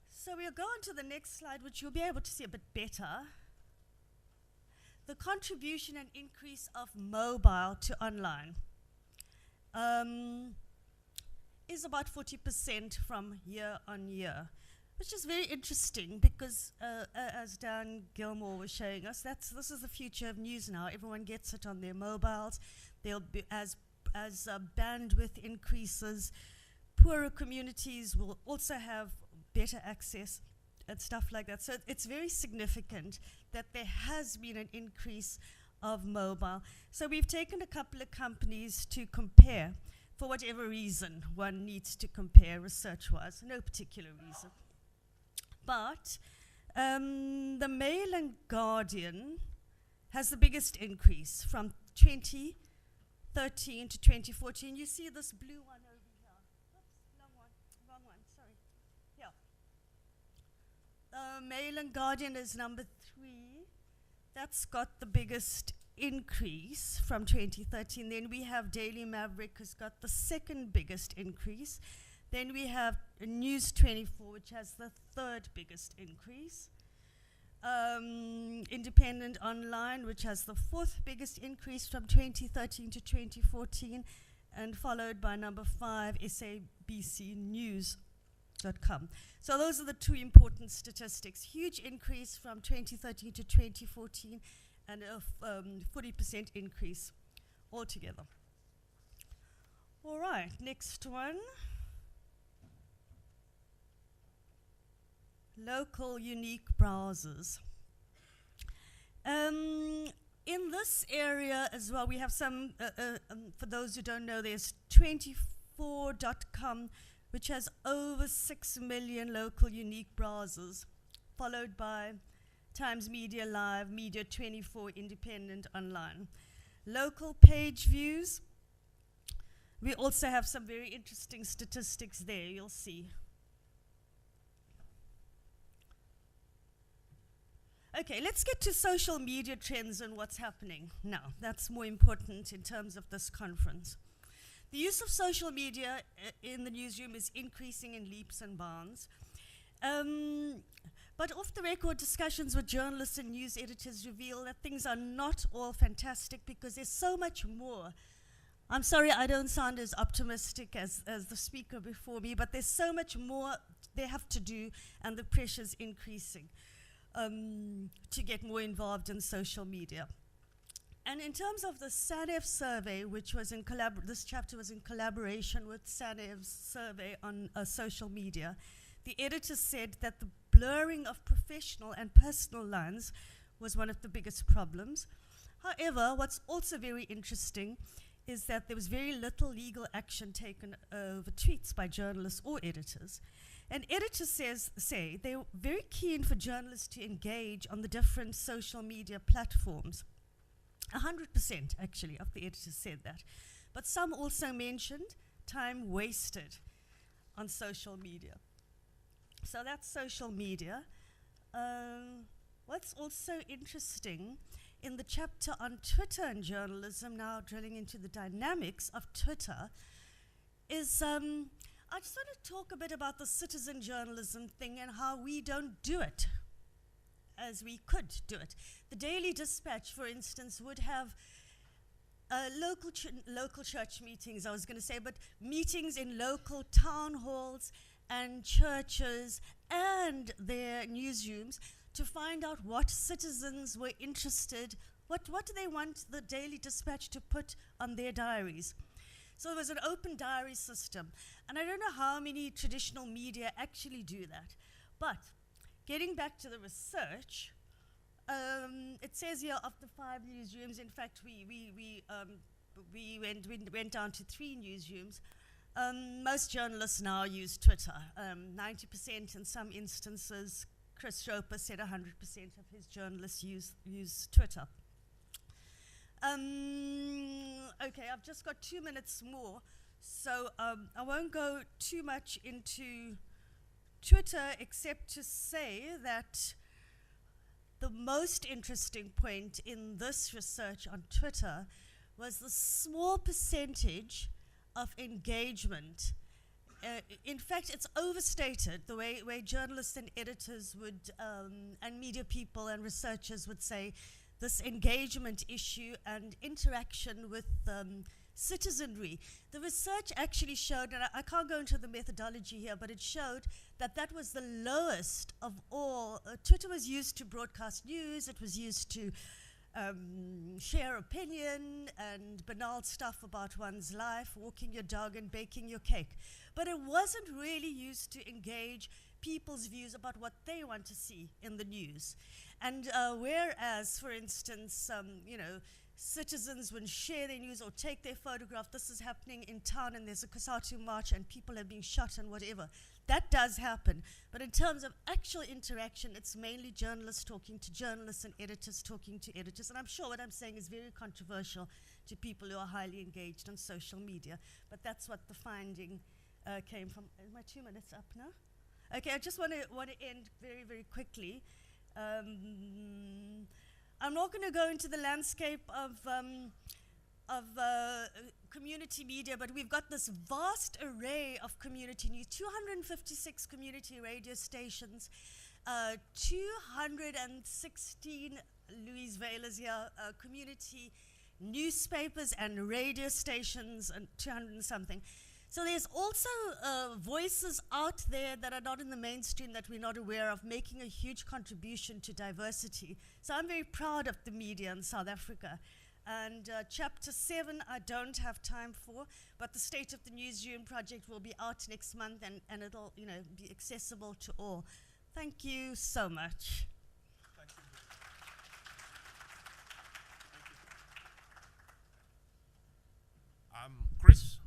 So we'll go on to the next slide, which you'll be able to see a bit better. The contribution and increase of mobile to online is about 40% from year on year, which is very interesting because, as Dan Gillmor was showing us, this is the future of news now. Everyone gets it on their mobiles. They'll be, as bandwidth increases, poorer communities will also have better access and stuff like that. So it's very significant that there has been an increase of mobile. So we've taken a couple of companies to compare, for whatever reason one needs to compare research-wise, no particular reason. But the Mail and Guardian has the biggest increase from 2013 to 2014. You see this blue one over here. Oops, wrong one, sorry. Yeah. Mail and Guardian is number 3. That's got the biggest increase from 2013. Then we have Daily Maverick, who's got the second biggest increase. Then we have News 24, which has the third biggest increase. Independent Online, which has the fourth biggest increase from 2013 to 2014, and followed by number 5, SABCnews.com. So those are the two important statistics. Huge increase from 2013 to 2014, and a 40% increase altogether. All right, next one. Local unique browsers. In this area as well, we have some, for those who don't know, there's 24.com, which has over 6 million local unique browsers, followed by Times Media Live, Media 24, Independent Online. Local page views, we also have some very interesting statistics there, you'll see. Okay, let's get to social media trends and what's happening now. That's more important in terms of this conference. The use of social media in the newsroom is increasing in leaps and bounds. But off-the-record discussions with journalists and news editors reveal that things are not all fantastic because there's so much more. I'm sorry I don't sound as optimistic as the speaker before me, but there's so much more they have to do and the pressure's increasing. to get more involved in social media. And in terms of the SANEF survey, which was in this chapter was in collaboration with SANEF's survey on social media, the editor said that the blurring of professional and personal lines was one of the biggest problems. However, what's also very interesting is that there was very little legal action taken over tweets by journalists or editors. And editors say they were very keen for journalists to engage on the different social media platforms. 100% actually of the editors said that. But some also mentioned time wasted on social media. So that's social media. What's also interesting in the chapter on Twitter and journalism, now drilling into the dynamics of Twitter, is I just want to talk a bit about the citizen journalism thing and how we don't do it as we could do it. The Daily Dispatch, for instance, would have local church meetings, I was going to say, but meetings in local town halls and churches and their newsrooms to find out what citizens were interested, what do they want the Daily Dispatch to put on their diaries. So it was an open diary system. And I don't know how many traditional media actually do that. But getting back to the research, it says here of the 5 newsrooms, in fact, we went down to 3 newsrooms. Most journalists now use Twitter, 90% in some instances. Chris Roper said 100% of his journalists use Twitter. Okay, I've just got 2 minutes more, so I won't go too much into Twitter except to say that the most interesting point in this research on Twitter was the small percentage of engagement. In fact, it's overstated the way journalists and editors would, and media people and researchers would say, this engagement issue and interaction with citizenry. The research actually showed, and I can't go into the methodology here, but it showed that that was the lowest of all. Twitter was used to broadcast news, it was used to share opinion and banal stuff about one's life, walking your dog and baking your cake. But it wasn't really used to engage people's views about what they want to see in the news. And whereas, for instance, citizens would share their news or take their photograph, this is happening in town and there's a Kusatu march and people are being shot and whatever. That does happen. But in terms of actual interaction, it's mainly journalists talking to journalists and editors talking to editors. And I'm sure what I'm saying is very controversial to people who are highly engaged on social media. But that's what the finding came from. Is my 2 minutes up now? Okay, I just want to end very, very quickly. I'm not going to go into the landscape of community media, but we've got this vast array of community news, 256 community radio stations, 216, Louise Vailer's here, community newspapers and radio stations, and 200 and something. So there's also voices out there that are not in the mainstream that we're not aware of, making a huge contribution to diversity. So I'm very proud of the media in South Africa. And chapter 7 I don't have time for, but the State of the Newsroom project will be out next month, and it'll be accessible to all. Thank you so much. Thank you. Chris?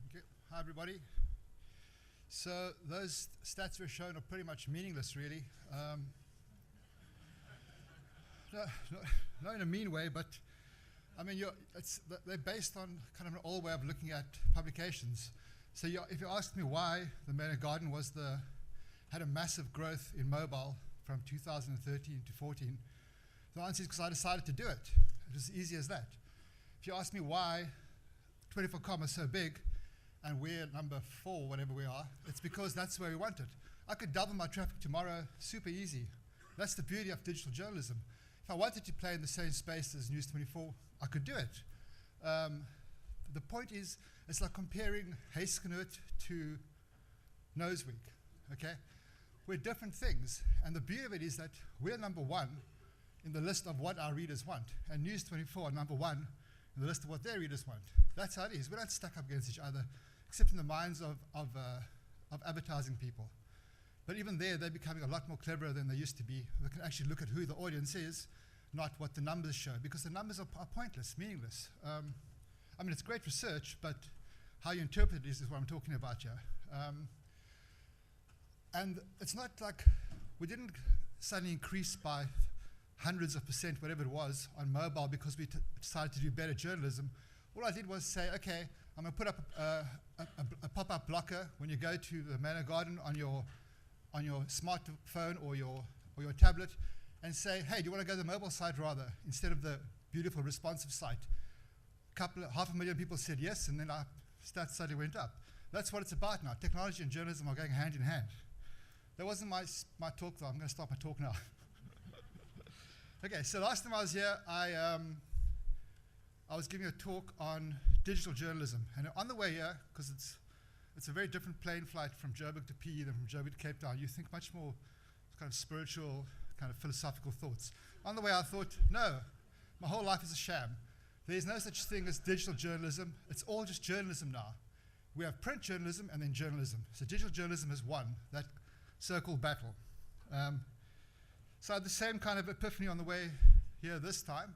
Okay. Hi, everybody. So those stats were shown are pretty much meaningless, really. Not in a mean way, but I mean, they're based on kind of an old way of looking at publications. So if you asked me why the Mail and Guardian had a massive growth in mobile from 2013 to 14, the answer is because I decided to do it. It was as easy as that. If you ask me why 24com is so big, and we're number 4, whatever we are, it's because that's where we want it. I could double my traffic tomorrow, super easy. That's the beauty of digital journalism. If I wanted to play in the same space as News 24, I could do it. The point is, it's like comparing Huisgenoot to Nose Week, okay? We're different things, and the beauty of it is that we're number one in the list of what our readers want, and News 24 are number one in the list of what their readers want. That's how it is. We're not stuck up against each other, except in the minds of advertising people. But even there, they're becoming a lot more cleverer than they used to be. They can actually look at who the audience is, not what the numbers show, because the numbers are pointless, meaningless. I mean, it's great research, but how you interpret it is what I'm talking about here. And it's not like we didn't suddenly increase by hundreds of %, whatever it was, on mobile because we decided to do better journalism. All I did was say, okay, I'm going to put up a pop-up blocker when you go to the Manor Garden on your smartphone or your tablet, and say, hey, do you want to go to the mobile site rather, instead of the beautiful responsive site? 500,000 people said yes, and then our stats suddenly went up. That's what it's about now. Technology and journalism are going hand in hand. That wasn't my talk, though. I'm going to start my talk now. Okay, so last time I was here, I was giving a talk on digital journalism. And on the way here, because it's a very different plane flight from Joburg to PE than from Joburg to Cape Town, you think much more kind of spiritual, kind of philosophical thoughts. On the way, I thought, no, my whole life is a sham. There's no such thing as digital journalism. It's all just journalism now. We have print journalism and then journalism. So digital journalism has won that circle battle. So I had the same kind of epiphany on the way here this time.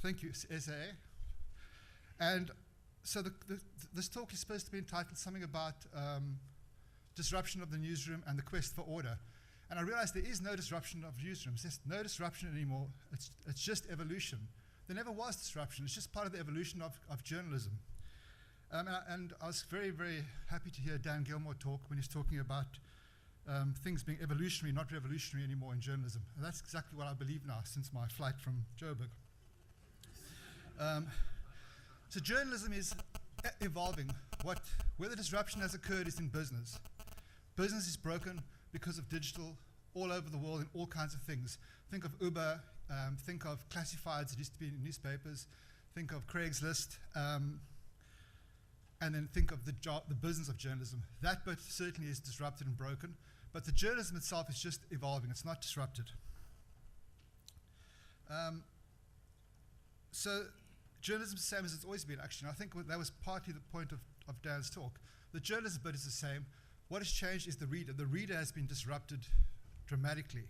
Thank you, SAA. And so this talk is supposed to be entitled something about disruption of the newsroom and the quest for order. And I realized there is no disruption of newsrooms. There's no disruption anymore. It's just evolution. There never was disruption. It's just part of the evolution of journalism. And I was very, very happy to hear Dan Gillmor talk when he's talking about things being evolutionary, not revolutionary anymore in journalism. And that's exactly what I believe now since my flight from Joburg. So journalism is evolving. Where the disruption has occurred is in business. Business is broken because of digital all over the world in all kinds of things. Think of Uber, think of classifieds that used to be in newspapers, think of Craigslist, and then think of the business of journalism. That bit certainly is disrupted and broken, but the journalism itself is just evolving. It's not disrupted. So journalism is the same as it's always been, actually. And I think that was partly the point of Dan's talk. The journalism bit is the same. What has changed is the reader. The reader has been disrupted dramatically.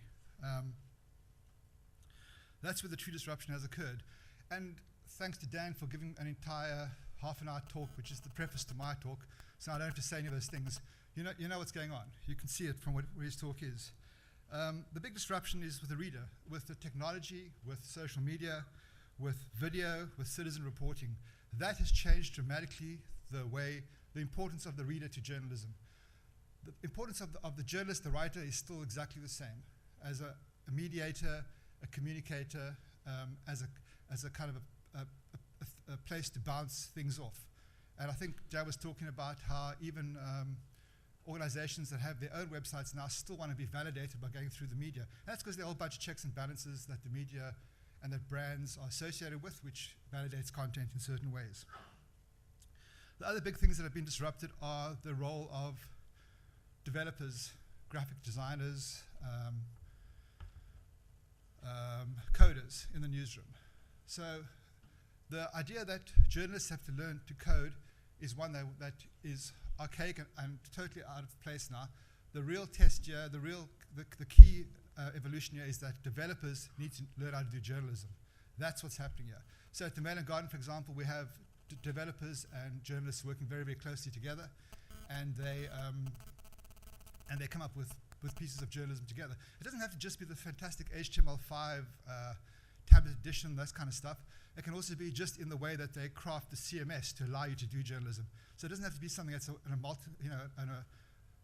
That's where the true disruption has occurred. And thanks to Dan for giving an entire half-an-hour talk, which is the preface to my talk, so I don't have to say any of those things. You know what's going on. You can see it from where his talk is. The big disruption is with the reader, with the technology, with social media, with video, with citizen reporting. That has changed dramatically the importance of the reader to journalism. The importance of the journalist, the writer, is still exactly the same. As a mediator, a communicator, as a kind of a place to bounce things off. And I think Dad was talking about how even organizations that have their own websites now still want to be validated by going through the media. And that's because there are a whole bunch of checks and balances that the media and that brands are associated with, which validates content in certain ways. The other big things that have been disrupted are the role of developers, graphic designers, coders in the newsroom. So the idea that journalists have to learn to code is one that is archaic and totally out of place now. The real test here, the key evolution here is that developers need to learn how to do journalism. That's what's happening here. So at the Manor Garden, for example, we have developers and journalists working very, very closely together, and they come up with pieces of journalism together. It doesn't have to just be the fantastic HTML5 tablet edition, that kind of stuff. It can also be just in the way that they craft the CMS to allow you to do journalism. So it doesn't have to be something that's a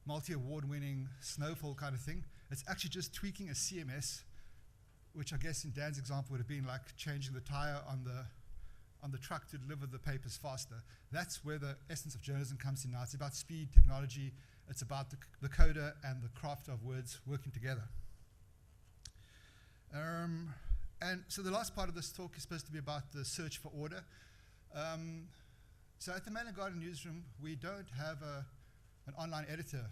multi-award-winning snowfall kind of thing. It's actually just tweaking a CMS, which I guess in Dan's example would have been like changing the tire on the truck to deliver the papers faster. That's where the essence of journalism comes in now. It's about speed, technology. It's about the coder and the craft of words working together. And so the last part of this talk is supposed to be about the search for order. So at the Manor Garden Newsroom, we don't have a an online editor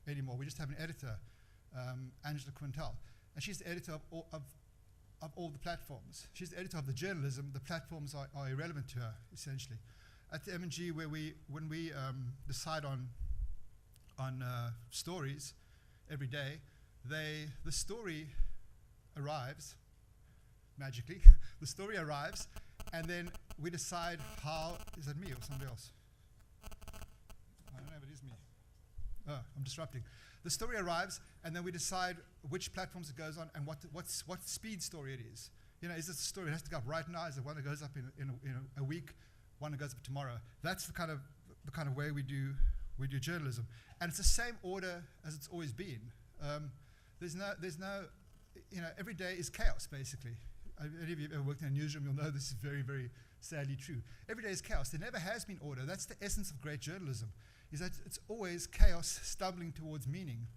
anymore. We just have an editor, Angela Quintel. And she's the editor of all the platforms. She's the editor of the journalism. The platforms are irrelevant to her, essentially. At the M&G, when we decide on stories every day, the story arrives magically. The story arrives, and then we decide how. Is that me or somebody else? I don't know if it is me. Oh, I'm disrupting. The story arrives, and then we decide which platforms it goes on and what speed story it is. You know, is this a story that has to go up right now? Is it one that goes up in a week? One that goes up tomorrow? That's the kind of way we do journalism, and it's the same order as it's always been. There's no, you know, every day is chaos basically. Any of you have ever worked in a newsroom, you'll know this is very, very sadly true. Every day is chaos. There never has been order. That's the essence of great journalism, is that it's always chaos stumbling towards meaning.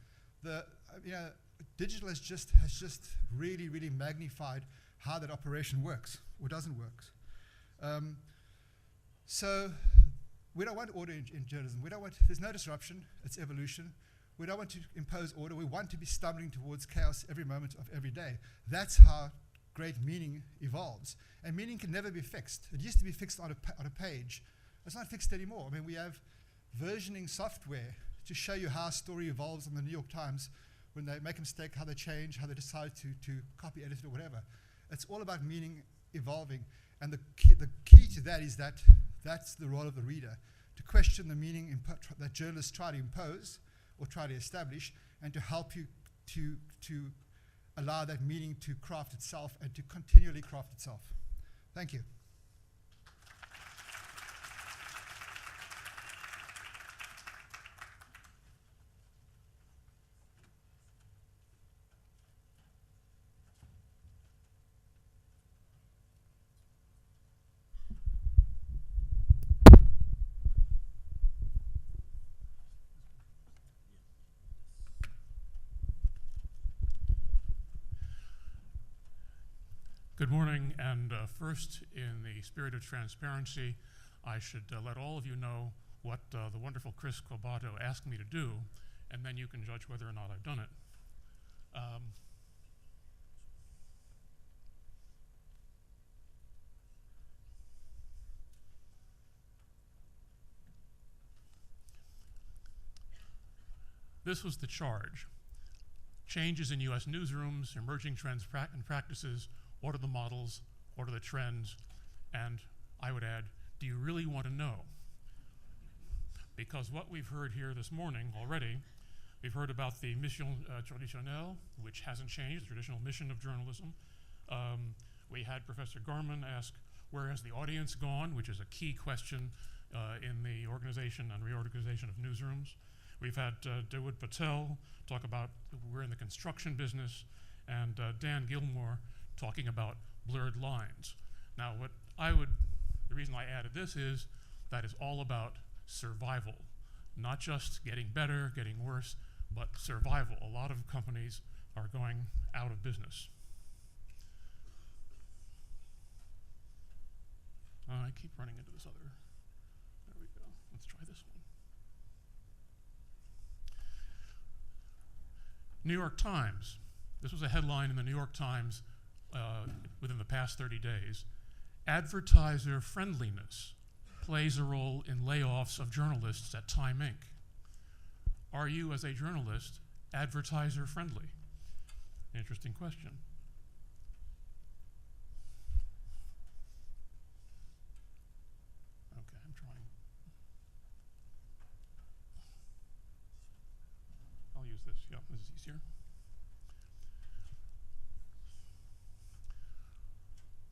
Digital has just really, really magnified how that operation works or doesn't work. So we don't want order in journalism. There's no disruption, it's evolution. We don't want to impose order. We want to be stumbling towards chaos every moment of every day. That's how great meaning evolves. And meaning can never be fixed. It used to be fixed on a page. It's not fixed anymore. I mean, we have versioning software to show you how a story evolves on the New York Times when they make a mistake, how they change, how they decide to copy, edit it, or whatever. It's all about meaning evolving. And the key to that is that's the role of the reader, to question the meaning that journalists try to impose or try to establish, and to help you to allow that meaning to craft itself and to continually craft itself. Thank you. Good morning, and first, in the spirit of transparency, I should let all of you know what the wonderful Chris Cobato asked me to do, and then you can judge whether or not I've done it. This was the charge. Changes in U.S. newsrooms, emerging trends and practices. What are the models? What are the trends? And I would add, do you really want to know? Because what we've heard here this morning already, we've heard about the mission traditionnelle, which hasn't changed, the traditional mission of journalism. We had Professor Garman ask, where has the audience gone, which is a key question in the organization and reorganization of newsrooms. We've had Dawood Patel talk about we're in the construction business, and Dan Gillmor talking about blurred lines. Now, the reason I added this is that is all about survival, not just getting better, getting worse, but survival. A lot of companies are going out of business. I keep running into this other, there we go. Let's try this one. New York Times. This was a headline in the New York Times within the past 30 days. Advertiser friendliness plays a role in layoffs of journalists at Time Inc. Are you, as a journalist, advertiser friendly? Interesting question. Okay, I'm trying. I'll use this. Yeah, this is easier.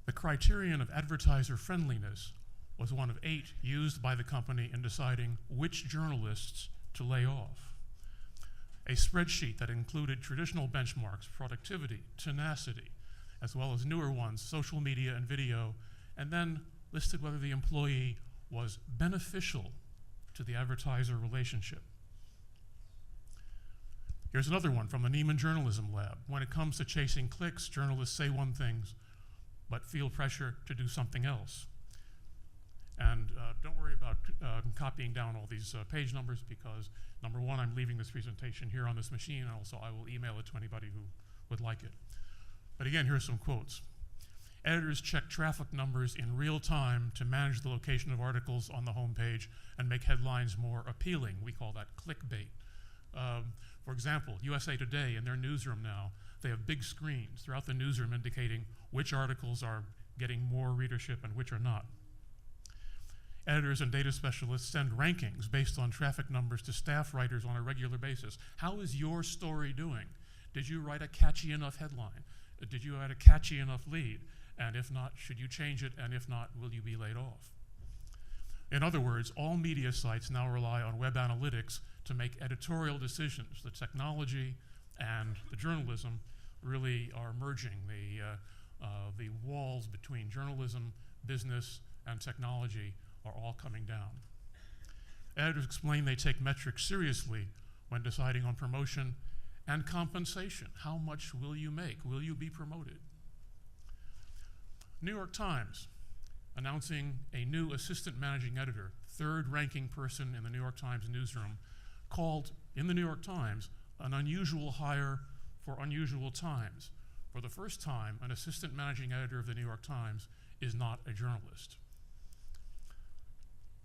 The criterion of advertiser friendliness was one of 8 used by the company in deciding which journalists to lay off. A spreadsheet that included traditional benchmarks, productivity, tenacity, as well as newer ones, social media and video, and then listed whether the employee was beneficial to the advertiser relationship. Here's another one from the Neiman Journalism Lab. When it comes to chasing clicks, journalists say one thing, but feel pressure to do something else. And don't worry about copying down all these page numbers, because number one, I'm leaving this presentation here on this machine, and also I will email it to anybody who would like it. But again, here's some quotes. Editors check traffic numbers in real time to manage the location of articles on the homepage and make headlines more appealing. We call that clickbait. For example, USA Today in their newsroom now, they have big screens throughout the newsroom indicating which articles are getting more readership and which are not. Editors and data specialists send rankings based on traffic numbers to staff writers on a regular basis. How is your story doing? Did you write a catchy enough headline? Did you write a catchy enough lead? And if not, should you change it? And if not, will you be laid off? In other words, all media sites now rely on web analytics to make editorial decisions. The technology and the journalism really are merging. The walls between journalism, business, and technology are all coming down. Editors explain they take metrics seriously when deciding on promotion and compensation. How much will you make? Will you be promoted? New York Times announcing a new assistant managing editor, third ranking person in the New York Times newsroom, called in the New York Times an unusual hire for unusual times. For the first time, an assistant managing editor of the New York Times is not a journalist.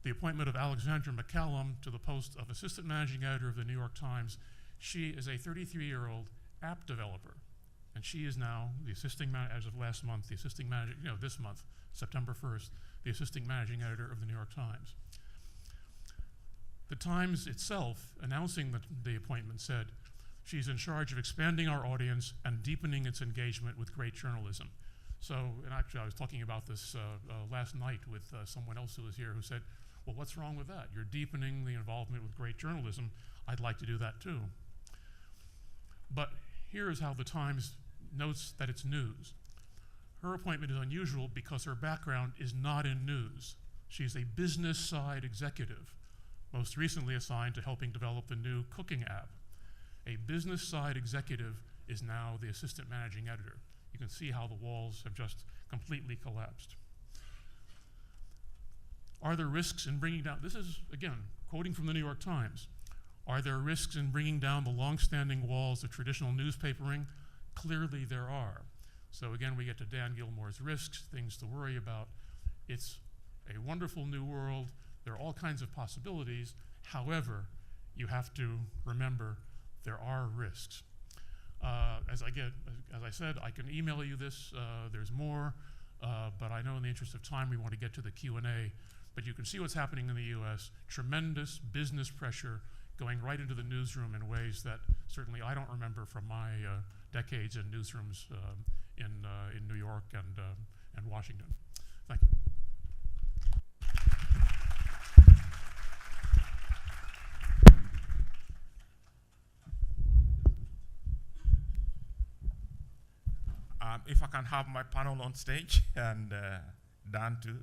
The appointment of Alexandra McCallum to the post of assistant managing editor of the New York Times, she is a 33-year-old app developer, and she is now the assisting, as of last month, the assisting manager, this month, September 1st, the assisting managing editor of the New York Times. The Times itself, announcing the appointment, said, she's in charge of expanding our audience and deepening its engagement with great journalism. So, and actually I was talking about this last night with someone else who was here who said, well, what's wrong with that? You're deepening the involvement with great journalism. I'd like to do that too. But here is how the Times notes that it's news. Her appointment is unusual because her background is not in news. She's a business side executive, most recently assigned to helping develop the new cooking app. A business side executive is now the assistant managing editor. You can see how the walls have just completely collapsed. Are there risks in bringing down, this is, again, quoting from the New York Times, are there risks in bringing down the long-standing walls of traditional newspapering? Clearly there are. So again, we get to Dan Gillmor's risks, things to worry about. It's a wonderful new world. There are all kinds of possibilities. However, you have to remember there are risks. As I said, I can email you this. There's more, but I know in the interest of time we want to get to the Q&A. But you can see what's happening in the U.S. Tremendous business pressure going right into the newsroom in ways that certainly I don't remember from my decades in newsrooms in New York and Washington. Thank you. If I can have my panel on stage and Dan too.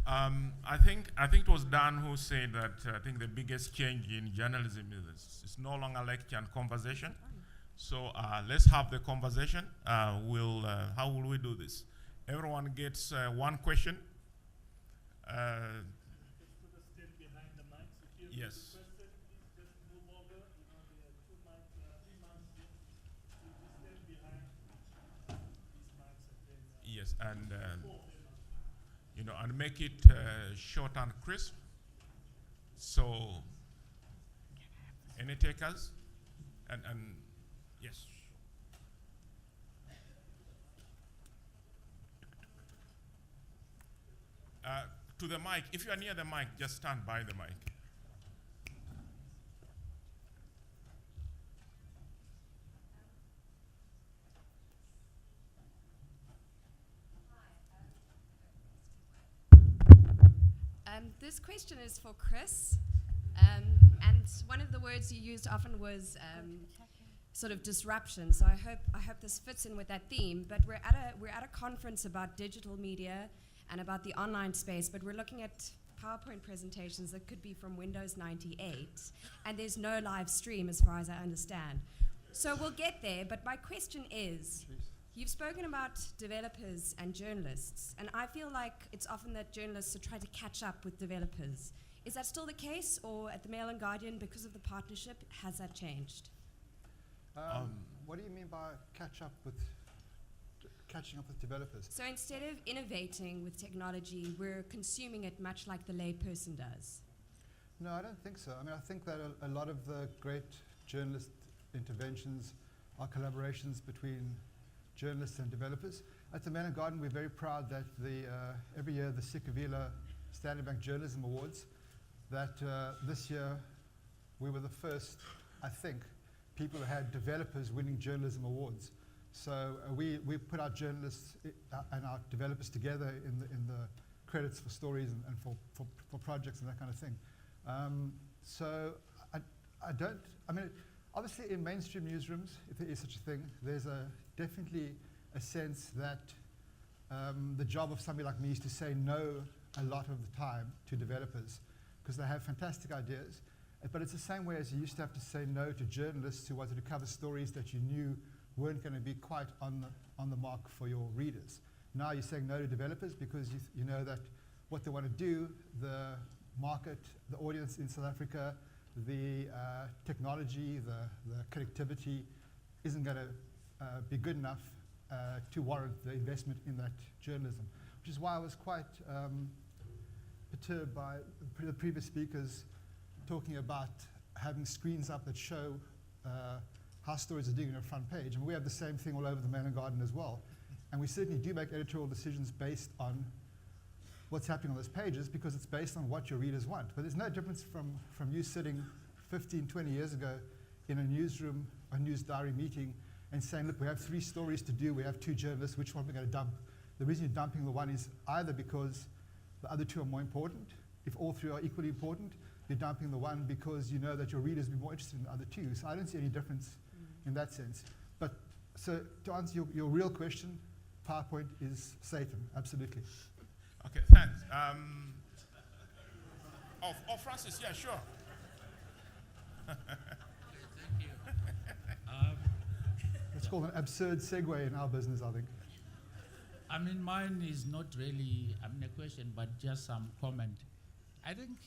I think it was Dan who said that I think the biggest change in journalism is it's no longer lecture and conversation. So let's have the conversation. How will we do this? Everyone gets one question. Yes. Yes, and and make it short and crisp. So, any takers? And yes. To the mic. If you are near the mic, just stand by the mic. This question is for Chris, and one of the words you used often was sort of disruption. So I hope this fits in with that theme. But we're at a conference about digital media and about the online space. But we're looking at PowerPoint presentations that could be from Windows 98, and there's no live stream as far as I understand. So we'll get there. But my question is. You've spoken about developers and journalists, and I feel like it's often that journalists are trying to catch up with developers. Is that still the case, or at the Mail and Guardian, because of the partnership, has that changed? What do you mean by catching up with developers? So instead of innovating with technology, we're consuming it much like the layperson does. No, I don't think so. I mean, I think that a lot of the great journalist interventions are collaborations between journalists and developers. At the Mail and Guardian, we're very proud that every year the Sikavila Stanley Bank Journalism Awards, that this year we were the first, I think, people who had developers winning journalism awards. So we put our journalists and our developers together in the credits for stories and for projects and that kind of thing. So I mean, obviously in mainstream newsrooms, if there is such a thing, there's definitely a sense that the job of somebody like me is to say no a lot of the time to developers because they have fantastic ideas. But it's the same way as you used to have to say no to journalists who wanted to cover stories that you knew weren't going to be quite on the mark for your readers. Now you're saying no to developers because you know that what they want to do, the market, the audience in South Africa, the technology, the connectivity isn't going to be good enough to warrant the investment in that journalism, which is why I was quite perturbed by the previous speakers talking about having screens up that show how stories are doing on a front page. And we have the same thing all over the Mail and Guardian as well. And we certainly do make editorial decisions based on what's happening on those pages because it's based on what your readers want. But there's no difference from you sitting 15, 20 years ago in a newsroom, a news diary meeting, and saying, look, we have 3 stories to do, we have 2 journalists, which one we're going to dump? The reason you're dumping the one is either because the other 2 are more important. If all 3 are equally important, you're dumping the one because you know that your readers will be more interested in the other 2. So I don't see any difference in that sense. But so to answer your real question, PowerPoint is Satan, absolutely. Okay, thanks. Francis, yeah, sure. Thank you. It's called an absurd segue in our business, I think. I mean, mine is not really a question, but just some comment. I think,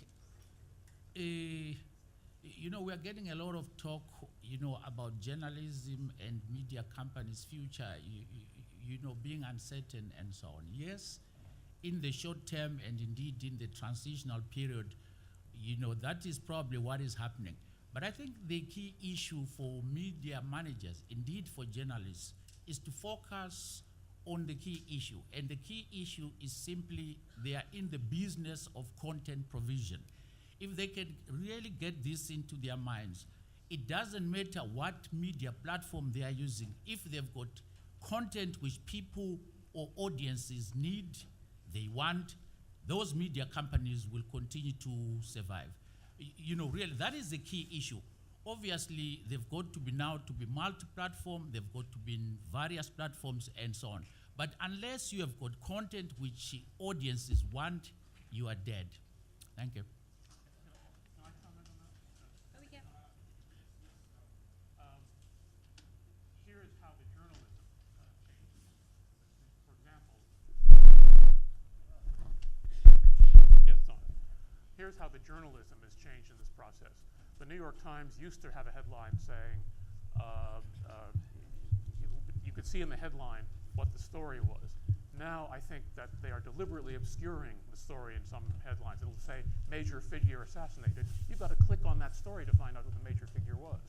we're getting a lot of talk, about journalism and media companies' future, being uncertain and so on. Yes, in the short term and indeed in the transitional period, that is probably what is happening. But I think the key issue for media managers, indeed for journalists, is to focus on the key issue. And the key issue is simply they are in the business of content provision. If they can really get this into their minds, it doesn't matter what media platform they are using. If they've got content which people or audiences need, they want, those media companies will continue to survive. Really, that is the key issue. Obviously, they've got to be now to be multi-platform, they've got to be in various platforms and so on. But unless you have got content which audiences want, you are dead. Thank you. Can I comment on that? Oh, yeah. Here is how the journalism changes. For example, yes, it's on. Here's how the journalism has changed in this process. The New York Times used to have a headline saying, you could see in the headline what the story was. Now I think that they are deliberately obscuring the story in some headlines. It'll say major figure assassinated. You've got to click on that story to find out who the major figure was.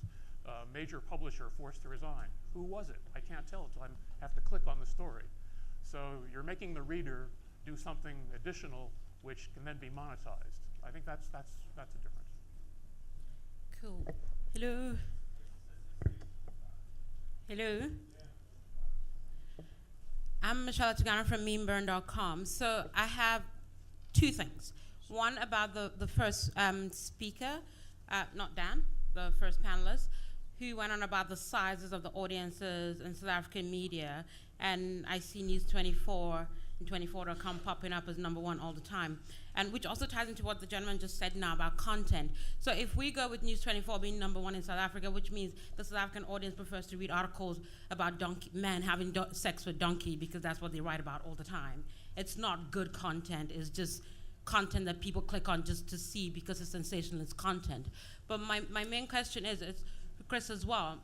Major publisher forced to resign. Who was it? I can't tell until I have to click on the story. So you're making the reader do something additional which can then be monetized. I think that's a difference. Cool. Hello. Hello. I'm Michelle Tagana from memeburn.com. So I have two things. One about the first speaker, not Dan, the first panelist, who went on about the sizes of the audiences in South African media. And I see News 24 and 24.com popping up as #1 all the time. And which also ties into what the gentleman just said now about content. So if we go with News 24 being #1 in South Africa, which means the South African audience prefers to read articles about men having sex with donkey because that's what they write about all the time. It's not good content. It's just content that people click on just to see because it's sensationalist content. But my main question is, it's for Chris as well.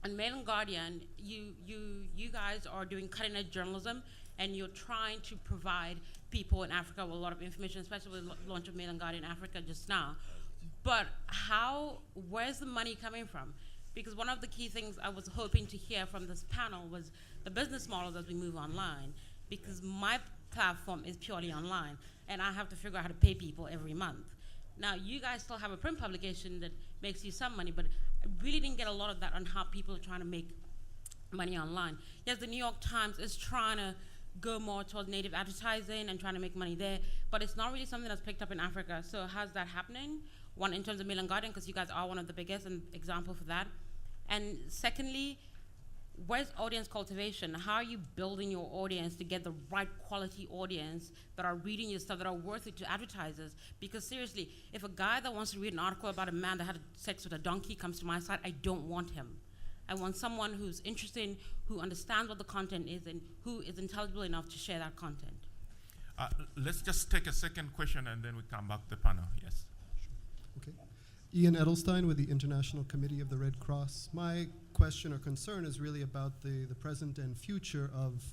On Mail and Guardian, you guys are doing cutting edge journalism, and you're trying to provide people in Africa with a lot of information, especially with the launch of Mail and Guardian Africa just now. But where's the money coming from? Because one of the key things I was hoping to hear from this panel was the business models as we move online, because my platform is purely online, and I have to figure out how to pay people every month. Now, you guys still have a print publication that makes you some money, but I really didn't get a lot of that on how people are trying to make money online. Yes, the New York Times is trying to go more towards native advertising and trying to make money there, but it's not really something that's picked up in Africa. So how's that happening? One, in terms of Mail and Guardian, because you guys are one of the biggest, and example for that. And secondly, where's audience cultivation? How are you building your audience to get the right quality audience that are reading your stuff, that are worth it to advertisers? Because seriously, if a guy that wants to read an article about a man that had sex with a donkey comes to my site, I don't want him. I want someone who's interested, who understands what the content is, and who is intelligible enough to share that content. Let's just take a second question and then we come back to the panel. Yes. Okay. Ian Edelstein with the International Committee of the Red Cross. My question or concern is really about the present and future of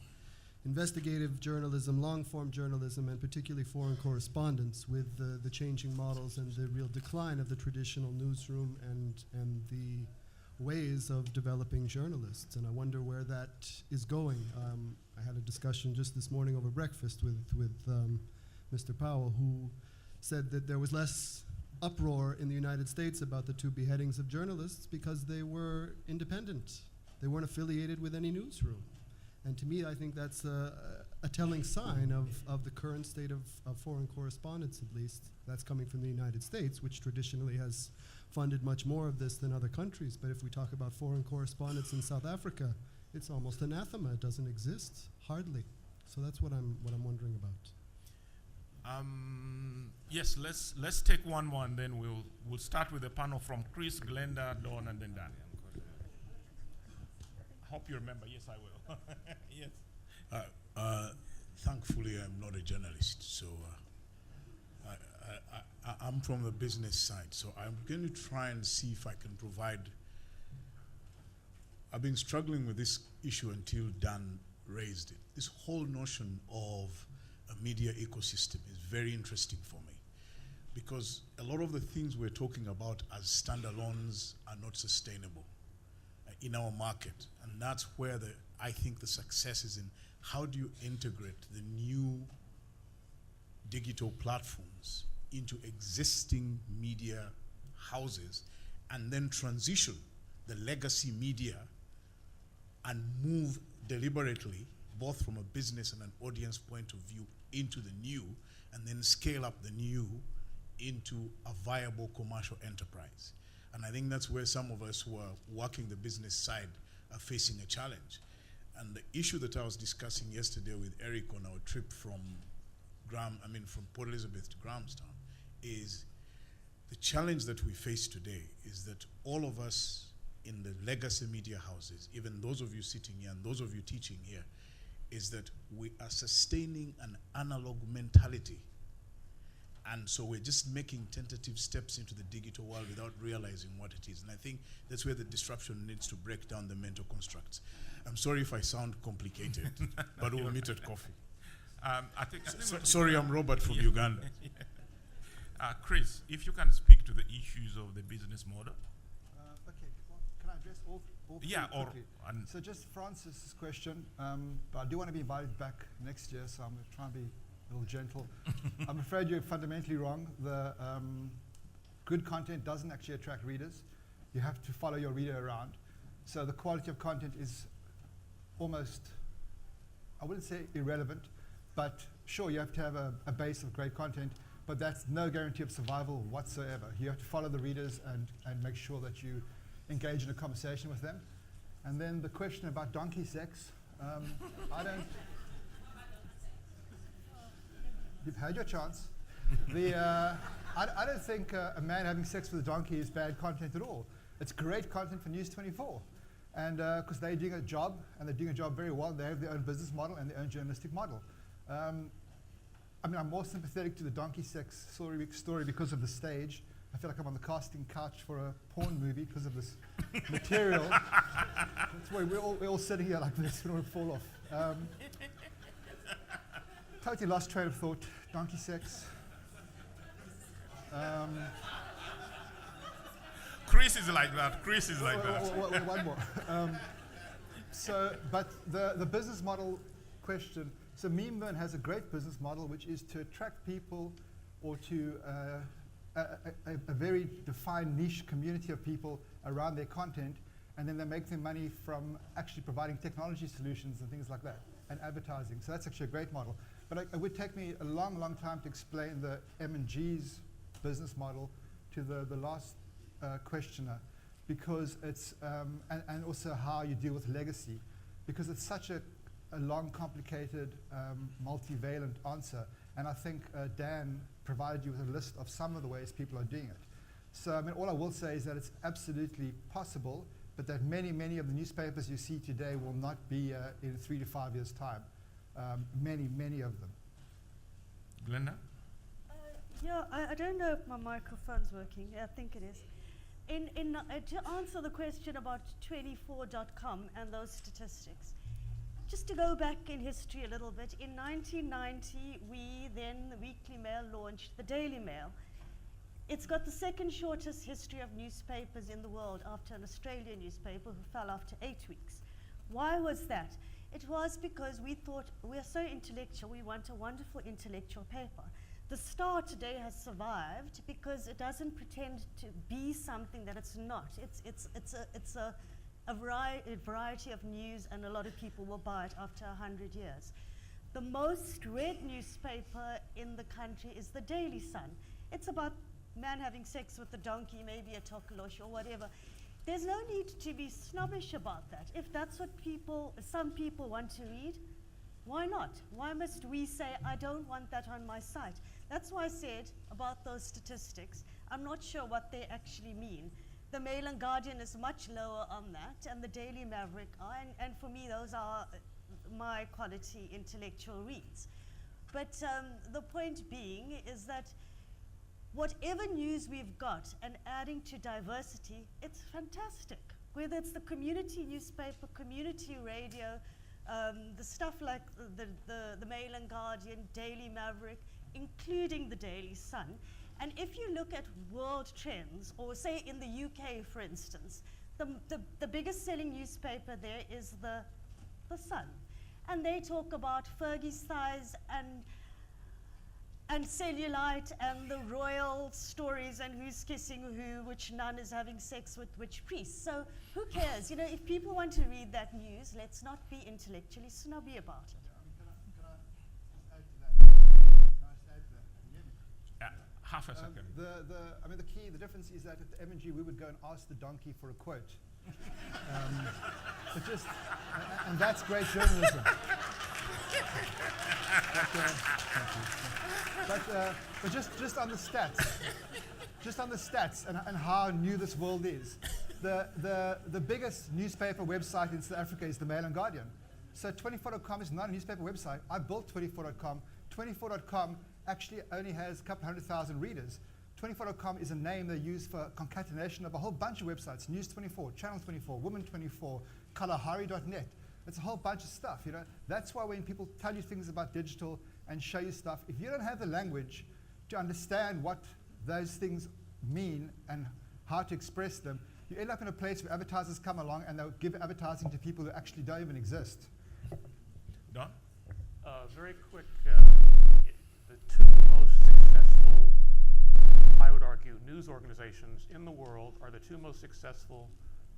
investigative journalism, long-form journalism, and particularly foreign correspondence with the changing models and the real decline of the traditional newsroom and the ways of developing journalists. And I wonder where that is going. I had a discussion just this morning over breakfast with Mr. Powell, who said that there was less uproar in the United States about the 2 beheadings of journalists because they were independent. They weren't affiliated with any newsroom. And to me, I think that's a telling sign of the current state of foreign correspondence, at least. That's coming from the United States, which traditionally has funded much more of this than other countries. But if we talk about foreign correspondence in South Africa, it's almost anathema. It doesn't exist, hardly. So that's what I'm wondering about. Yes, let's take one more, and then we'll start with the panel from Chris, Glenda, Dawn, and then Dan. I hope you remember. Yes, I will. Yes. Thankfully, I'm not a journalist, so I'm from the business side. So I'm going to try and see if I can provide. I've been struggling with this issue until Dan raised it. This whole notion of a media ecosystem is very interesting for me, because a lot of the things we're talking about as standalones are not sustainable in our market. And that's where I think the success is in how do you integrate the new digital platforms into existing media houses and then transition the legacy media and move deliberately, both from a business and an audience point of view, into the new, and then scale up the new into a viable commercial enterprise. And I think that's where some of us who are working the business side are facing a challenge. And the issue that I was discussing yesterday with Eric on our trip from from Port Elizabeth to Grahamstown, is the challenge that we face today is that all of us in the legacy media houses, even those of you sitting here and those of you teaching here, is that we are sustaining an analog mentality. And so we're just making tentative steps into the digital world without realizing what it is. And I think that's where the disruption needs to break down the mental constructs. I'm sorry if I sound complicated, but we'll meet at coffee. I think sorry, I'm Robert from Uganda. Chris, if you can speak to the issues of the business model. Okay, well, can I address all three quickly? So just Francis's question, but I do want to be invited back next year, so I'm going to try and be a little gentle. I'm afraid you're fundamentally wrong. The good content doesn't actually attract readers. You have to follow your reader around. So the quality of content is almost, I wouldn't say irrelevant, but sure, you have to have a base of great content, but that's no guarantee of survival whatsoever. You have to follow the readers and make sure that you engage in a conversation with them. And then the question about donkey sex, I don't... You've had your chance. I don't think a man having sex with a donkey is bad content at all. It's great content for News 24. And because they're doing a job, and they're doing a job very well, they have their own business model and their own journalistic model. I mean, I'm more sympathetic to the donkey sex story because of the stage. I feel like I'm on the casting couch for a porn movie because of this material. That's why we're all sitting here like this, we don't want to fall off. Totally lost train of thought. Donkey sex. Chris is like that. Chris is like that. One more. But the business model question. So Memeburn has a great business model, which is to attract people or to a very defined niche community of people around their content, and then they make their money from actually providing technology solutions and things like that, and advertising. So that's actually a great model. But it would take me a long, long time to explain the M&G's business model to the last questioner, because it's, and also how you deal with legacy, because it's such a long, complicated, multivalent answer. And I think Dan provided you with a list of some of the ways people are doing it. So I mean, all I will say is that it's absolutely possible, but that many, many of the newspapers you see today will not be in 3 to 5 years' time. Many, many of them. Glenda? Yeah, I don't know if my microphone's working. Yeah, I think it is. To answer the question about 24.com and those statistics, just to go back in history a little bit, in 1990, the Weekly Mail, launched the Daily Mail. It's got the second shortest history of newspapers in the world after an Australian newspaper who fell after 8 weeks. Why was that? It was because we thought we're so intellectual, we want a wonderful intellectual paper. The Star today has survived because it doesn't pretend to be something that it's not. It's a variety of news, and a lot of people will buy it after 100 years. The most read newspaper in the country is the Daily Sun. It's about man having sex with a donkey, maybe a tokolosh or whatever. There's no need to be snobbish about that. If that's what some people want to read, why not? Why must we say, I don't want that on my site? That's why I said about those statistics, I'm not sure what they actually mean. The Mail and Guardian is much lower on that, and the Daily Maverick are, and for me those are my quality intellectual reads. But the point being is that whatever news we've got and adding to diversity, it's fantastic. Whether it's the community newspaper, community radio, the stuff like the Mail and Guardian, Daily Maverick, including the Daily Sun. And if you look at world trends, or say in the UK, for instance, the biggest selling newspaper there is the Sun. And they talk about Fergie's thighs and cellulite and the royal stories and who's kissing who, which nun is having sex with which priest. So who cares? You know, if people want to read that news, let's not be intellectually snobby about it. Half a second. The difference is that at the M&G we would go and ask the donkey for a quote. And that's great journalism. But just on the stats, and how new this world is. The biggest newspaper website in South Africa is the Mail and Guardian. So 24.com is not a newspaper website. I built 24.com. 24.com actually only has a couple 100,000 readers. 24.com is a name they use for concatenation of a whole bunch of websites. News 24, Channel 24, Woman 24, Kalahari.net. It's a whole bunch of stuff, you know. That's why when people tell you things about digital and show you stuff, if you don't have the language to understand what those things mean and how to express them, you end up in a place where advertisers come along and they'll give advertising to people who actually don't even exist. Don? Very quick, the two most successful, I would argue, news organizations in the world are the two most successful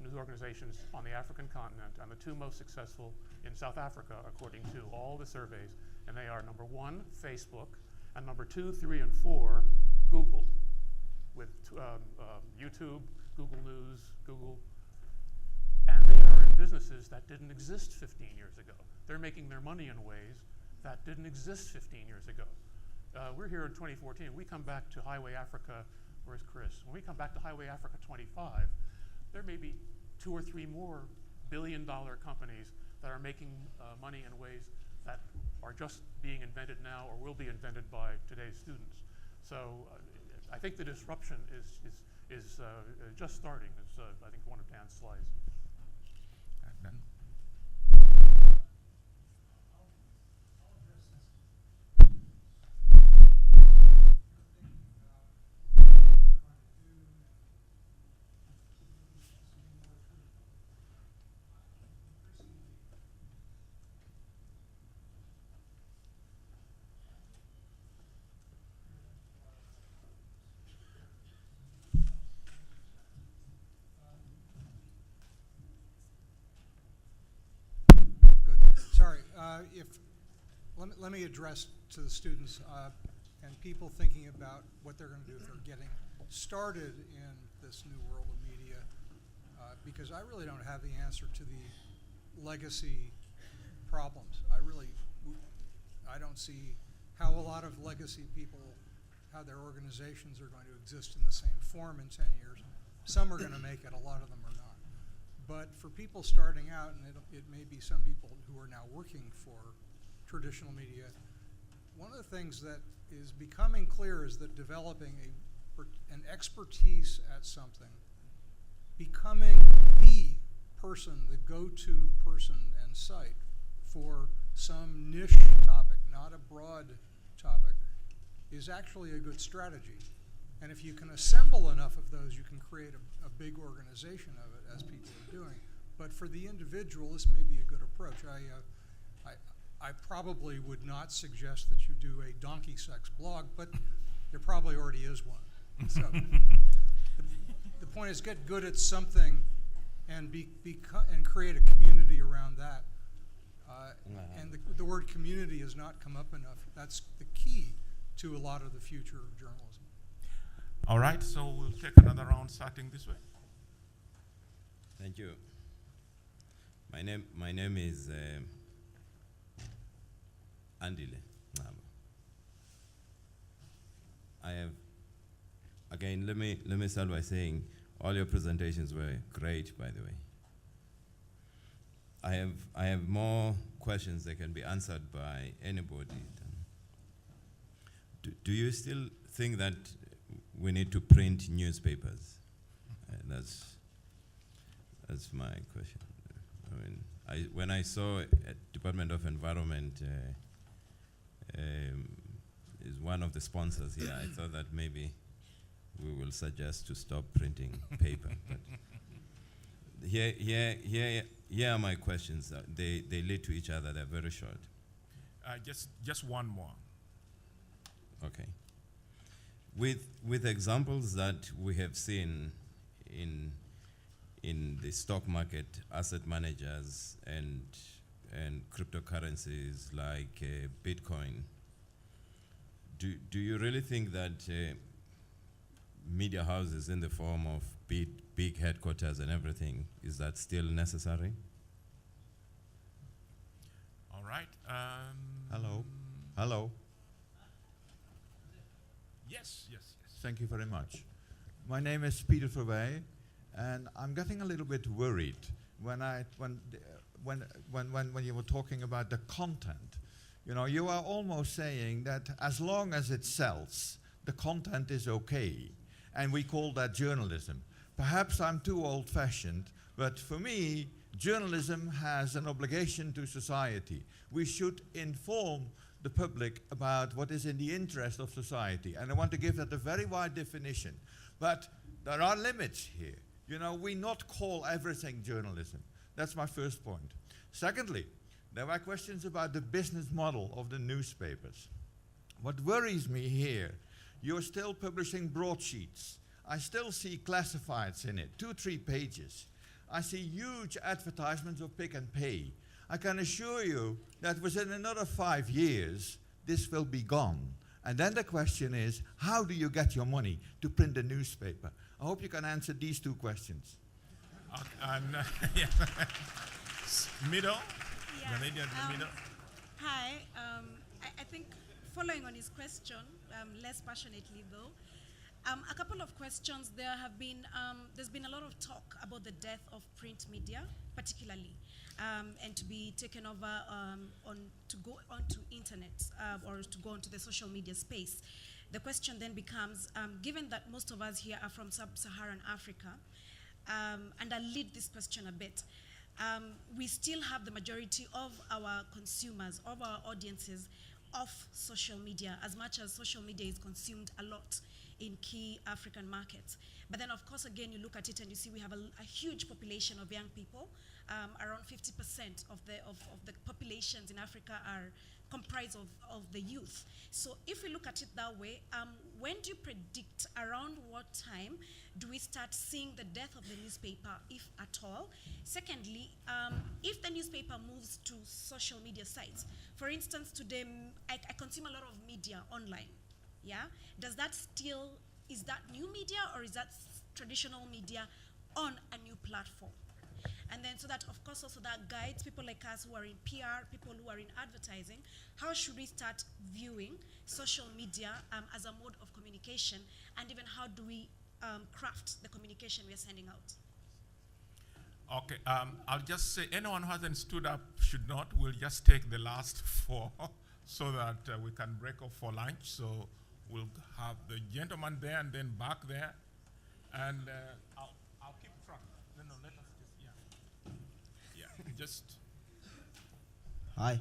news organizations on the African continent and the two most successful in South Africa, according to all the surveys. And they are number 1, Facebook, and number 2, 3, and 4, Google, with YouTube, Google News, Google. And they are in businesses that didn't exist 15 years ago. They're making their money in ways that didn't exist 15 years ago. We're here in 2014. We come back to Highway Africa, where's Chris? When we come back to Highway Africa 25, there may be 2 or 3 more billion-dollar companies that are making money in ways that are just being invented now or will be invented by today's students. So I think the disruption is just starting. It's, I think, one of Dan's slides. Dan? Let me address to the students and people thinking about what they're going to do if they're getting started in this new world of media, because I really don't have the answer to the legacy problems. I don't see how a lot of legacy people, how their organizations are going to exist in the same form in 10 years. Some are going to make it, a lot of them are not. But for people starting out, and it may be some people who are now working for traditional media, one of the things that is becoming clear is that developing an expertise at something, becoming the person, the go-to person and site for some niche topic, not a broad topic, is actually a good strategy. And if you can assemble enough of those, you can create a big organization of it, as people are doing. But for the individual, this may be a good approach. I probably would not suggest that you do a donkey sex blog, but there probably already is one. So the point is, get good at something and and create a community around that. And the word community has not come up enough. That's the key to a lot of the future of journalism. All right, so we'll take another round starting this way. Thank you. My name is Andile Naba. I have, again, let me start by saying all your presentations were great, by the way. I have more questions that can be answered by anybody. Do you still think that we need to print newspapers? That's my question. I mean, when I saw Department of Environment is one of the sponsors here, I thought that maybe we will suggest to stop printing paper. But here are my questions. They lead to each other. They're very short. Just one more. Okay. With examples that we have seen in the stock market, asset managers and cryptocurrencies like Bitcoin, do you really think that media houses in the form of big headquarters and everything, is that still necessary? All right. Hello. Hello. Yes, yes, yes. Thank you very much. My name is Peter Verwey, and I'm getting a little bit worried when you were talking about the content. You know, you are almost saying that as long as it sells, the content is okay, and we call that journalism. Perhaps I'm too old-fashioned, but for me, journalism has an obligation to society. We should inform the public about what is in the interest of society, and I want to give that a very wide definition. But there are limits here. You know, we not call everything journalism. That's my first point. Secondly, there were questions about the business model of the newspapers. What worries me here, you're still publishing broadsheets. I still see classifieds in it, 2-3 pages. I see huge advertisements of Pick and Pay. I can assure you that within another 5 years, this will be gone. And then the question is, how do you get your money to print a newspaper? I hope you can answer these 2 questions. Yeah. Middle? Yeah. The lady at the middle. Hi. I think following on his question, less passionately though, a couple of questions. There's been a lot of talk about the death of print media, particularly, and to be taken over to go onto internet or to go onto the social media space. The question then becomes, given that most of us here are from sub-Saharan Africa, and I'll lead this question a bit, we still have the majority of our consumers, of our audiences, off social media, as much as social media is consumed a lot in key African markets. But then, of course, again, you look at it and you see we have a huge population of young people. Around 50% of the populations in Africa are comprised of the youth. So if we look at it that way, when do you predict, around what time do we start seeing the death of the newspaper, if at all? Secondly, if the newspaper moves to social media sites, for instance, today I consume a lot of media online, yeah? Is that new media, or is that traditional media on a new platform? And then so that, of course, also that guides people like us who are in PR, people who are in advertising, how should we start viewing social media as a mode of communication, and even how do we craft the communication we are sending out? Okay, I'll just say anyone who hasn't stood up should not. We'll just take the last 4 so that we can break off for lunch. So we'll have the gentleman there and then back there. And I'll keep track. No, let us just, yeah, just. Hi.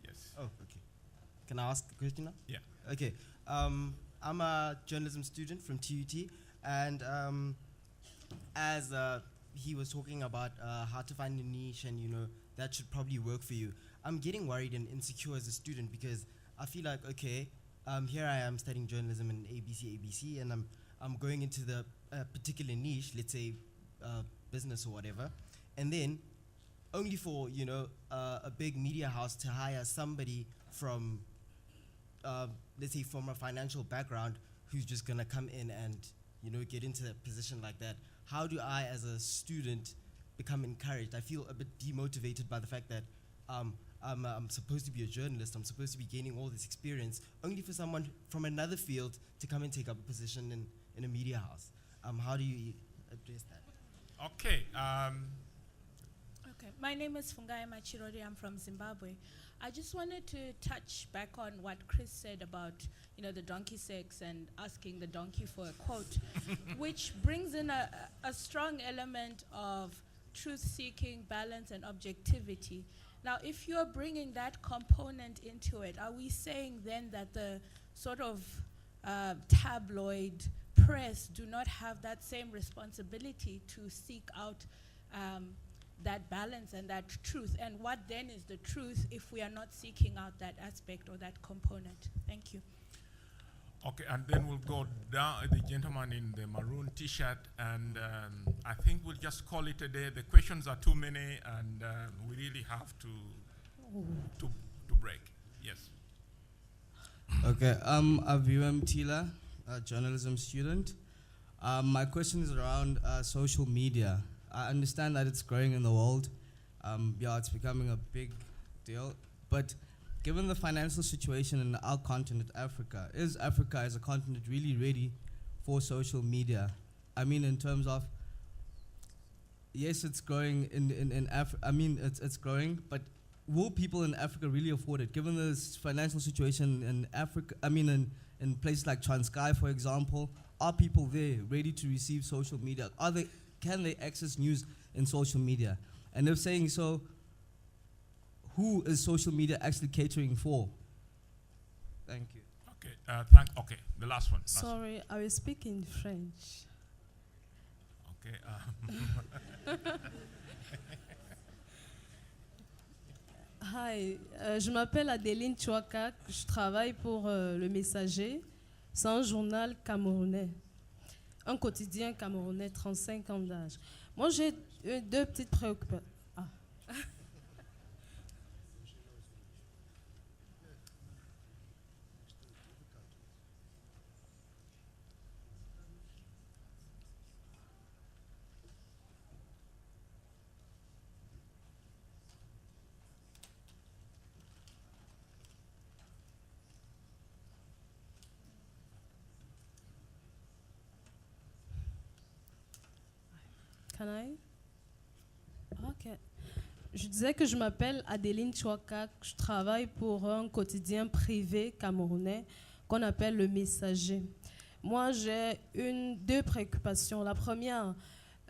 Yes. Oh, okay. Can I ask a question now? Yeah. Okay. I'm a journalism student from TUT, and as he was talking about how to find a niche, and that should probably work for you. I'm getting worried and insecure as a student because I feel like, okay, here I am studying journalism in ABC, and I'm going into the particular niche, let's say business or whatever, and then only for a big media house to hire somebody from let's say from a financial background who's just gonna come in and get into a position like that. How do I, as a student, become encouraged? I feel a bit demotivated by the fact that I'm supposed to be a journalist, I'm supposed to be gaining all this experience, only for someone from another field to come and take up a position in a media house. How do you address that? Okay. Okay, my name is Fungai Machirori, I'm from Zimbabwe. I just wanted to touch back on what Chris said about, the donkey sex and asking the donkey for a quote, which brings in a strong element of truth-seeking, balance, and objectivity. Now, if you're bringing that component into it, are we saying then that the sort of tabloid press do not have that same responsibility to seek out that balance and that truth? And what then is the truth if we are not seeking out that aspect or that component? Thank you. Okay, and then we'll go down, the gentleman in the maroon T-shirt, and I think we'll just call it a day. The questions are too many, and we really have to break. Yes. Okay, I'm Aviwem Tila, a journalism student. My question is around social media. I understand that it's growing in the world. It's becoming a big deal. But given the financial situation in our continent, Africa, is Africa as a continent really ready for social media? I mean, in terms of, yes, it's growing in Africa. I mean, it's growing, but will people in Africa really afford it? Given this financial situation in Africa, I mean, in places like Transkei, for example, are people there ready to receive social media? Can they access news in social media? And if saying so, who is social media actually catering for? Thank you. Okay, okay, the last one. Sorry, I will speak in French. Okay. Hi, je m'appelle Adeline Chouakak, je travaille pour Le Messager. C'est un journal camerounais, un quotidien camerounais, 35 ans d'âge. Moi, j'ai deux petites préoccupations. Ah. Can I? Ok. Je disais que je m'appelle Adeline Chouakak, je travaille pour un quotidien privé camerounais qu'on appelle Le Messager. Moi, j'ai deux préoccupations. La première,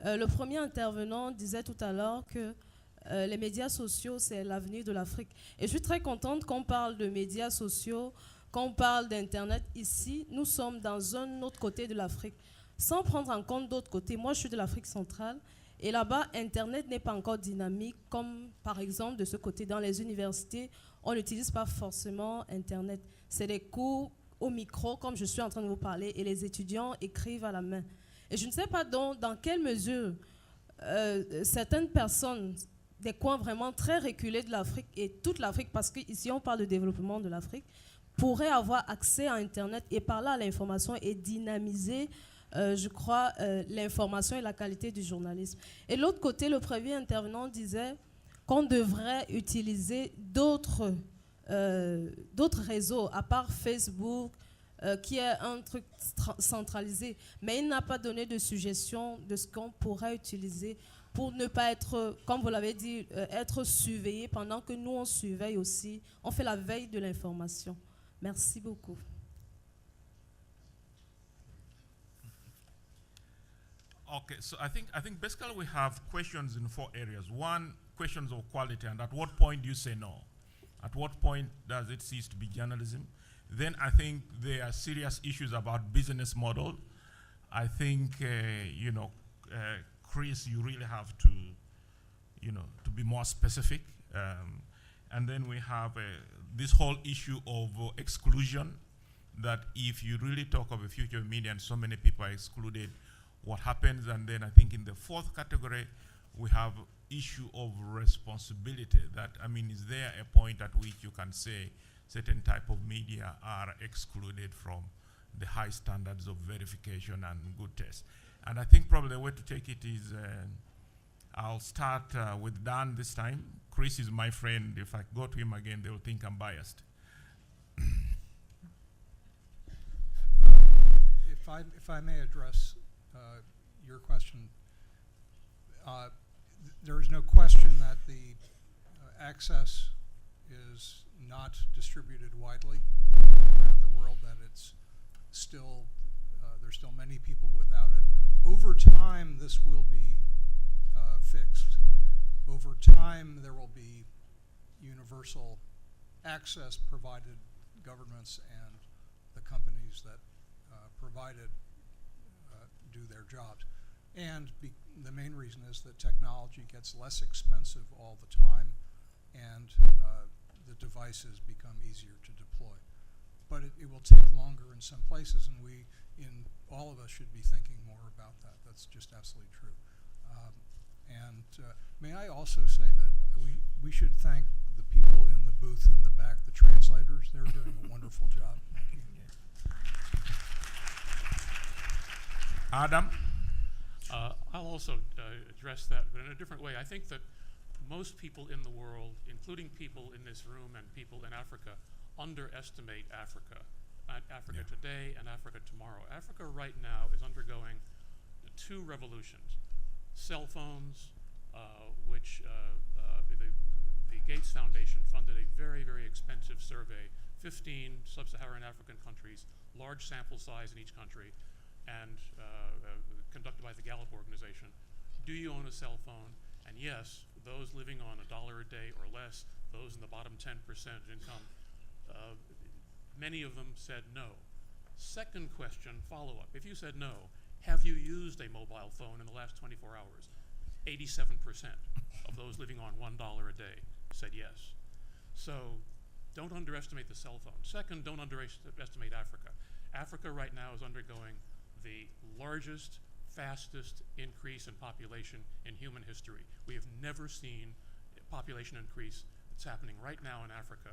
le premier intervenant disait tout à l'heure que les médias sociaux, c'est l'avenir de l'Afrique. Et je suis très contente qu'on parle de médias sociaux, qu'on parle d'Internet. Ici, nous sommes dans un autre côté de l'Afrique. Sans prendre en compte d'autres côtés, moi je suis de l'Afrique centrale et là-bas, Internet n'est pas encore dynamique comme par exemple de ce côté dans les universités, on n'utilise pas forcément Internet. C'est des cours au micro comme je suis en train de vous parler et les étudiants écrivent à la main. Et je ne sais pas dans quelle mesure certaines personnes, des coins vraiment très reculés de l'Afrique et toute l'Afrique, parce qu'ici on parle de développement de l'Afrique, pourraient avoir accès à Internet et par là l'information est dynamisée. Je crois, l'information et la qualité du journalisme. Et de l'autre côté, le premier intervenant disait qu'on devrait utiliser d'autres réseaux, à part Facebook, qui est un truc centralisé. Mais il n'a pas donné de suggestion de ce qu'on pourrait utiliser pour ne pas être, comme vous l'avez dit, être surveillé pendant que nous, on surveille aussi. On fait la veille de l'information. Merci beaucoup. Okay, so I think basically we have questions in 4 areas. One, questions of quality, and at what point do you say no? At what point does it cease to be journalism? Then I think there are serious issues about business model. I think, Chris, you really have to, to be more specific. And then we have this whole issue of exclusion, that if you really talk of a future of media and so many people are excluded, what happens? And then I think in the 4th category, we have issue of responsibility. That, I mean, is there a point at which you can say certain type of media are excluded from the high standards of verification and good tests? And I think probably the way to take it is, I'll start with Dan this time. Chris is my friend. If I go to him again, they will think I'm biased. If I may address your question, there is no question that the access is not distributed widely around the world, that it's still, there's still many people without it. Over time, this will be fixed. Over time, there will be universal access provided governments and the companies that provide it do their jobs. And the main reason is that technology gets less expensive all the time, and the devices become easier to deploy. But it will take longer in some places, and all of us should be thinking more about that. That's just absolutely true. May I also say that we should thank the people in the booth in the back, the translators. They're doing a wonderful job. Adam? I'll also address that, but in a different way. I think that most people in the world, including people in this room and people in Africa, underestimate Africa. Africa today and Africa tomorrow. Africa right now is undergoing two revolutions. Cell phones, which the Gates Foundation funded a very, very expensive survey, 15 sub-Saharan African countries, large sample size in each country, and conducted by the Gallup organization. Do you own a cell phone? And yes, those living on $1 a day or less, those in the bottom 10% income, many of them said no. Second question, follow-up. If you said no, have you used a mobile phone in the last 24 hours? 87% of those living on $1 a day said yes. So don't underestimate the cell phone. Second, don't underestimate Africa. Africa right now is undergoing the largest, fastest increase in population in human history. We have never seen a population increase that's happening right now in Africa.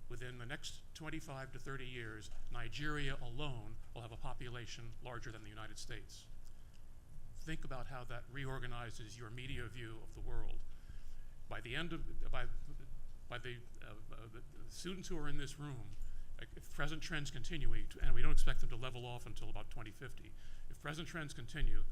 Within the next 25 to 30 years, Nigeria alone will have a population larger than the United States. Think about how that reorganizes your media view of the world. By the end of, by the students who are in this room, if present trends continue, and we don't expect them to level off until about 2050, if present trends continue,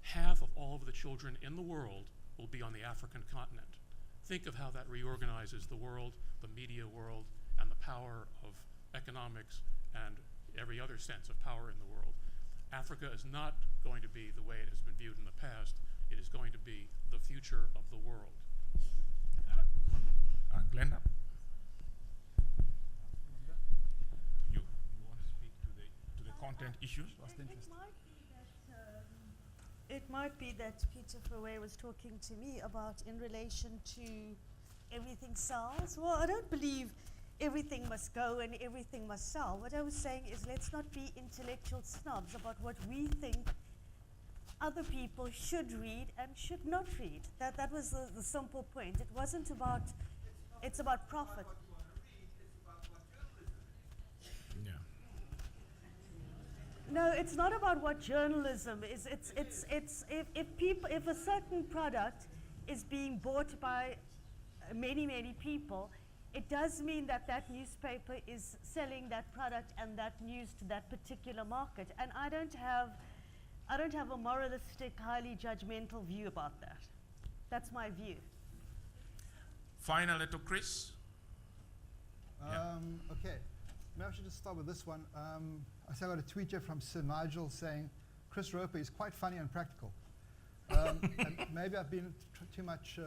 half of all of the children in the world will be on the African continent. Think of how that reorganizes the world, the media world, and the power of economics and every other sense of power in the world. Africa is not going to be the way it has been viewed in the past. It is going to be the future of the world. Glenda? You want to speak to the content issues? It might be that Peter Fouet was talking to me about in relation to everything sells. Well, I don't believe everything must go and everything must sell. What I was saying is let's not be intellectual snobs about what we think other people should read and should not read. That was the simple point. It wasn't about, it's about profit. No, it's not about what journalism is. It's if a certain product is being bought by many people, it does mean that that newspaper is selling that product and that news to that particular market. And I don't have a moralistic, highly judgmental view about that. That's my view. Finally to Chris. Okay. Maybe I should just start with this one. I got a tweet here from Sir Nigel saying, Chris Roper is quite funny and practical. And maybe I've been too much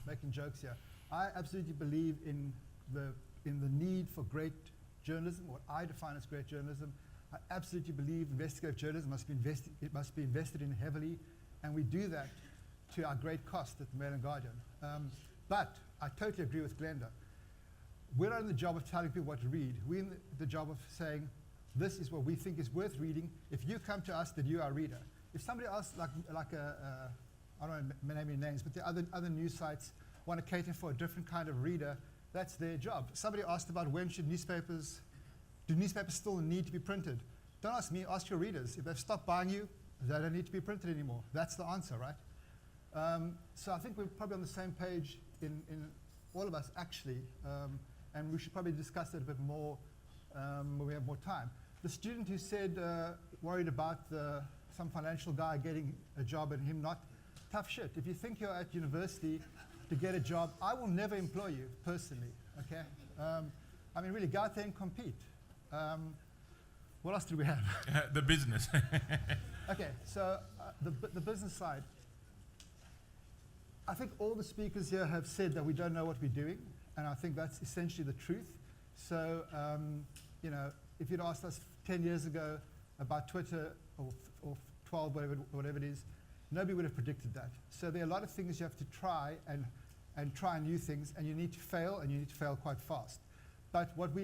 making jokes here. I absolutely believe in the need for great journalism, what I define as great journalism. I absolutely believe investigative journalism must be invested in heavily, and we do that to our great cost at the Mail and Guardian. But I totally agree with Glenda. We're not in the job of telling people what to read. We're in the job of saying, this is what we think is worth reading. If you come to us, then you are a reader. If somebody else, like I don't want to name any names, but the other news sites want to cater for a different kind of reader, that's their job. Somebody asked about do newspapers still need to be printed? Don't ask me, ask your readers. If they've stopped buying you, they don't need to be printed anymore. That's the answer, right? So I think we're probably on the same page in all of us, actually. And we should probably discuss it a bit more when we have more time. The student who said, worried about some financial guy getting a job and him not, tough shit. If you think you're at university to get a job, I will never employ you, personally, okay? I mean, really, go out there and compete. What else do we have? The business. Okay, so the business side. I think all the speakers here have said that we don't know what we're doing, and I think that's essentially the truth. So, you know, if you'd asked us 10 years ago about Twitter or 12, whatever it is, nobody would have predicted that. So there are a lot of things you have to try and try new things, and you need to fail, and you need to fail quite fast. But what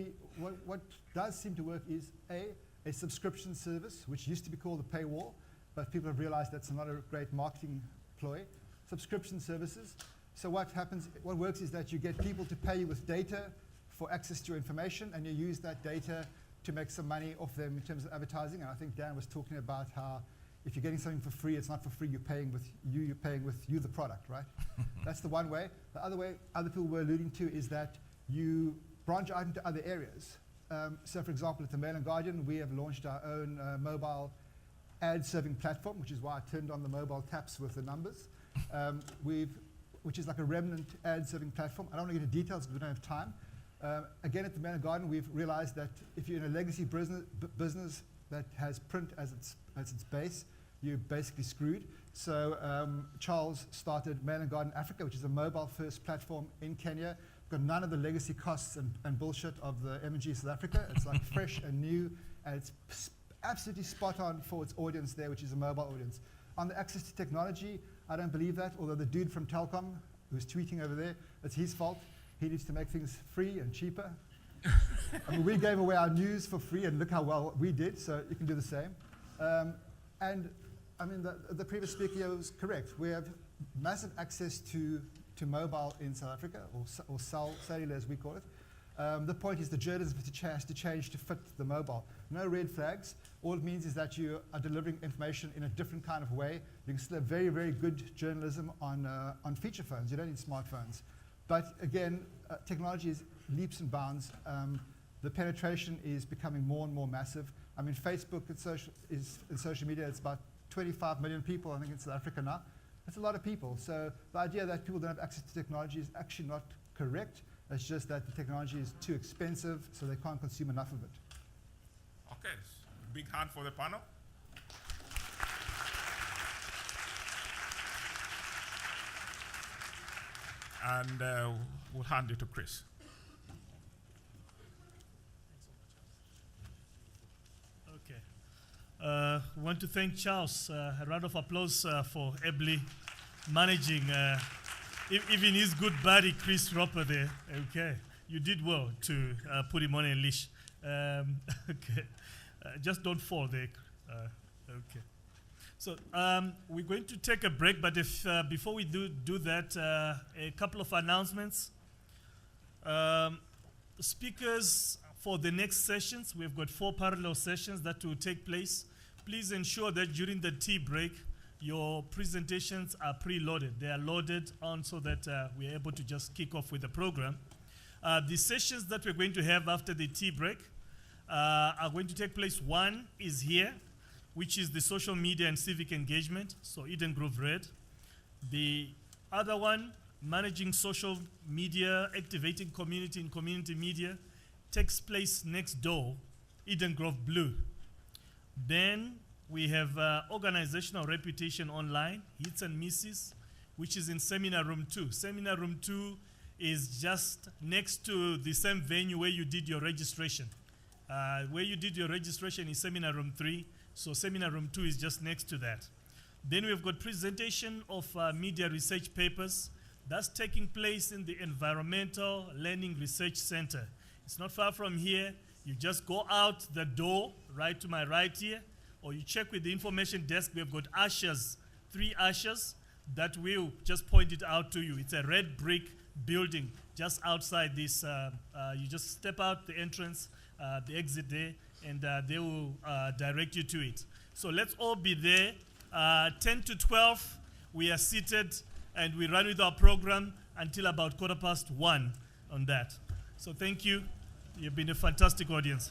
does seem to work is a subscription service, which used to be called a paywall, but people have realized that's not a great marketing ploy. Subscription services. So what works is that you get people to pay you with data for access to your information, and you use that data to make some money off them in terms of advertising. And I think Dan was talking about how if you're getting something for free, it's not for free, you're paying with you, the product, right? That's the one way. The other way other people were alluding to is that you branch out into other areas. So for example, at the Mail and Guardian, we have launched our own mobile ad serving platform, which is why I turned on the mobile taps with the numbers. Which is like a remnant ad serving platform. I don't want to get into details because we don't have time. Again, at the Mail and Guardian, we've realized that if you're in a legacy business that has print as its base, you're basically screwed. So Charles started Mail and Guardian Africa, which is a mobile-first platform in Kenya. Got none of the legacy costs and bullshit of the M&G South Africa. It's like fresh and new, and it's absolutely spot on for its audience there, which is a mobile audience. On the access to technology, I don't believe that, although the dude from Telkom who's tweeting over there, it's his fault. He needs to make things free and cheaper. I mean, we gave away our news for free, and look how well we did, so you can do the same. And I mean, the previous speaker was correct. We have massive access to mobile in South Africa, or cellular as we call it. The point is the journalism has to change to fit the mobile. No red flags. All it means is that you are delivering information in a different kind of way. You can still have very, very good journalism on feature phones. You don't need smartphones. But again, technology is leaps and bounds. The penetration is becoming more and more massive. I mean, Facebook in social media, it's about 25 million people, I think, in South Africa now. That's a lot of people. So the idea that people don't have access to technology is actually not correct. It's just that the technology is too expensive, so they can't consume enough of it. Okay, big hand for the panel. And we'll hand it to Chris. Okay. I want to thank Charles. A round of applause for ably managing even his good buddy, Chris Roper there. Okay. You did well to put him on a leash. Okay. Just don't fall there. Okay. So we're going to take a break, but if before we do that, a couple of announcements. Speakers for the next sessions, we've got 4 parallel sessions that will take place. Please ensure that during the tea break, your presentations are pre-loaded. They are loaded on so that we're able to just kick off with the program. The sessions that we're going to have after the tea break are going to take place. One is here, which is the social media and civic engagement, so Eden Grove Red. The other one, managing social media, activating community in community media, takes place next door, Eden Grove Blue. Then we have organizational reputation online, hits and misses, which is in Seminar Room 2. Seminar Room 2 is just next to the same venue where you did your registration. Where you did your registration is Seminar Room 3, so Seminar Room 2 is just next to that. Then we've got presentation of media research papers. That's taking place in the Environmental Learning Research Center. It's not far from here. You just go out the door, right to my right here, or you check with the information desk. We've got ushers, 3 ushers that will just point it out to you. It's a red brick building just outside this. You just step out the entrance, the exit there, and they will direct you to it. So let's all be there. 10 to 12, we are seated, and we run with our program until about 1:15 on that. So thank you. You've been a fantastic audience.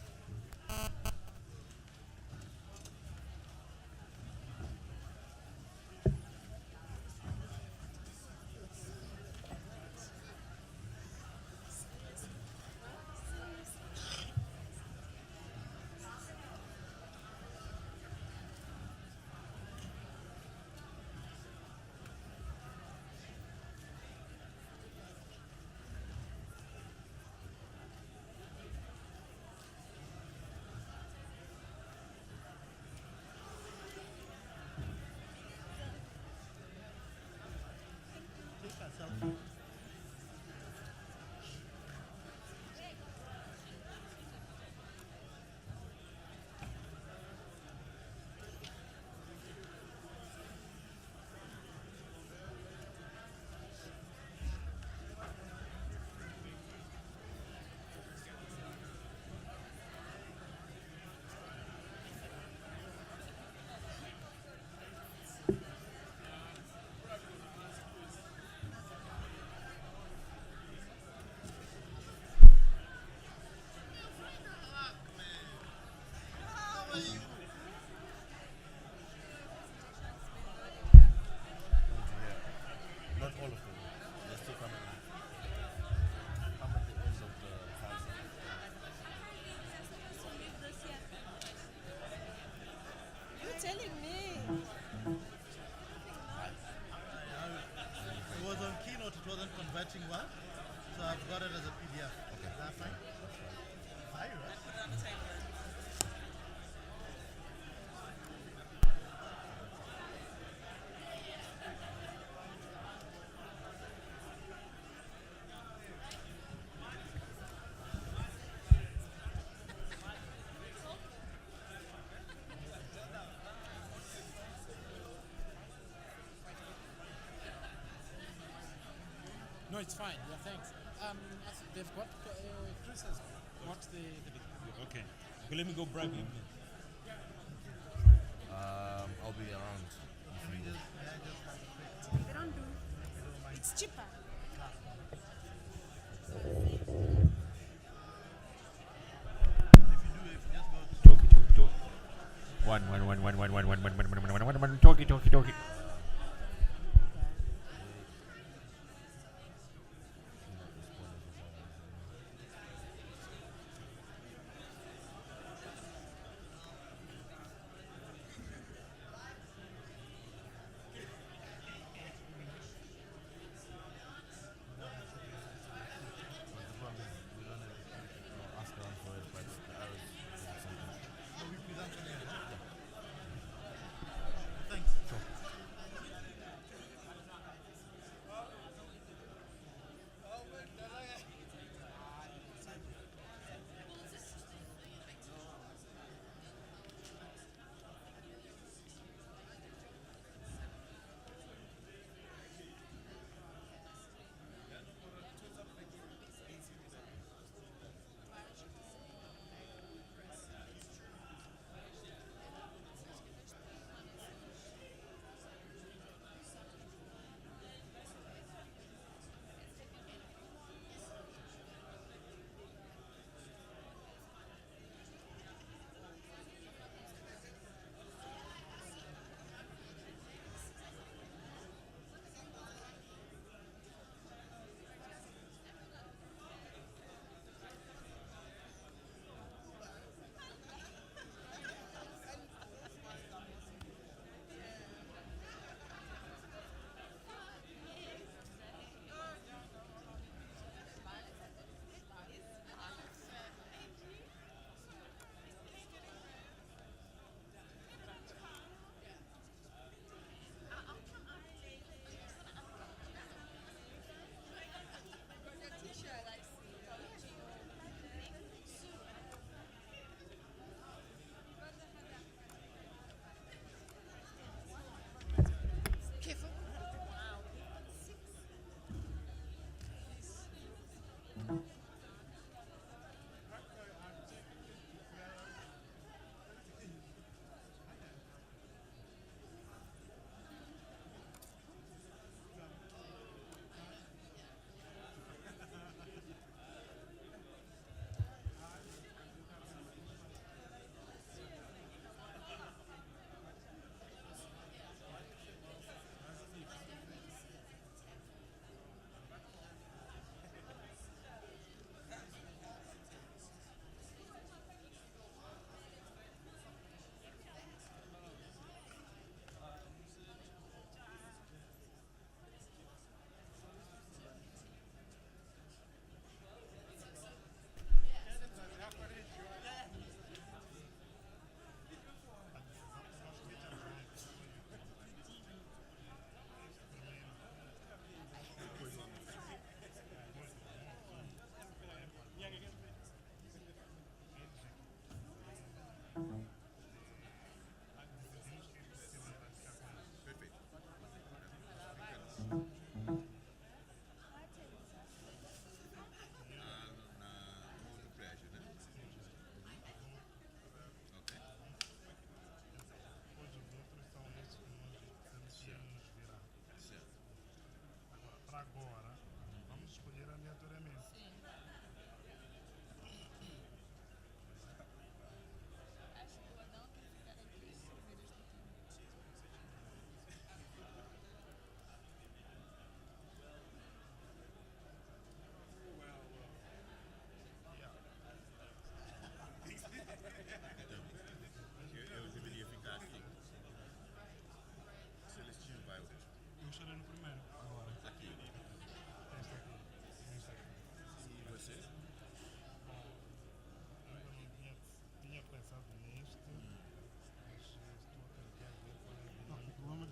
Not all of them. They're still coming. I'm at the end of the file. You're telling me. It was on Keynote, it wasn't converting well, so I've got it as a PDF. Okay. Is that fine? Fine, right? No, it's fine. Yeah, thanks. They've got Chris has got the okay. Okay, let me go bribe him. I'll be around. They don't do. It's cheaper. One. Talkie.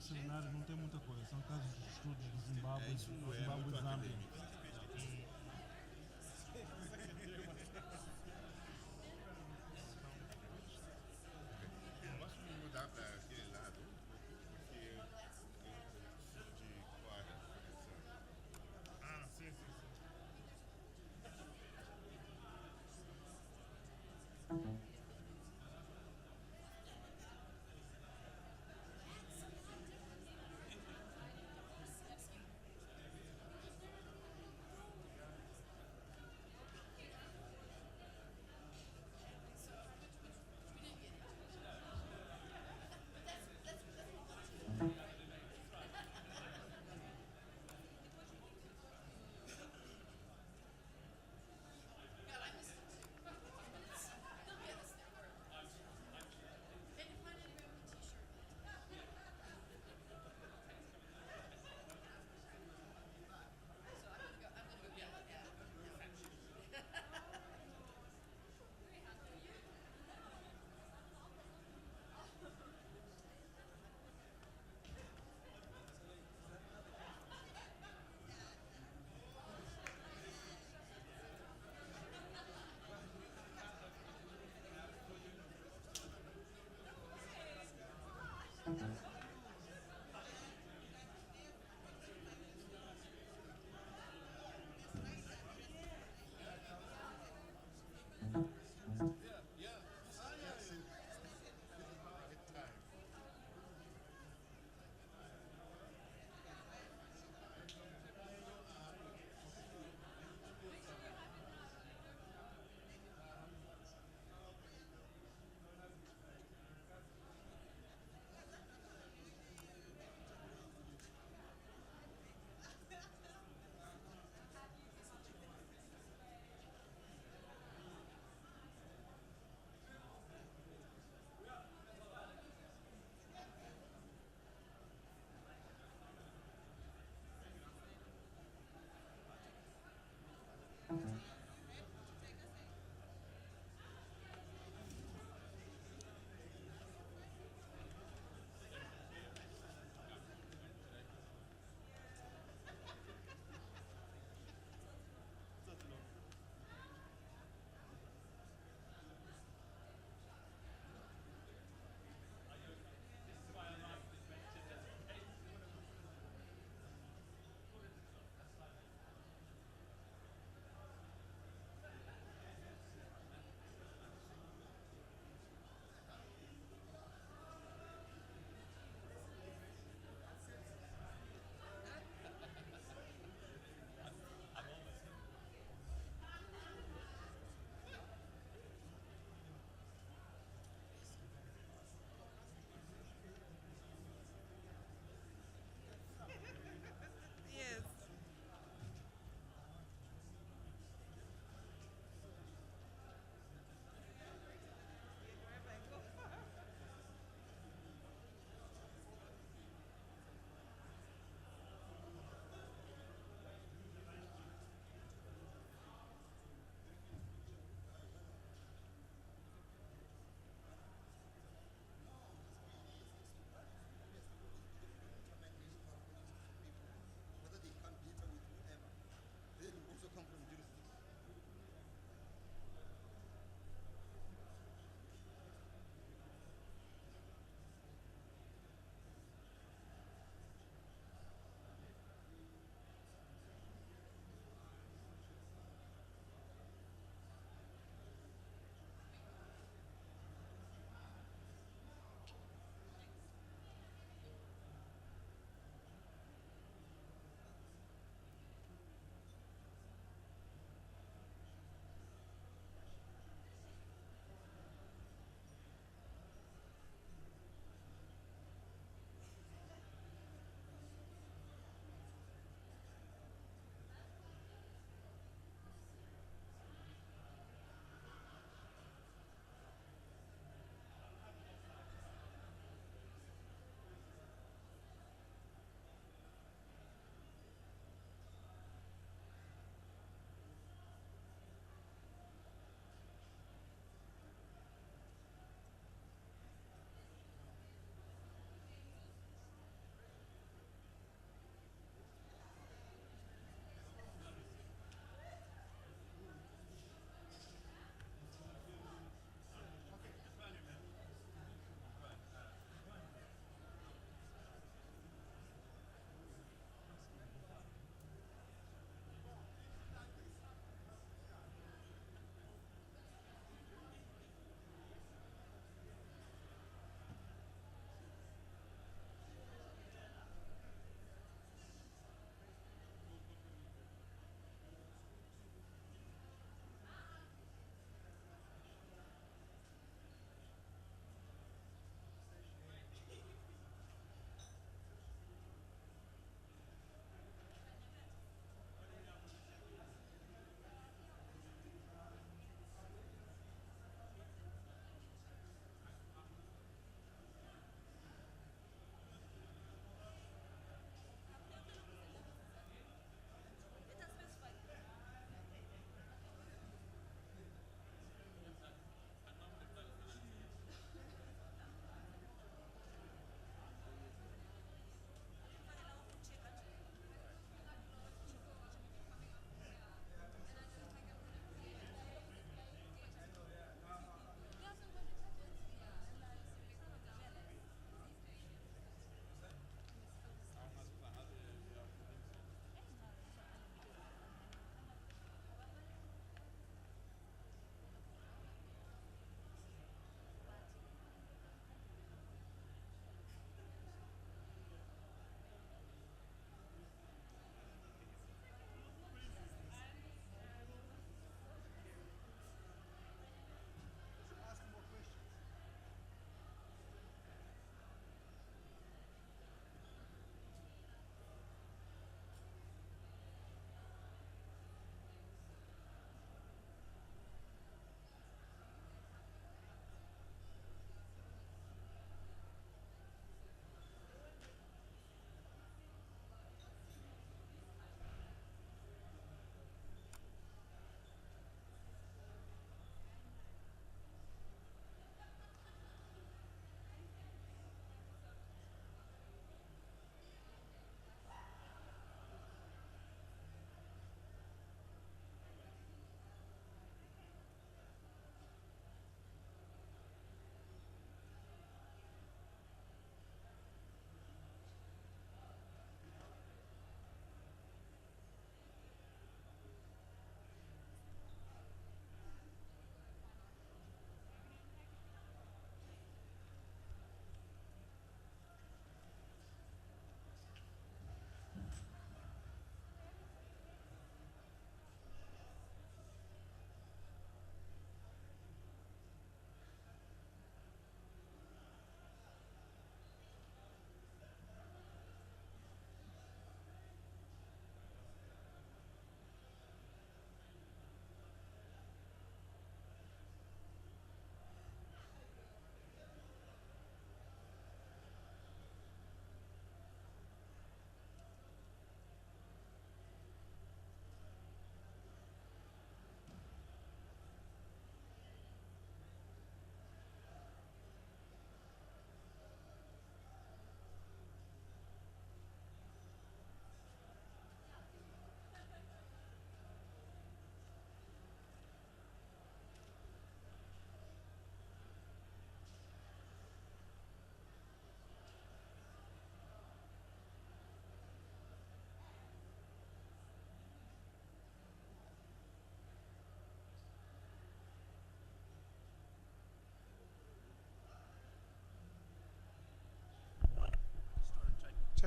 seminários não tem muita coisa, são casos de estudos do Zimbábue, isso não é Zimbábue muito e Zâmbia. acadêmico. Posso me mudar para aquele lado? Porque eu sou de fora. Ah, sim, sim, sim.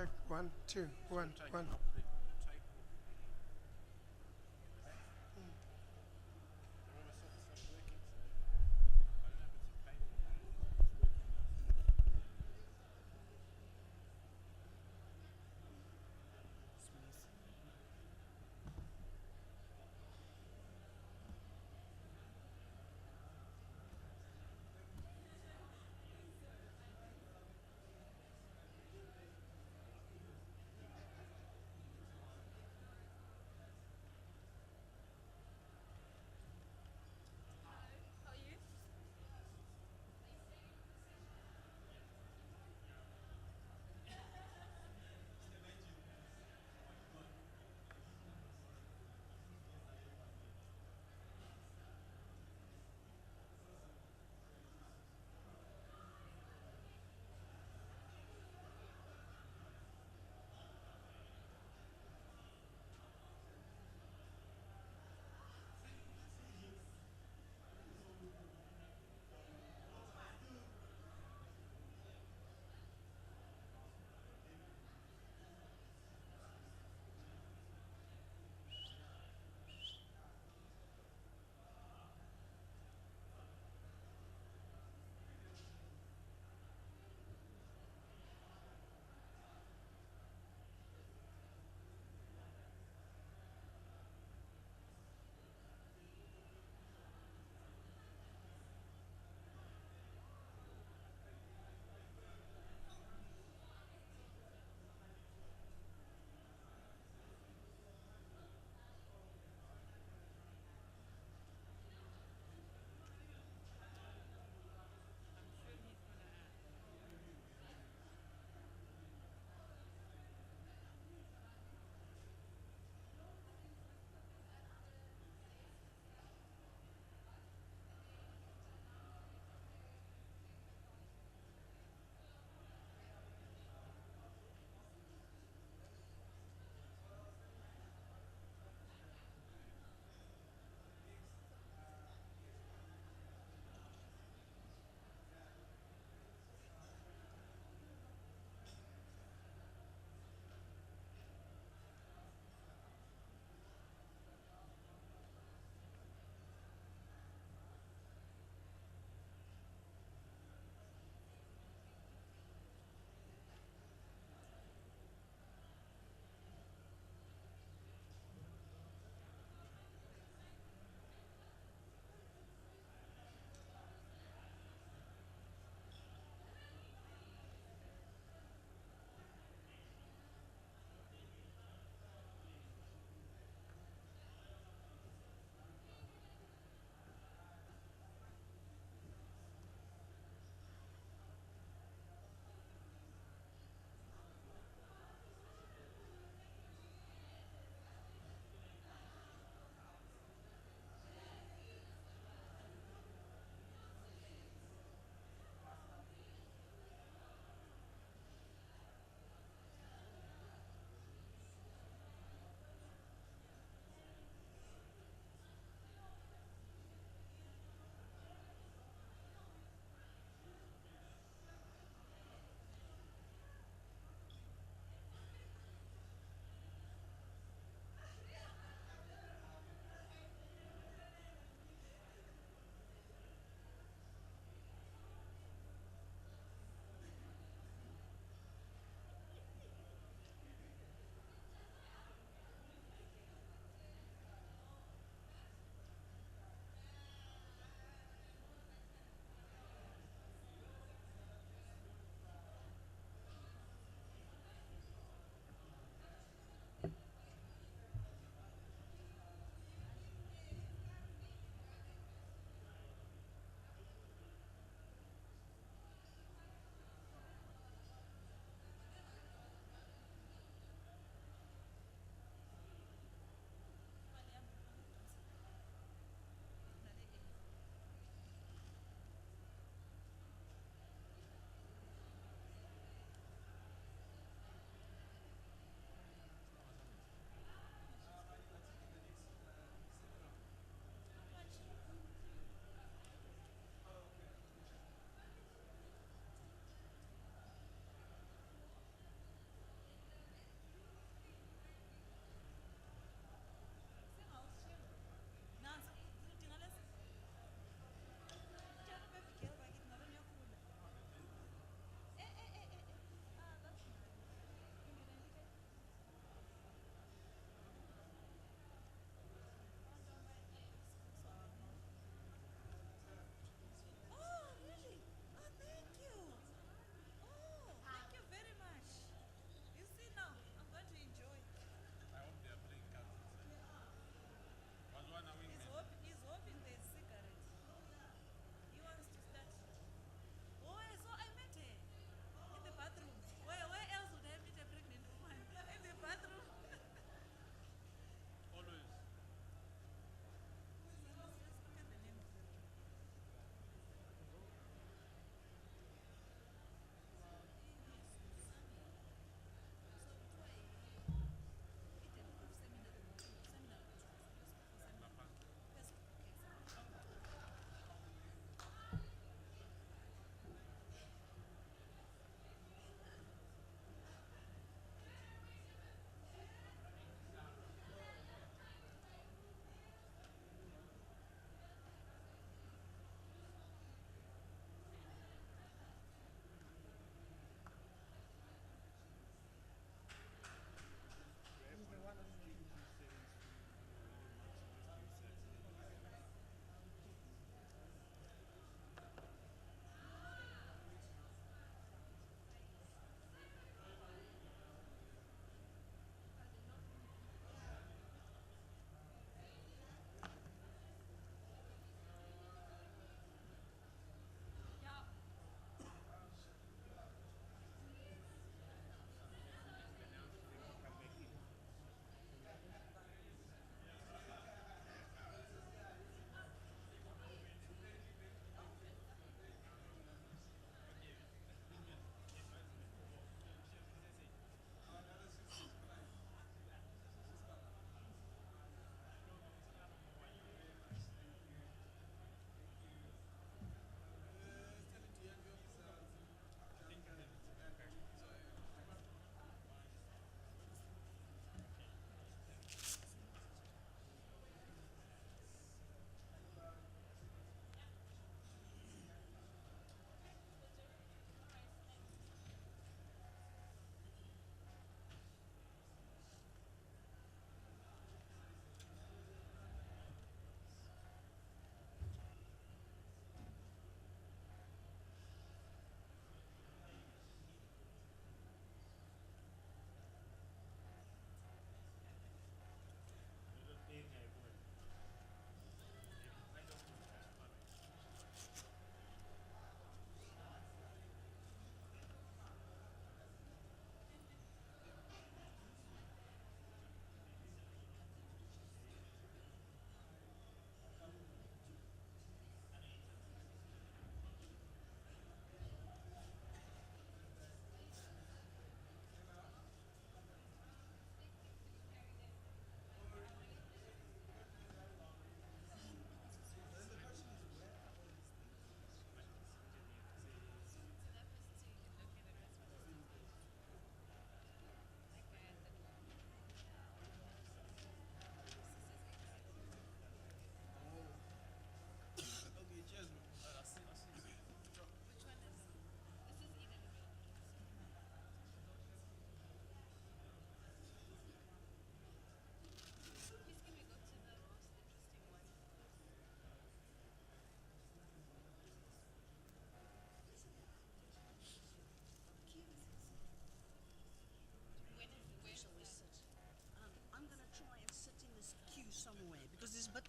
check. 1, 2, 1, 1.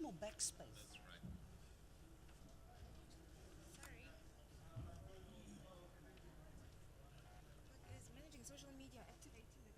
more backspace. Sorry. Is managing social media activating the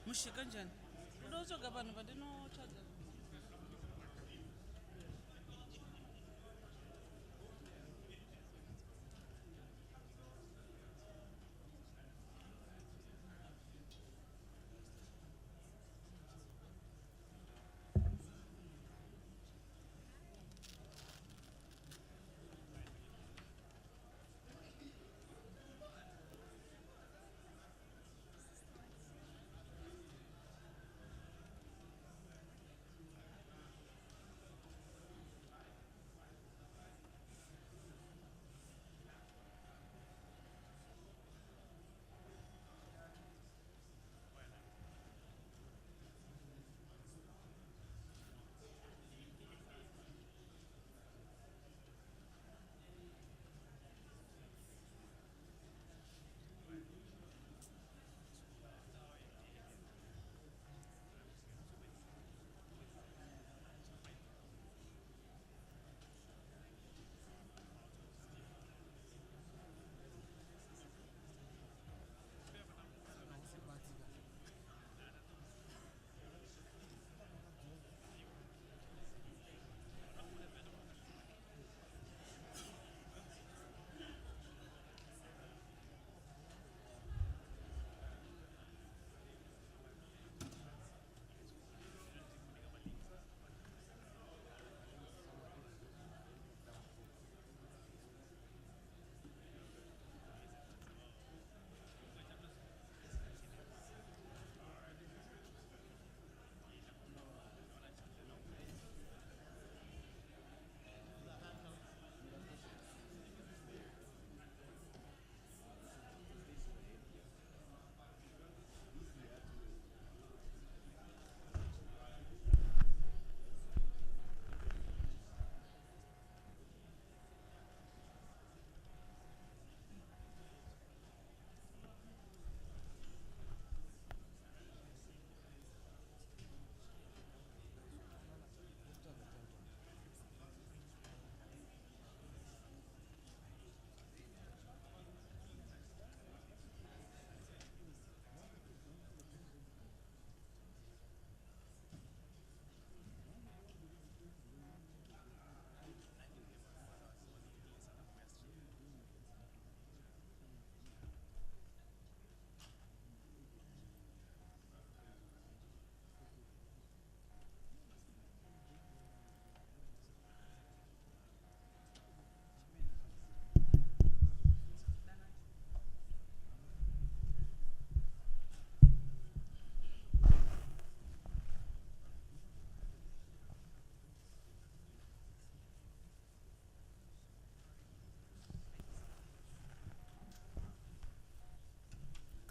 mushe kanjani unotsvaga vanhu vandinotsvaga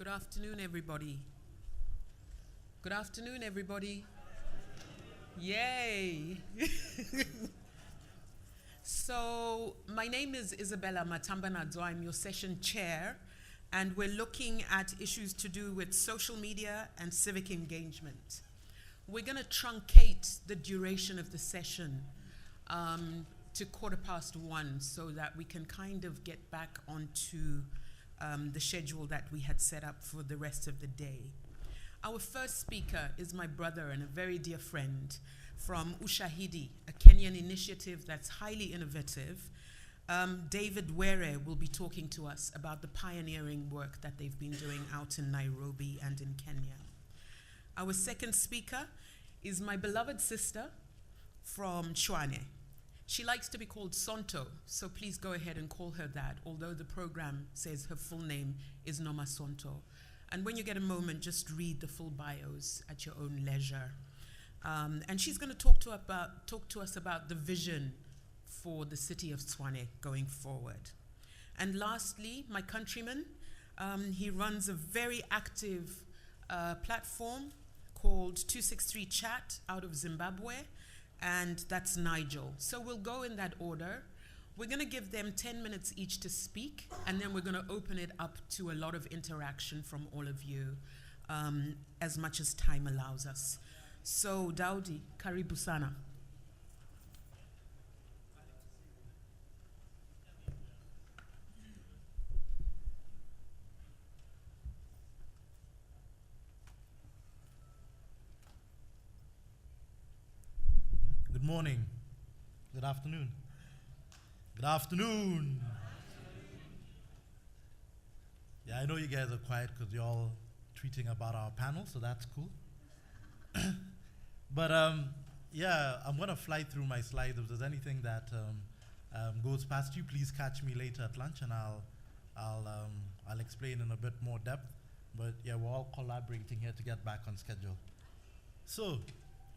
Good afternoon, everybody. Good afternoon, everybody. Yay! So, my name is Isabella Matambanadzo. I'm your session chair, and we're looking at issues to do with social media and civic engagement. We're going to truncate the duration of the session to 1:15 so that we can kind of get back onto the schedule that we had set up for the rest of the day. Our first speaker is my brother and a very dear friend from Ushahidi, a Kenyan initiative that's highly innovative. David Were will be talking to us about the pioneering work that they've been doing out in Nairobi and in Kenya. Our second speaker is my beloved sister from Chwane. She likes to be called Sonto, so please go ahead and call her that, although the program says her full name is Noma Sonto. And when you get a moment, just read the full bios at your own leisure. And she's going to talk to us about the vision for the city of Tshwane going forward. And lastly, my countryman, he runs a very active platform called 263 Chat out of Zimbabwe, and that's Nigel. So we'll go in that order. We're going to give them 10 minutes each to speak, and then we're going to open it up to a lot of interaction from all of you, as much as time allows us. So, Daudi, karibu sana. Good morning. Good afternoon. Good afternoon. Yeah, I know you guys are quiet because you're all tweeting about our panel, so that's cool. But yeah, I'm gonna fly through my slides. If there's anything that goes past you, please catch me later at lunch, and I'll explain in a bit more depth. But yeah, we're all collaborating here to get back on schedule. So,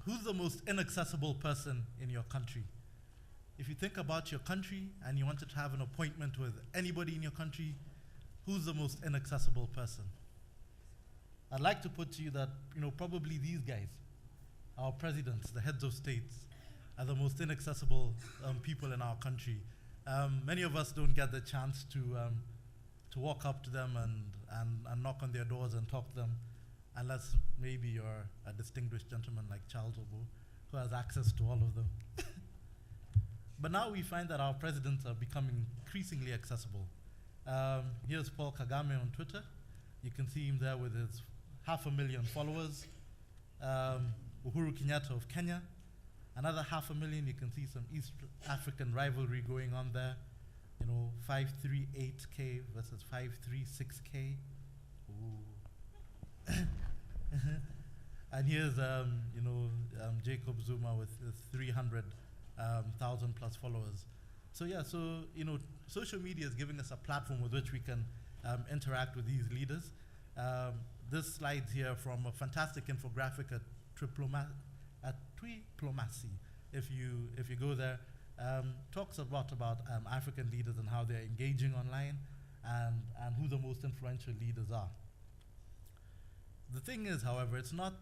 who's the most inaccessible person in your country? If you think about your country and you wanted to have an appointment with anybody in your country, who's the most inaccessible person? I'd like to put to you that, probably these guys, our presidents, the heads of states, are the most inaccessible people in our country. Many of us don't get the chance to walk up to them and knock on their doors and talk to them, unless maybe you're a distinguished gentleman like Charles Obo, who has access to all of them. But now we find that our presidents are becoming increasingly accessible. Here's Paul Kagame on Twitter. You can see him there with his 500,000 followers. Uhuru Kenyatta of Kenya, another 500,000. You can see some East African rivalry going on there. 538K versus 536K. Ooh. And here's Jacob Zuma with 300,000 plus followers. So yeah, social media is giving us a platform with which we can interact with these leaders. This slide's here from a fantastic infographic at Twiplomacy. If you go there, talks a lot about African leaders and how they're engaging online and who the most influential leaders are. The thing is, however, it's not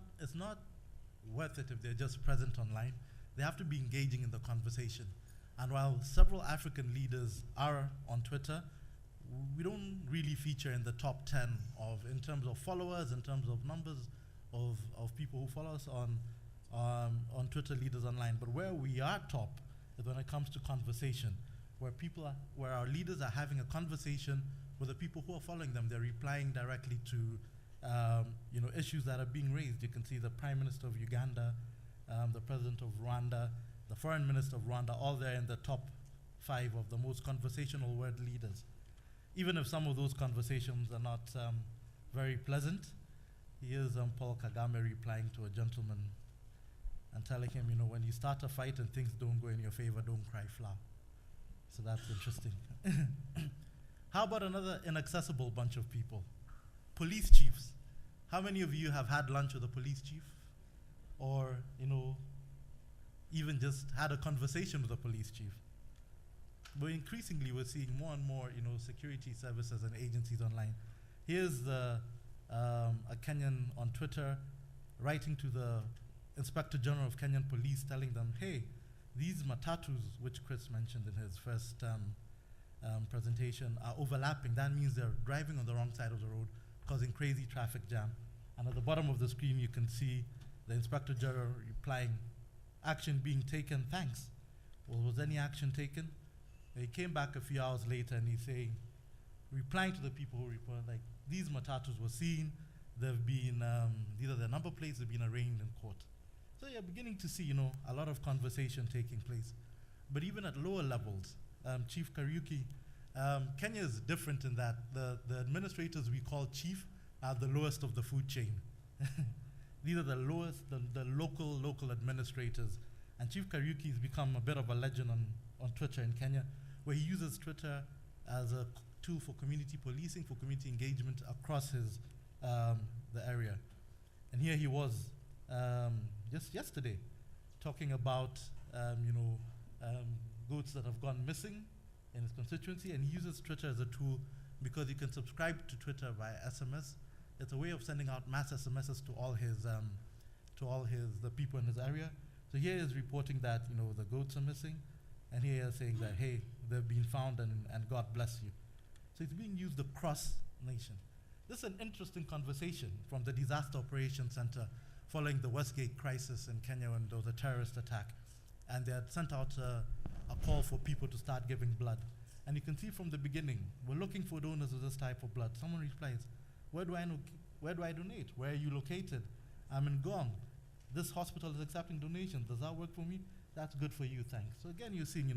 worth it if they're just present online. They have to be engaging in the conversation. And while several African leaders are on Twitter, we don't really feature in the top 10 in terms of followers, in terms of numbers of people who follow us on Twitter leaders online. But where we are top is when it comes to conversation, where our leaders are having a conversation with the people who are following them. They're replying directly to issues that are being raised. You can see the Prime Minister of Uganda, the President of Rwanda, the Foreign Minister of Rwanda, all there in the top 5 of the most conversational world leaders. Even if some of those conversations are not very pleasant, here's Paul Kagame replying to a gentleman and telling him, when you start a fight and things don't go in your favor, don't cry foul. So that's interesting. How about another inaccessible bunch of people? Police chiefs. How many of you have had lunch with a police chief? Or, even just had a conversation with a police chief? But increasingly, we're seeing more and more, security services and agencies online. Here's the a Kenyan on Twitter writing to the Inspector General of Kenyan Police telling them, hey, these matatus, which Chris mentioned in his first presentation, are overlapping. That means they're driving on the wrong side of the road, causing crazy traffic jam. And at the bottom of the screen, you can see the Inspector General replying, action being taken, thanks. Well, was any action taken? He came back a few hours later and he's saying, replying to the people who report, like, these matatus were seen, they've been, these are their number plates, they've been arraigned in court. So you're beginning to see, a lot of conversation taking place. But even at lower levels, Chief Kariuki, Kenya is different in that the administrators we call chief are the lowest of the food chain. These are the lowest, the local administrators. And Chief Kariuki has become a bit of a legend on Twitter in Kenya, where he uses Twitter as a tool for community policing, for community engagement across his the area. And here he was just yesterday talking about goats that have gone missing in his constituency, and he uses Twitter as a tool because you can subscribe to Twitter via SMS. It's a way of sending out mass SMSs to all the people in his area. So here he is reporting that the goats are missing, and here he is saying that, hey, they've been found and God bless you. So it's being used across nation. This is an interesting conversation from the Disaster Operations Center following the Westgate crisis in Kenya when there was a terrorist attack. And they had sent out a call for people to start giving blood. And you can see from the beginning, we're looking for donors of this type of blood. Someone replies, where do I donate? Where are you located? I'm in Gong. This hospital is accepting donations. Does that work for me? That's good for you, thanks. So again, you're seeing,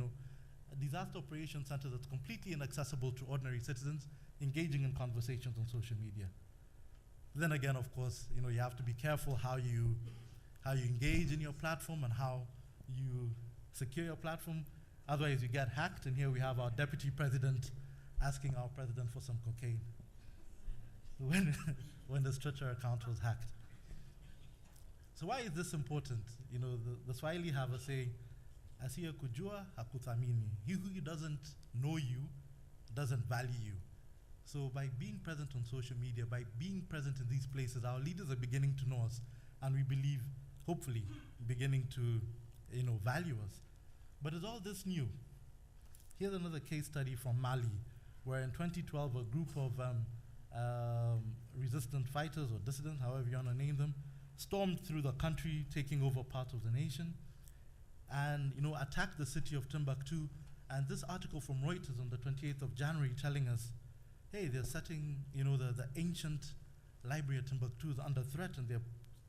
a disaster operations center that's completely inaccessible to ordinary citizens engaging in conversations on social media. Then again, of course, you have to be careful how you engage in your platform and how you secure your platform. Otherwise, you get hacked. And here we have our deputy president asking our president for some cocaine when his Twitter account was hacked. So why is this important? The Swahili have a saying, asiye kujua hakuthamini. He who doesn't know you doesn't value you. So by being present on social media, by being present in these places, our leaders are beginning to know us, and we believe, hopefully, beginning to value us. But is all this new? Here's another case study from Mali, where in 2012, a group of resistant fighters or dissidents, however you want to name them, stormed through the country, taking over parts of the nation, and attacked the city of Timbuktu. And this article from Reuters on the 28th of January telling us, hey, they're setting, the ancient library at Timbuktu is under threat, and there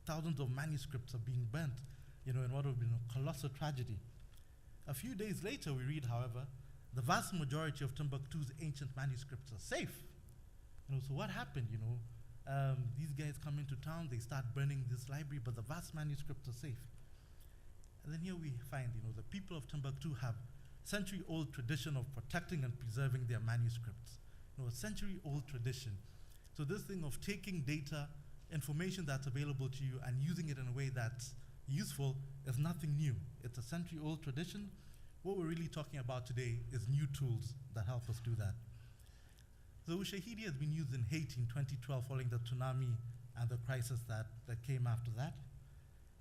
thousands of manuscripts are being burnt, in what would have been a colossal tragedy. A few days later, we read, however, the vast majority of Timbuktu's ancient manuscripts are safe. So what happened? These guys come into town, they start burning this library, but the vast manuscripts are safe. And then here we find, the people of Timbuktu have century-old tradition of protecting and preserving their manuscripts. A century-old tradition. So this thing of taking data, information that's available to you, and using it in a way that's useful is nothing new. It's a century-old tradition. What we're really talking about today is new tools that help us do that. So Ushahidi has been used in Haiti in 2012 following the tsunami and the crisis that came after that.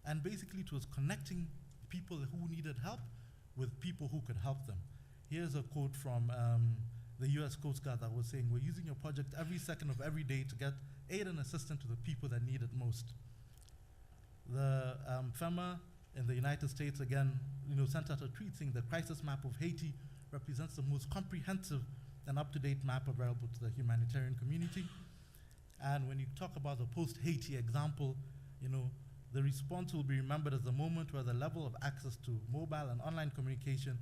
And basically it was connecting people who needed help with people who could help them. Here's a quote from the US Coast Guard that was saying, we're using your project every second of every day to get aid and assistance to the people that need it most. The FEMA in the United States, again, sent out a tweet saying the crisis map of Haiti represents the most comprehensive and up-to-date map available to the humanitarian community. And when you talk about the post-Haiti example, the response will be remembered as the moment where the level of access to mobile and online communication,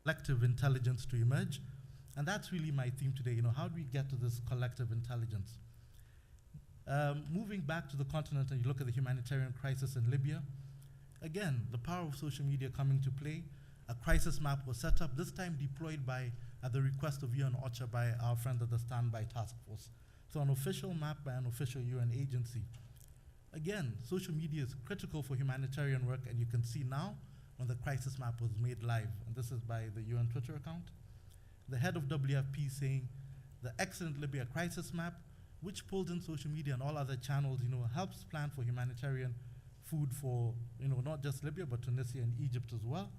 collective intelligence to emerge. And that's really my theme today. How do we get to this collective intelligence? Moving back to the continent, and you look at the humanitarian crisis in Libya, again, the power of social media coming to play. A crisis map was set up, this time deployed at the request of UN OCHA by our friend at the Standby Task Force. So an official map by an official UN agency. Again, social media is critical for humanitarian work, and you can see now when the crisis map was made live, and this is by the UN Twitter account. The head of WFP saying, the excellent Libya crisis map which pulls in social media and all other channels, helps plan for humanitarian food for, not just Libya, but Tunisia and Egypt as well.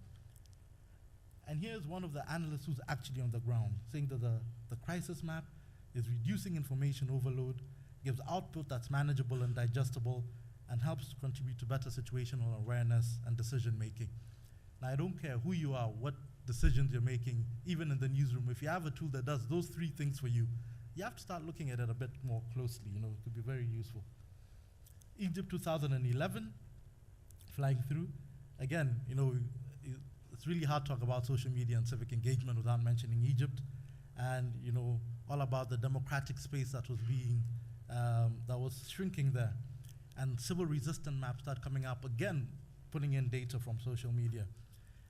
And here's one of the analysts who's actually on the ground, saying that the crisis map is reducing information overload, gives output that's manageable and digestible, and helps to contribute to better situational awareness and decision making. Now, I don't care who you are, what decisions you're making, even in the newsroom, if you have a tool that does those three things for you, you have to start looking at it a bit more closely, it could be very useful. Egypt 2011, flying through. Again, it's really hard to talk about social media and civic engagement without mentioning Egypt, and all about the democratic space that was being, that was shrinking there. And civil resistance maps start coming up, again, putting in data from social media.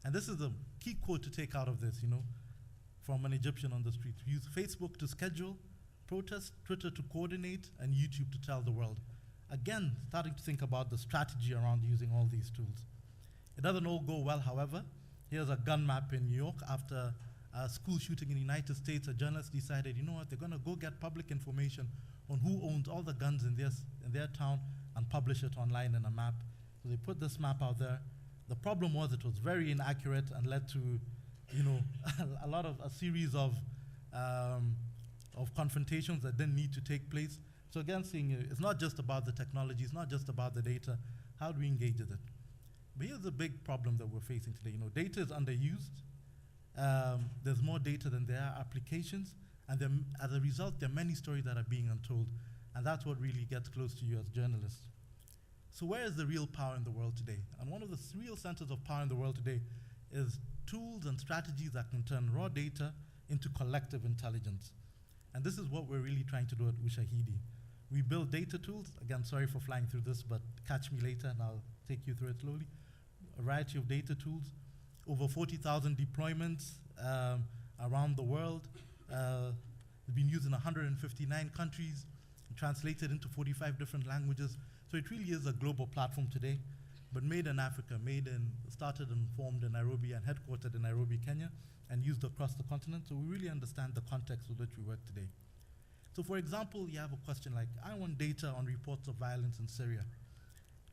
And this is the key quote to take out of this, from an Egyptian on the street. We use Facebook to schedule protests, Twitter to coordinate, and YouTube to tell the world. Again, starting to think about the strategy around using all these tools. It doesn't all go well, however. Here's a gun map in New York. After a school shooting in the United States, a journalist decided, they're gonna go get public information on who owns all the guns in their town and publish it online in a map. So they put this map out there. The problem was it was very inaccurate and led to, a series of confrontations that didn't need to take place. So again, seeing it's not just about the technology, it's not just about the data. How do we engage with it? But here's the big problem that we're facing today. Data is underused. There's more data than there are applications, and as a result, there are many stories that are being untold, and that's what really gets close to you as journalists. So where is the real power in the world today? And one of the real centers of power in the world today is tools and strategies that can turn raw data into collective intelligence. And this is what we're really trying to do at Ushahidi. We build data tools. Again, sorry for flying through this, but catch me later and I'll take you through it slowly. A variety of data tools, over 40,000 deployments around the world. It's been used in 159 countries, translated into 45 different languages. So it really is a global platform today, but made in Africa, started and formed in Nairobi and headquartered in Nairobi, Kenya, and used across the continent. So we really understand the context with which we work today. So for example, you have a question like, I want data on reports of violence in Syria.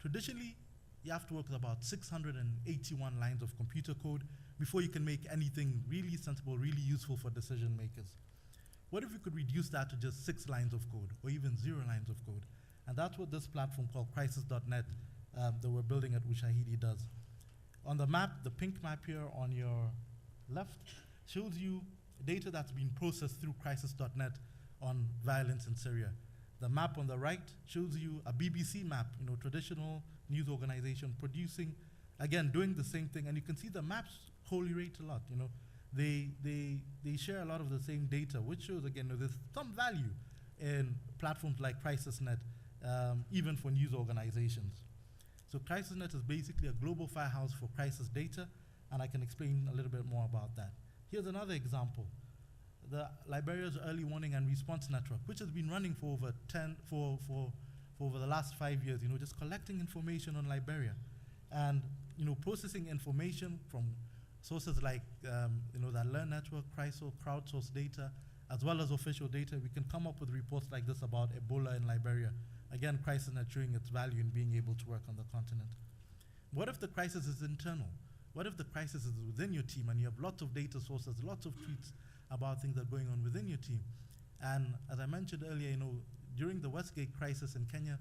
Traditionally, you have to work with about 681 lines of computer code before you can make anything really sensible, really useful for decision makers. What if we could reduce that to just 6 lines of code, or even 0 lines of code? And that's what this platform called crisis.net that we're building at Ushahidi does. On the map, the pink map here on your left shows you data that's been processed through crisis.net on violence in Syria. The map on the right shows you a BBC map, traditional news organization producing, again, doing the same thing. And you can see the maps correlate a lot, They share a lot of the same data, which shows, again, there's some value in platforms like CrisisNet, even for news organizations. So CrisisNet is basically a global firehouse for crisis data, and I can explain a little bit more about that. Here's another example. Liberia's Early Warning and Response Network, which has been running for over the last 5 years, just collecting information on Liberia and, processing information from sources like, that Learn Network, crowdsourced data, as well as official data. We can come up with reports like this about Ebola in Liberia. Again, CrisisNet showing its value in being able to work on the continent. What if the crisis is internal? What if the crisis is within your team and you have lots of data sources, lots of tweets about things that are going on within your team? And as I mentioned earlier, during the Westgate crisis in Kenya,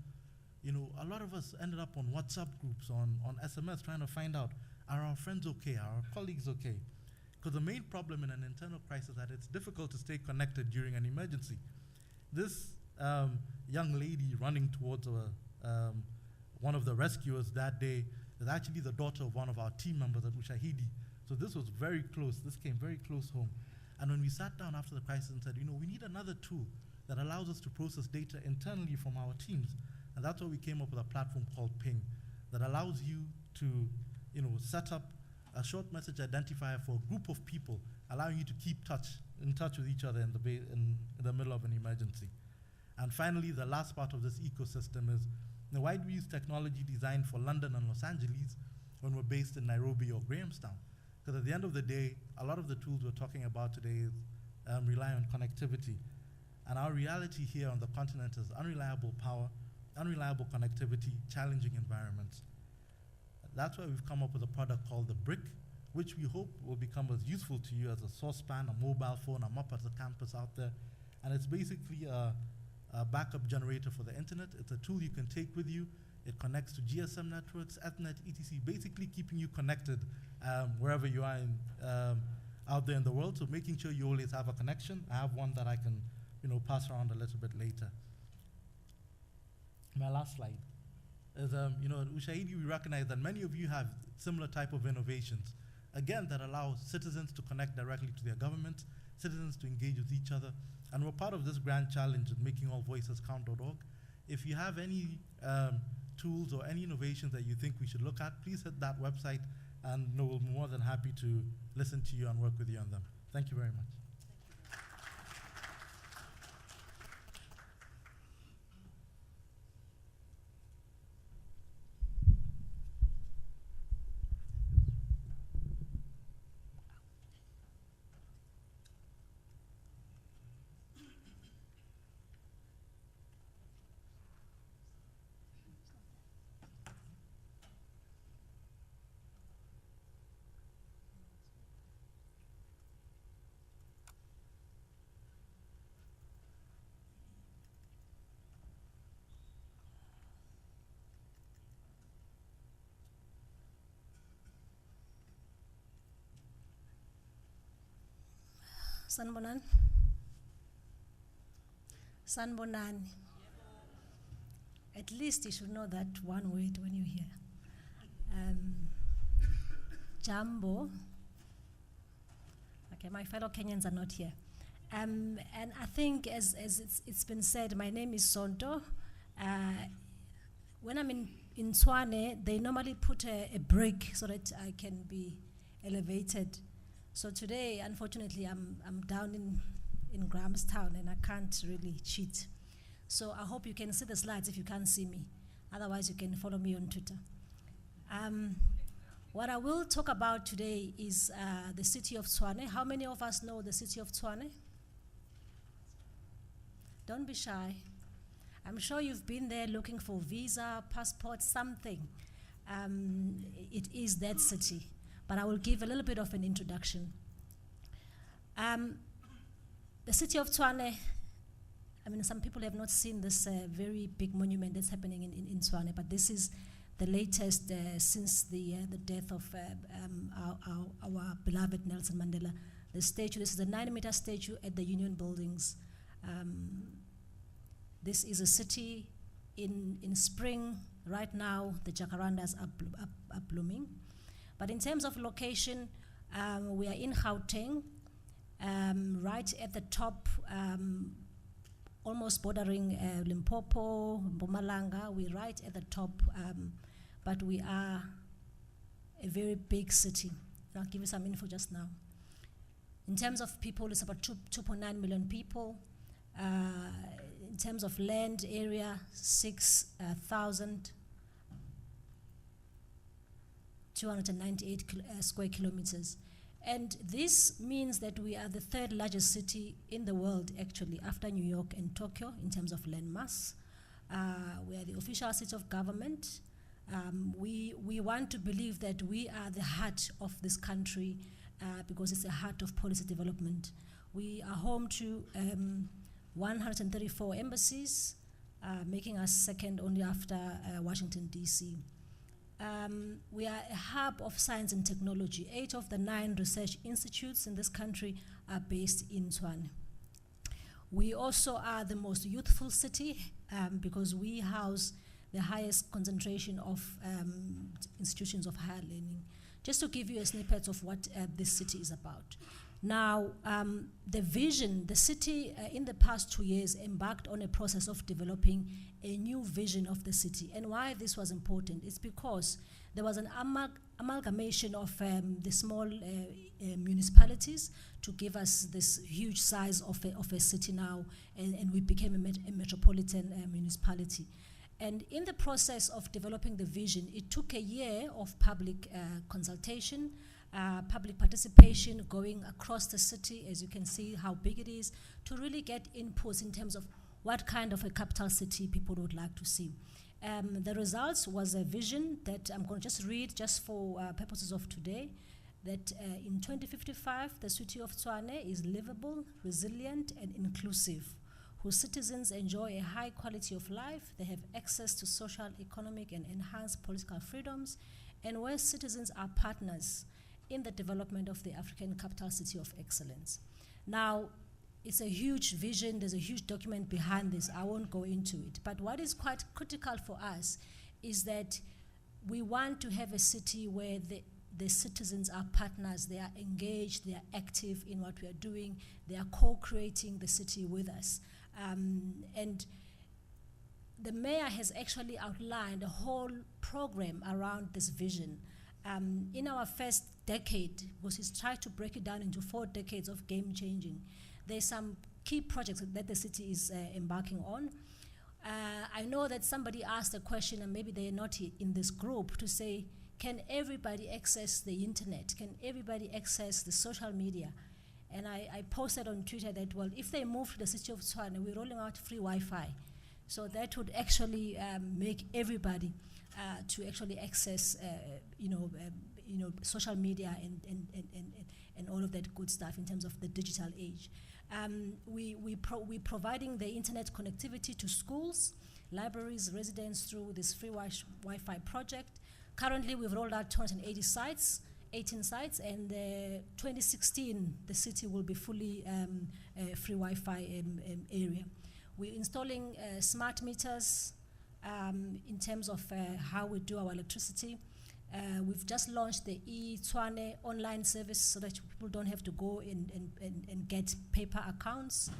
a lot of us ended up on WhatsApp groups, on SMS, trying to find out, are our friends okay? Are our colleagues okay? Because the main problem in an internal crisis is that it's difficult to stay connected during an emergency. This young lady running towards one of the rescuers that day is actually the daughter of one of our team members at Ushahidi. So this was very close. This came very close home. And when we sat down after the crisis and said, we need another tool that allows us to process data internally from our teams. And that's why we came up with a platform called Ping that allows you to set up a short message identifier for a group of people, allowing you to keep in touch with each other in the middle of an emergency. And finally, the last part of this ecosystem is, why do we use technology designed for London and Los Angeles when we're based in Nairobi or Grahamstown? Because at the end of the day, a lot of the tools we're talking about today rely on connectivity. And our reality here on the continent is unreliable power, unreliable connectivity, challenging environments. That's why we've come up with a product called the Brick, which we hope will become as useful to you as a saucepan, a mobile phone, a map at the campus out there. And it's basically a backup generator for the internet. It's a tool you can take with you. It connects to GSM networks, Ethernet, etc., basically keeping you connected wherever you are out there in the world, so making sure you always have a connection. I have one that I can pass around a little bit later. My last slide is, at Ushahidi, we recognize that many of you have similar type of innovations, again, that allow citizens to connect directly to their government, citizens to engage with each other, and we're part of this grand challenge at makingallvoicescount.org. If you have any tools or any innovations that you think we should look at, please hit that website, and we'll be more than happy to listen to you and work with you on them. Thank you very much. Sanbonan? Sanbonan. At least you should know that one word when you hear. Jambo. Okay, my fellow Kenyans are not here. And I think, as it's been said, my name is Sonto. When I'm in Tshwane, they normally put a break so that I can be elevated. So today, unfortunately, I'm down in Grahamstown and I can't really cheat. So I hope you can see the slides if you can't see me. Otherwise, you can follow me on Twitter. What I will talk about today is the city of Tshwane. How many of us know the city of Tshwane? Don't be shy. I'm sure you've been there looking for visa, passport, something. It is that city. But I will give a little bit of an introduction. The city of Tshwane, I mean, some people have not seen this very big monument that's happening in Tshwane, but this is the latest since the death of our beloved Nelson Mandela. The statue, this is a 9-meter statue at the Union Buildings. This is a city in spring. Right now, the jacarandas are blooming. But in terms of location, we are in Gauteng, right at the top, almost bordering Limpopo, Mpumalanga. We're right at the top, but we are a very big city. And I'll give you some info just now. In terms of people, it's about 2.9 million people. In terms of land area, 6,000. 298 square kilometers. And this means that we are the 3rd largest city in the world, actually, after New York and Tokyo in terms of land mass. We are the official seat of government. We want to believe that we are the heart of this country because it's the heart of policy development. We are home to 134 embassies, making us second only after Washington, D.C. We are a hub of science and technology. 8 of the 9 research institutes in this country are based in Tshwane. We also are the most youthful city because we house the highest concentration of institutions of higher learning. Just to give you a snippet of what this city is about. Now, the vision, the city in the past 2 years embarked on a process of developing a new vision of the city. And why this was important is because there was an amalgamation of the small municipalities to give us this huge size of a city now, and we became a metropolitan municipality. And in the process of developing the vision, it took a year of public consultation, public participation going across the city, as you can see how big it is, to really get inputs in terms of what kind of a capital city people would like to see. The results was a vision that I'm going to just read just for purposes of today, that in 2055, the city of Tshwane is livable, resilient, and inclusive, whose citizens enjoy a high quality of life, they have access to social, economic, and enhanced political freedoms, and where citizens are partners in the development of the African capital city of excellence. Now, it's a huge vision, there's a huge document behind this, I won't go into it, but what is quite critical for us is that we want to have a city where the citizens are partners, they are engaged, they are active in what we are doing, they are co-creating the city with us. And the mayor has actually outlined a whole program around this vision. In our first decade, because he's tried to break it down into 4 decades of game changing, there's some key projects that the city is embarking on. I know that somebody asked a question, and maybe they're not in this group, to say, can everybody access the internet? Can everybody access the social media? And I posted on Twitter that, well, if they move to the city of Tshwane, we're rolling out free Wi-Fi. So that would actually make everybody to actually access, social media and all of that good stuff in terms of the digital age. We're providing the internet connectivity to schools, libraries, residents through this free Wi-Fi project. Currently, we've rolled out 280 sites, 18 sites, and 2016, the city will be fully free Wi-Fi area. We're installing smart meters in terms of how we do our electricity. We've just launched the eTshwane online service so that people don't have to go and get paper accounts.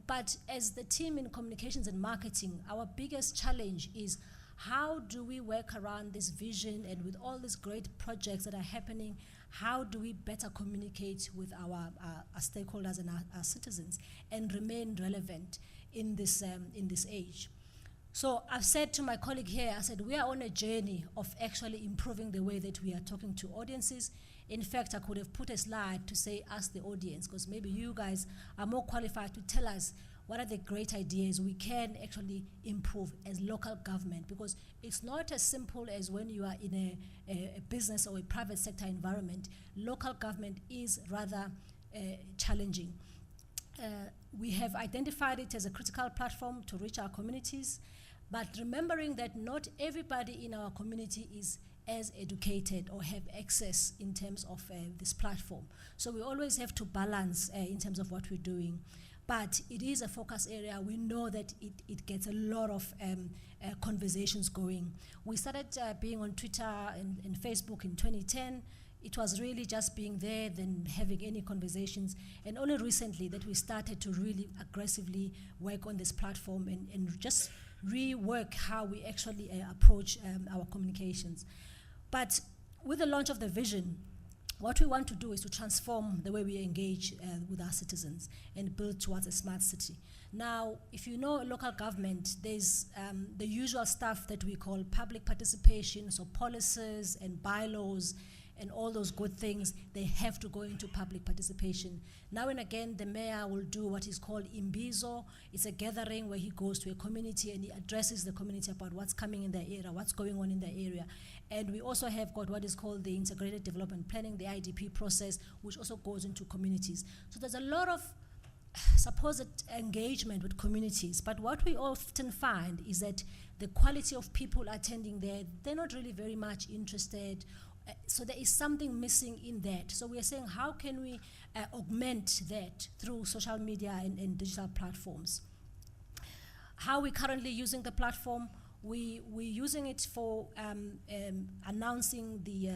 But as the team in communications and marketing, our biggest challenge is how do we work around this vision, and with all these great projects that are happening, how do we better communicate with our stakeholders and our citizens and remain relevant in this age? So I've said to my colleague here, I said, we are on a journey of actually improving the way that we are talking to audiences. In fact, I could have put a slide to say, ask the audience, because maybe you guys are more qualified to tell us what are the great ideas we can actually improve as local government, because it's not as simple as when you are in a business or a private sector environment. Local government is rather challenging. We have identified it as a critical platform to reach our communities, but remembering that not everybody in our community is as educated or have access in terms of this platform. So we always have to balance in terms of what we're doing. But it is a focus area. We know that it gets a lot of conversations going. We started being on Twitter and Facebook in 2010. It was really just being there, then having any conversations. And only recently that we started to really aggressively work on this platform and just rework how we actually approach our communications. But with the launch of the vision, what we want to do is to transform the way we engage with our citizens and build towards a smart city. Now, if you know local government, there's the usual stuff that we call public participation, so policies and bylaws and all those good things, they have to go into public participation. Now and again, the mayor will do what is called imbizo. It's a gathering where he goes to a community and he addresses the community about what's coming in the area, what's going on in the area. And we also have got what is called the integrated development planning, the IDP process, which also goes into communities. So there's a lot of supposed engagement with communities, but what we often find is that the quality of people attending there, they're not really very much interested. So there is something missing in that. So we are saying, how can we augment that through social media and digital platforms? How we're currently using the platform, we're using it for announcing the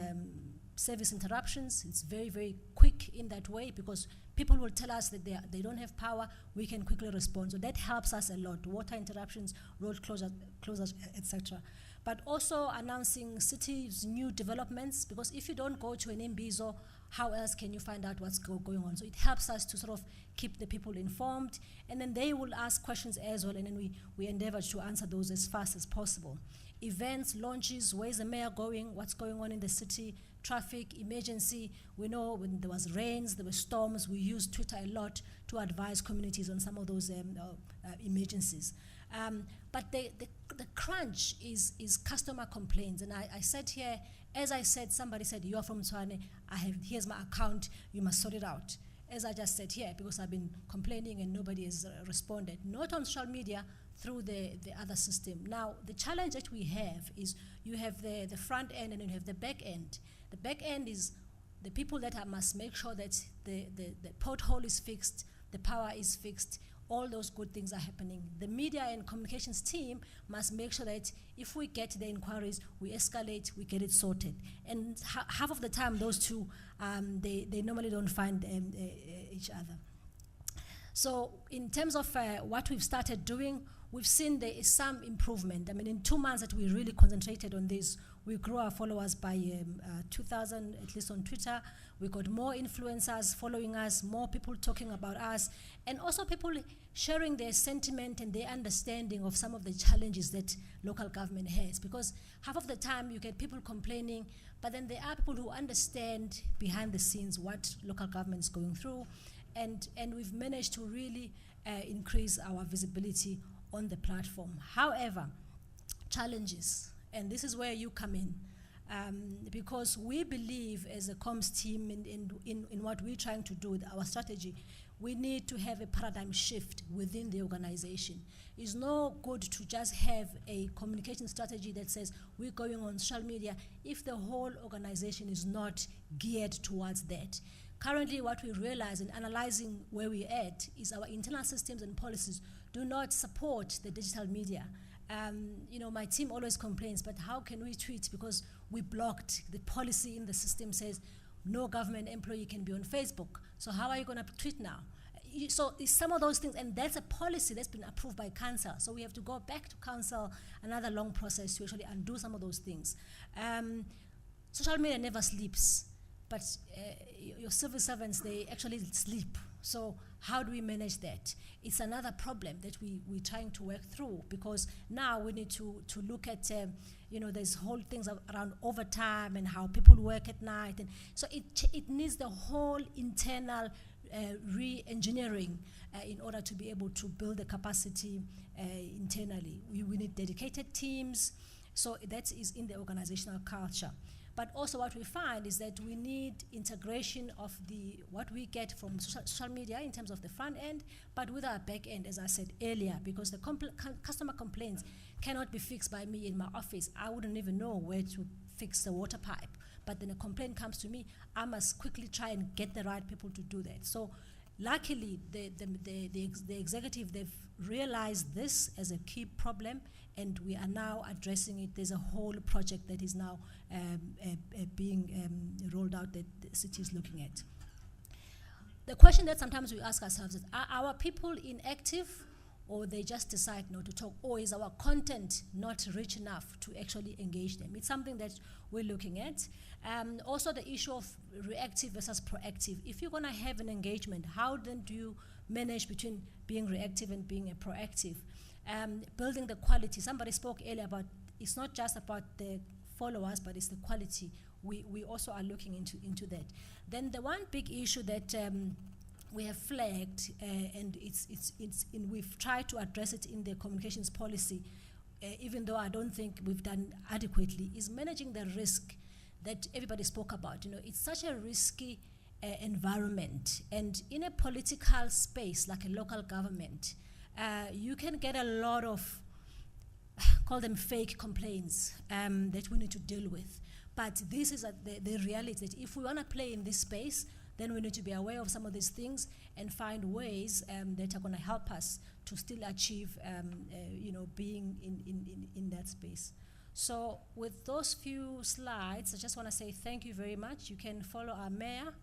service interruptions. It's very, very quick in that way because people will tell us that they don't have power, we can quickly respond. So that helps us a lot, water interruptions, road closures, etc. But also announcing cities' new developments, because if you don't go to an imbizo, how else can you find out what's going on? So it helps us to sort of keep the people informed, and then they will ask questions as well, and then we endeavor to answer those as fast as possible. Events, launches, where's the mayor going, what's going on in the city, traffic, emergency. We know when there was rains, there were storms, we used Twitter a lot to advise communities on some of those emergencies. But the crunch is customer complaints. And I said here, as I said, somebody said, you are from Tshwane, here's my account, you must sort it out. As I just said here, because I've been complaining and nobody has responded, not on social media, through the other system. Now, the challenge that we have is you have the front end and you have the back end. The back end is the people that must make sure that the pothole is fixed, the power is fixed, all those good things are happening. The media and communications team must make sure that if we get the inquiries, we escalate, we get it sorted. And half of the time, those two, they normally don't find each other. So in terms of what we've started doing, we've seen there is some improvement. I mean, in 2 months that we really concentrated on this, we grew our followers by 2,000, at least on Twitter. We got more influencers following us, more people talking about us, and also people sharing their sentiment and their understanding of some of the challenges that local government has. Because half of the time you get people complaining, but then there are people who understand behind the scenes what local government is going through, and we've managed to really increase our visibility on the platform. However, challenges, and this is where you come in, because we believe as a comms team in what we're trying to do with our strategy, we need to have a paradigm shift within the organization. It's no good to just have a communication strategy that says we're going on social media if the whole organization is not geared towards that. Currently, what we realize in analyzing where we're at is our internal systems and policies do not support the digital media. You know, my team always complains, but how can we tweet? Because we blocked the policy in the system says no government employee can be on Facebook. So how are you going to tweet now? So it's some of those things, and that's a policy that's been approved by council. So we have to go back to council, another long process to actually undo some of those things. Social media never sleeps, but your civil servants, they actually sleep. So how do we manage that? It's another problem that we're trying to work through, because now we need to look at, you know, there's whole things around overtime and how people work at night. And so it needs the whole internal re-engineering in order to be able to build the capacity internally. We need dedicated teams, so that is in the organizational culture. But also what we find is that we need integration of what we get from social media in terms of the front end, but with our back end, as I said earlier, because the customer complaints cannot be fixed by me in my office. I wouldn't even know where to fix the water pipe. But then a complaint comes to me, I must quickly try and get the right people to do that. So luckily, the executive, they've realized this as a key problem, and we are now addressing it. There's a whole project that is now being rolled out that the city is looking at. The question that sometimes we ask ourselves is, are our people inactive, or they just decide not to talk, or is our content not rich enough to actually engage them? It's something that we're looking at. Also the issue of reactive versus proactive. If you're gonna have an engagement, how then do you manage between being reactive and being a proactive? Building the quality. Somebody spoke earlier about, it's not just about the followers, but it's the quality. We also are looking into that. Then the one big issue that we have flagged, and we've tried to address it in the communications policy, even though I don't think we've done adequately, is managing the risk that everybody spoke about. You know, it's such a risky environment, and in a political space like a local government, you can get a lot of, call them fake complaints that we need to deal with. But this is the reality, that if we want to play in this space, then we need to be aware of some of these things and find ways that are going to help us to still achieve, you know, being in that space. So with those few slides, I just want to say thank you very much. You can follow our mayor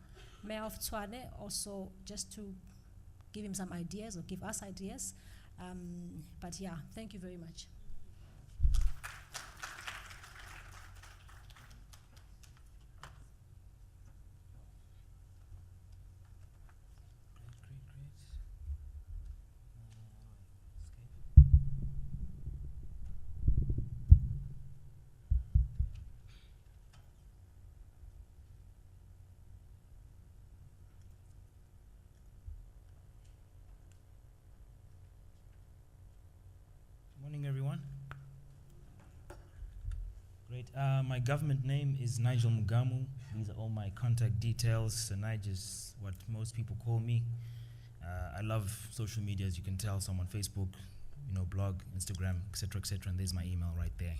of Tshwane, also just to give him some ideas or give us ideas. But yeah, thank you very much. Great. My government name is Nigel Mugamu. These are all my contact details. So Nigel is what most people call me. I love social media, as you can tell. So I'm on Facebook, blog, Instagram, etc., and there's my email right there.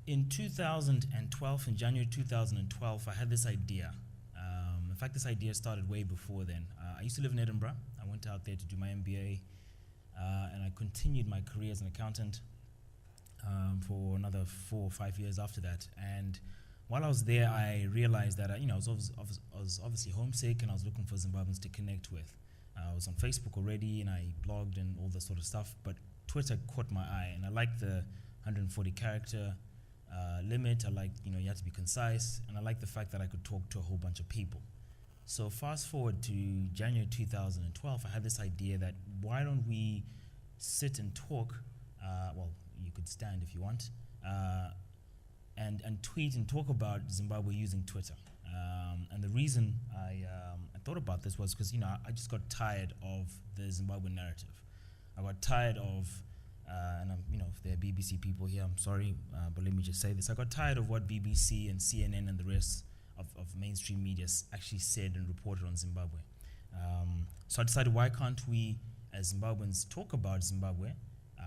In 2012, in January 2012, I had this idea. In fact, this idea started way before then. I used to live in Edinburgh. I went out there to do my MBA, and I continued my career as an accountant for another 4 or 5 years after that. And while I was there, I realized that I was obviously homesick, and I was looking for Zimbabweans to connect with. I was on Facebook already, and I blogged and all that sort of stuff, but Twitter caught my eye, and I liked the 140 character limit. I liked, you had to be concise, and I liked the fact that I could talk to a whole bunch of people. So fast forward to January 2012, I had this idea that why don't we sit and talk, well, you could stand if you want, and tweet and talk about Zimbabwe using Twitter. And the reason I thought about this was because, I just got tired of the Zimbabwean narrative. I got tired of, and if there are BBC people here, I'm sorry, but let me just say this. I got tired of what BBC and CNN and the rest of mainstream media actually said and reported on Zimbabwe. So I decided, why can't we, as Zimbabweans, talk about Zimbabwe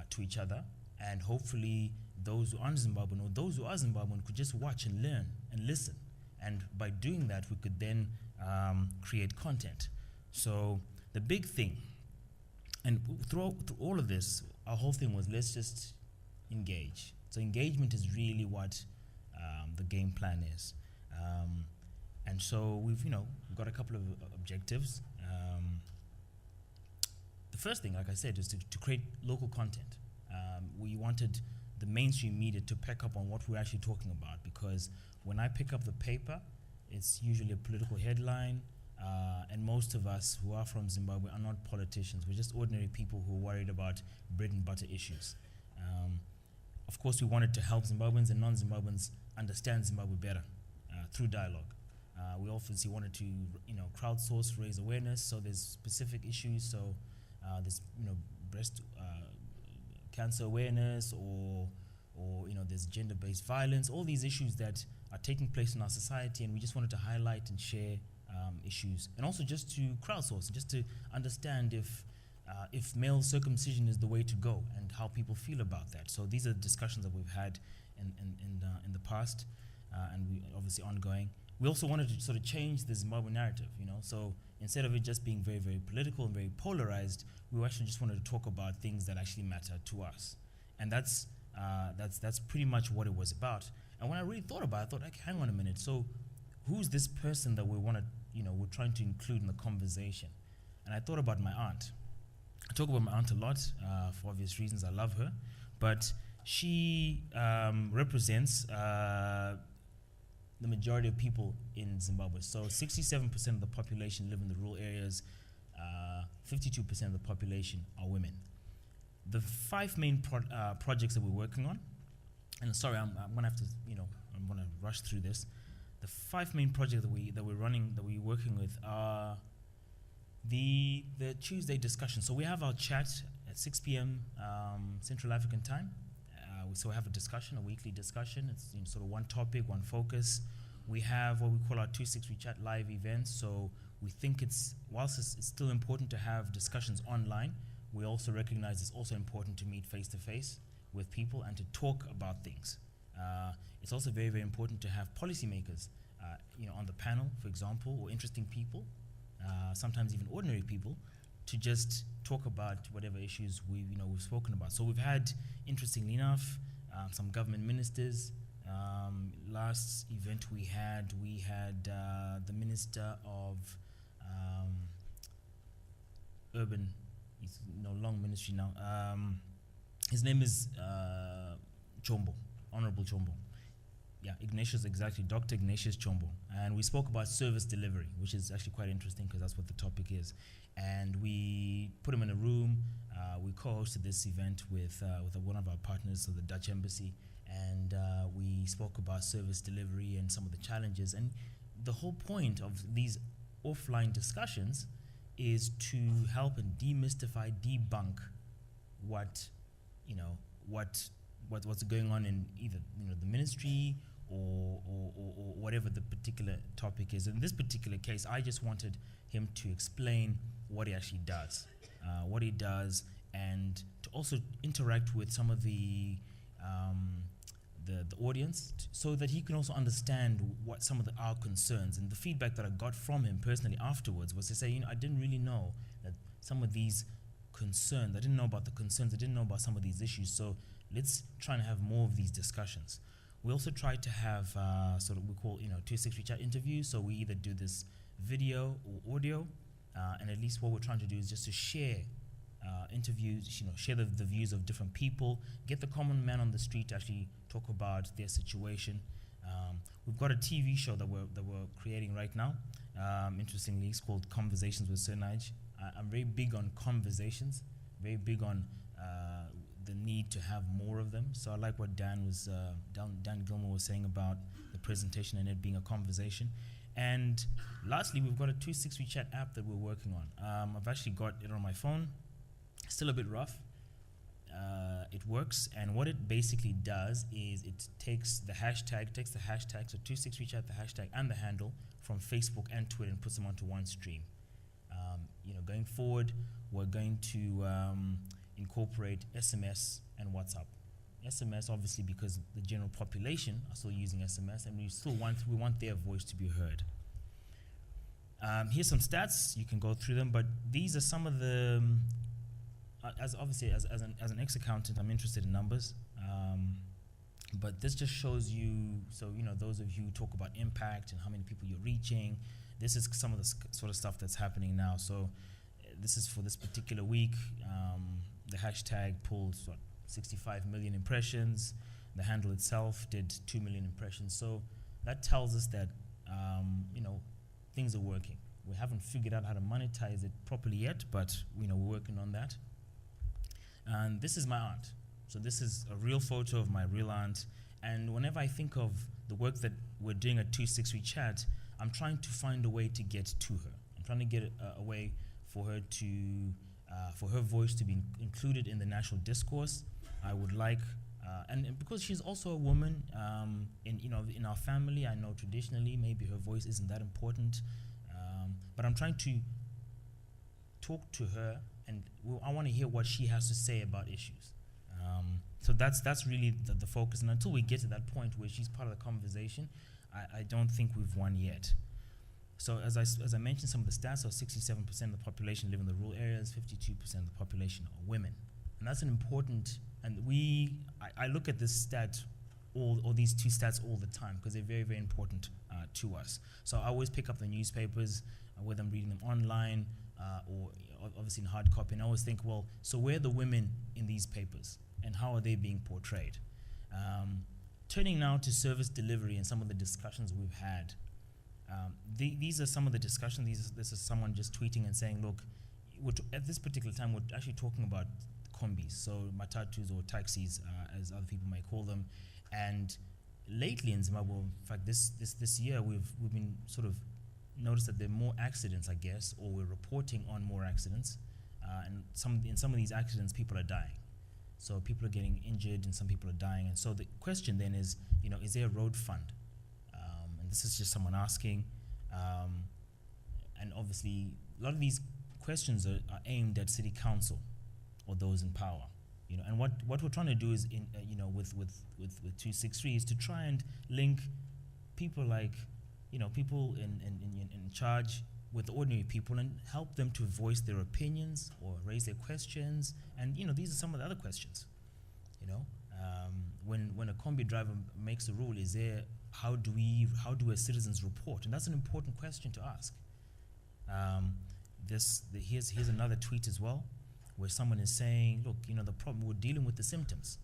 to each other, and hopefully those who aren't Zimbabwean or those who are Zimbabwean could just watch and learn and listen. And by doing that, we could then create content. So the big thing, and through all of this, our whole thing was, let's just engage. So engagement is really what the game plan is. And so we've got a couple of objectives. The first thing, like I said, is to create local content. We wanted the mainstream media to pick up on what we're actually talking about, because when I pick up the paper, it's usually a political headline, and most of us who are from Zimbabwe are not politicians. We're just ordinary people who are worried about bread and butter issues. Of course, we wanted to help Zimbabweans and non-Zimbabweans understand Zimbabwe better through dialogue. We obviously wanted to, crowdsource, raise awareness. So there's specific issues. So there's, breast cancer awareness, or there's gender-based violence. All these issues that are taking place in our society, and we just wanted to highlight and share issues, and also just to crowdsource, just to understand if male circumcision is the way to go, and how people feel about that. So these are discussions that we've had in the past, and we obviously ongoing. We also wanted to sort of change the Zimbabwe narrative, so instead of it just being very, very political and very polarized, we actually just wanted to talk about things that actually matter to us. And that's pretty much what it was about. And when I really thought about it, I thought, okay, hang on a minute, so who's this person that we're trying to include in the conversation? And I thought about my aunt. I talk about my aunt a lot, for obvious reasons. I love her, but she represents the majority of people in Zimbabwe. So 67% of the population live in the rural areas, 52% of the population are women. The 5 main projects that we're working on, and sorry, I'm gonna have to, I'm gonna rush through this. The 5 main projects that we're working with are the Tuesday discussion. So we have our chat at 6 p.m. Central African time. So we have a weekly discussion. It's sort of one topic, one focus. We have what we call our 263 Chat live events. So we think whilst it's still important to have discussions online, we also recognize it's also important to meet face-to-face with people and to talk about things. It's also very, very important to have policymakers on the panel, for example, or interesting people, sometimes even ordinary people, to just talk about whatever issues we've spoken about. So we've had, interestingly enough, some government ministers. Last event we had the Minister of Urban, he's long ministry now. His name is Chombo, Honorable Chombo. Yeah, Ignatius, exactly, Dr. Ignatius Chombo. And we spoke about service delivery, which is actually quite interesting because that's what the topic is. And we put him in a room. We co-hosted this event with one of our partners, so the Dutch Embassy, and we spoke about service delivery and some of the challenges. And the whole point of these offline discussions is to help and demystify, debunk what what's going on in either the ministry or whatever the particular topic is. In this particular case, I just wanted him to explain what he actually does, and to also interact with some of the audience, so that he can also understand what some of our concerns. And the feedback that I got from him personally afterwards was to say, I didn't really know that some of these concerns, I didn't know about the concerns, I didn't know about some of these issues, so let's try and have more of these discussions. We also try to have we call 263 chat interviews, so we either do this video or audio, and at least what we're trying to do is just to share interviews, share the views of different people, get the common man on the street to actually talk about their situation. We've got a TV show that we're creating right now. Interestingly, it's called Conversations with Sir Nige. I'm very big on conversations, very big on the need to have more of them. So I like what Dan Gillmor was saying about the presentation and it being a conversation. And lastly, we've got a 263 chat app that we're working on. I've actually got it on my phone. Still a bit rough. It works, and what it basically does is it takes the hashtag, so 263 chat, the hashtag and the handle from Facebook and Twitter, and puts them onto one stream. Going forward, we're going to incorporate SMS and WhatsApp. SMS, obviously, because the general population are still using SMS, and we want their voice to be heard. Here's some stats. You can go through them, but these are some of the. As an ex-accountant, I'm interested in numbers, but this just shows you. So those of you who talk about impact and how many people you're reaching. This is some of the sort of stuff that's happening now. So this is for this particular week. The hashtag pulled 65 million impressions. The handle itself did 2 million impressions. So that tells us that things are working. We haven't figured out how to monetize it properly yet, but we're working on that. And this is my aunt. So this is a real photo of my real aunt. And whenever I think of the work that we're doing at 263 Chat, I'm trying to find a way to get to her. I'm trying to get a way for her to, for her voice to be included in the national discourse. I would like, and because she's also a woman, in our family, I know traditionally maybe her voice isn't that important, but I'm trying to talk to her, and I want to hear what she has to say about issues. So that's really the focus. And until we get to that point where she's part of the conversation, I don't think we've won yet. So as I mentioned, some of the stats are 67% of the population live in the rural areas, 52% of the population are women. And that's an important, and I look at this stat, or these two stats all the time, because they're very, very important to us. So I always pick up the newspapers, whether I'm reading them online or obviously in hard copy, and I always think, well, so where are the women in these papers, and how are they being portrayed? Turning now to service delivery and some of the discussions we've had. These are some of the discussions. This is someone just tweeting and saying, look, at this particular time, we're actually talking about combis, so matatus or taxis, as other people might call them. And lately in Zimbabwe, in fact, this year, we've been sort of noticed that there are more accidents, I guess, or we're reporting on more accidents. And in some of these accidents, people are dying. So people are getting injured and some people are dying. And so the question then is, is there a road fund? And this is just someone asking. And obviously, a lot of these questions are aimed at city council or those in power. And what we're trying to do is, with 263 is to try and link people like, people in charge with ordinary people and help them to voice their opinions or raise their questions. And these are some of the other questions. When a combi driver makes a rule, how do citizens report? And that's an important question to ask. Here's another tweet as well, where someone is saying, look, the problem, we're dealing with the symptoms.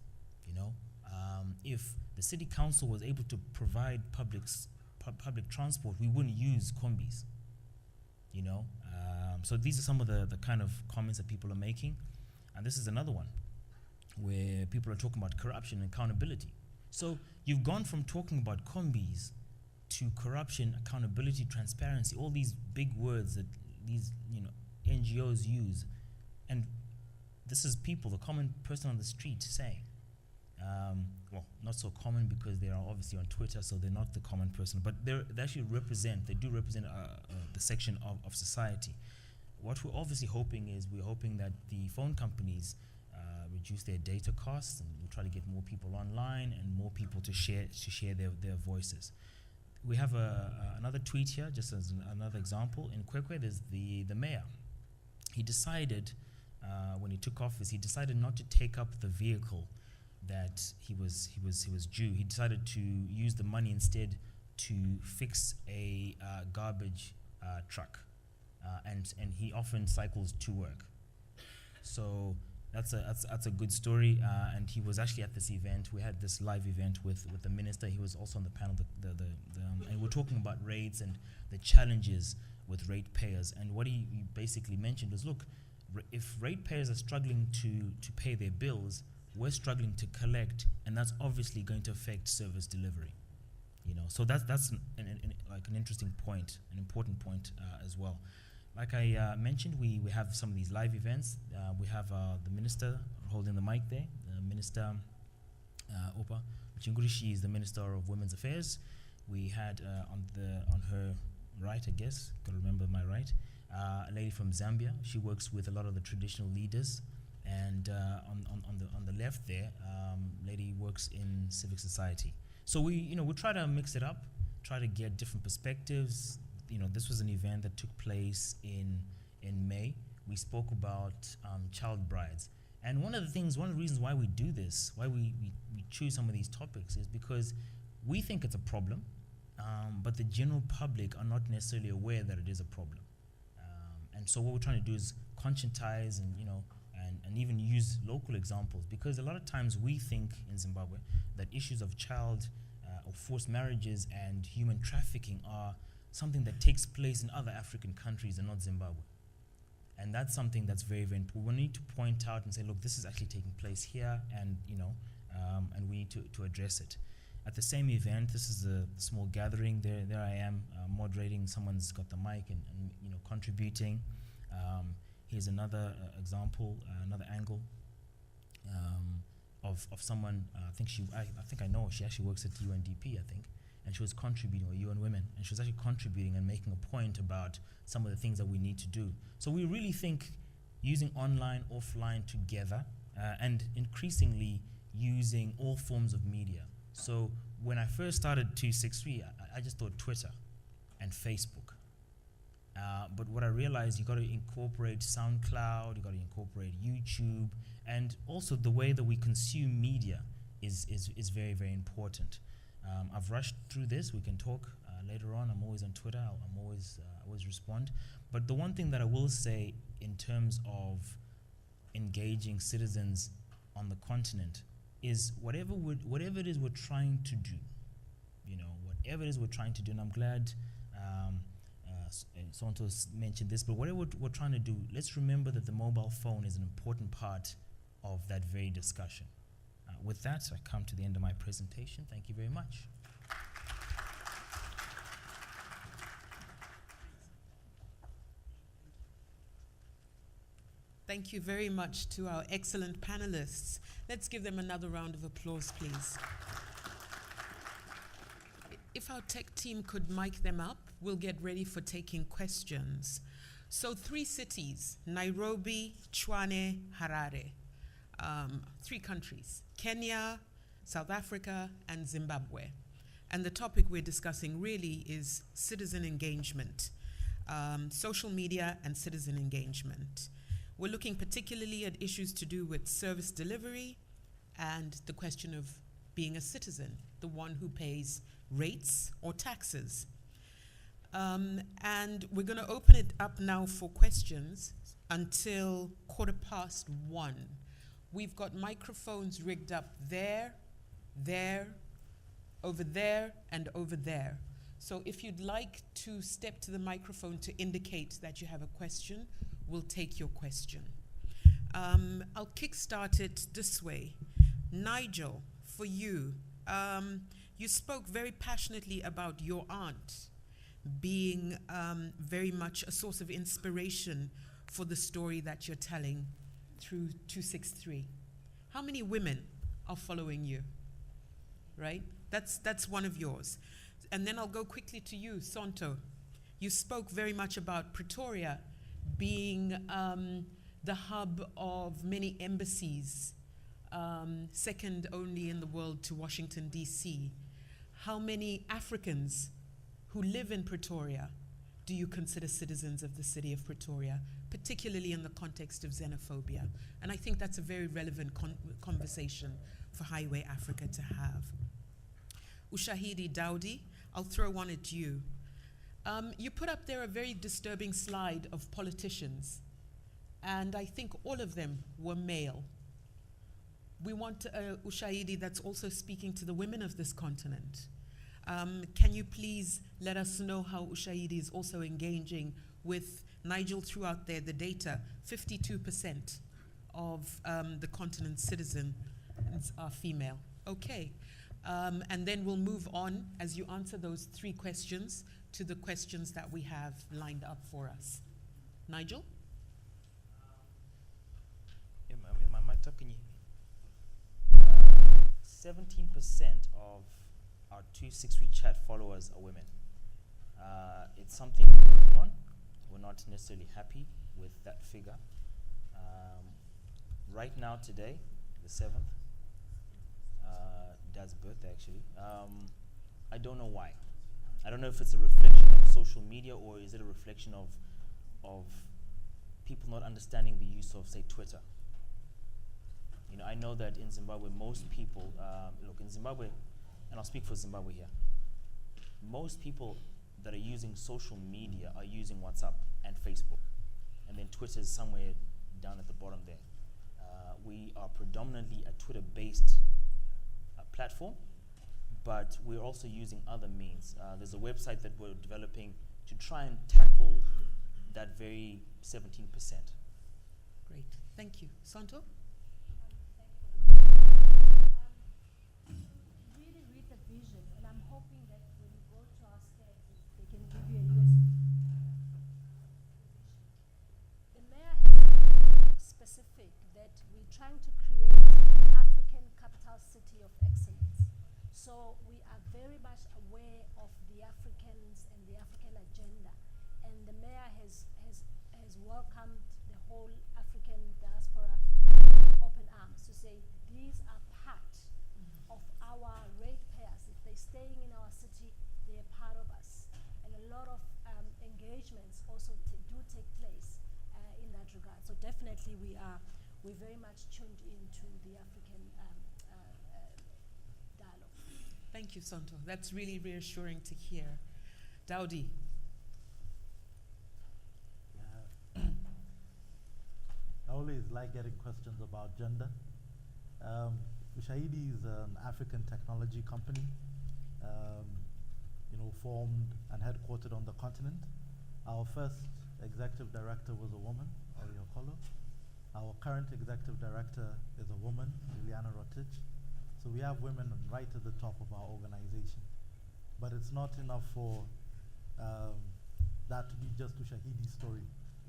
If the city council was able to provide public transport, we wouldn't use combis. So these are some of the kind of comments that people are making. And this is another one where people are talking about corruption and accountability. So you've gone from talking about combis to corruption, accountability, transparency, all these big words that these NGOs use. And this is people, the common person on the street, saying. well, not so common because they are obviously on Twitter, so they're not the common person, but they actually represent, they do represent the section of society. What we're obviously hoping is, we're hoping that the phone companies reduce their data costs, and we'll try to get more people online and more people to share their voices. We have another tweet here, just as another example. In Kwekwe, there's the mayor. He decided, when he took office, he decided not to take up the vehicle that he was due. He decided to use the money instead to fix a garbage truck, and he often cycles to work. So that's a good story, and he was actually at this event. We had this live event with the minister. He was also on the panel, and we're talking about rates and the challenges with ratepayers. And what he basically mentioned was, look, if ratepayers are struggling to pay their bills, we're struggling to collect, and that's obviously going to affect service delivery. So that's an interesting point, an important point as well. Like I mentioned, we have some of these live events. We have the minister holding the mic there, Minister Opa Chinguri. She is the Minister of Women's Affairs. We had on her right, I guess, gotta remember my right, a lady from Zambia. She works with a lot of the traditional leaders. And on the left there, lady works in civic society. So we try to mix it up, try to get different perspectives. This was an event that took place in May. We spoke about child brides. And one of the reasons why we do this, why we choose some of these topics, is because we think it's a problem, but the general public are not necessarily aware that it is a problem. And so what we're trying to do is conscientize and even use local examples, because a lot of times we think in Zimbabwe that issues of child or forced marriages and human trafficking are something that takes place in other African countries and not Zimbabwe. And that's something that's very, very important. We need to point out and say, look, this is actually taking place here, and and we need to address it. At the same event, this is a small gathering. There I am moderating. Someone's got the mic and contributing. Here's another example, another angle of someone. I think I know. She actually works at UNDP, I think, and she was contributing, or UN Women, and she was actually contributing and making a point about some of the things that we need to do. So we really think using online, offline together, and increasingly using all forms of media. So when I first started 263, I just thought Twitter and Facebook. But what I realized, you got to incorporate SoundCloud, you got to incorporate YouTube, and also the way that we consume media is very, very important. I've rushed through this. We can talk later on. I'm always on Twitter. I'm always respond. But the one thing that I will say in terms of engaging citizens on the continent is whatever it is we're trying to do, whatever it is we're trying to do, and I'm glad Santos mentioned this, but whatever we're trying to do, let's remember that the mobile phone is an important part of that very discussion. With that, I come to the end of my presentation. Thank you very much. Thank you very much to our excellent panelists. Let's give them another round of applause, please. If our tech team could mic them up, we'll get ready for taking questions. So 3 cities, Nairobi, Tshwane, Harare. 3 countries, Kenya, South Africa, and Zimbabwe. And the topic we're discussing really is citizen engagement, social media and citizen engagement. We're looking particularly at issues to do with service delivery and the question of being a citizen, the one who pays rates or taxes. And we're going to open it up now for questions until 1:15. We've got microphones rigged up there, over there, and over there. So if you'd like to step to the microphone to indicate that you have a question, we'll take your question. I'll kickstart it this way. Nigel, for you, you spoke very passionately about your aunt being very much a source of inspiration for the story that you're telling through 263. How many women are following you, right? That's one of yours. And then I'll go quickly to you, Sonto. You spoke very much about Pretoria being the hub of many embassies, second only in the world to Washington, D.C. How many Africans who live in Pretoria do you consider citizens of the city of Pretoria, particularly in the context of xenophobia? And I think that's a very relevant conversation for Highway Africa to have. Ushahidi Daudi, I'll throw one at you. You put up there a very disturbing slide of politicians, and I think all of them were male. We want Ushahidi that's also speaking to the women of this continent. Can you please let us know how Ushahidi is also engaging with Nigel throughout there, the data? 52% of the continent's citizens are female. Okay. And then we'll move on as you answer those 3 questions to the questions that we have lined up for us. Nigel? My mic up, can you hear me? 17% of our 263 chat followers are women. It's something we're working on. We're not necessarily happy with that figure. Right now, today, the 7th, Dad's birthday actually. I don't know why. I don't know if it's a reflection of social media or is it a reflection of people not understanding the use of, say, Twitter. You know, I know that in Zimbabwe, most people, look, in Zimbabwe, and I'll speak for Zimbabwe here, most people that are using social media are using WhatsApp and Facebook, and then Twitter is somewhere down at the bottom there. We are predominantly a Twitter-based platform, but we're also using other means. There's a website that we're developing to try and tackle that very 17%. Great, thank you. Santo? Really read the vision, and I'm hoping that when you go to our steps, they can give you a USB. The mayor has been specific that we're trying to create African capital city of excellence. So we are very much aware of the Africans and the African agenda, and the mayor has welcomed the whole African diaspora open arms to say these are part of our ratepayers. If they're staying in our city, they are part of us, and a lot of engagements also do take place in that regard. So definitely we're very much tuned into the African dialogue. Thank you, Santo. That's really reassuring to hear. Daudi. I always like getting questions about gender. Ushahidi is an African technology company, formed and headquartered on the continent. Our first executive director was a woman, Oriokolo. Our current executive director is a woman, Juliana Rotich. So we have women right at the top of our organization. But it's not enough for that to be just Ushahidi's story.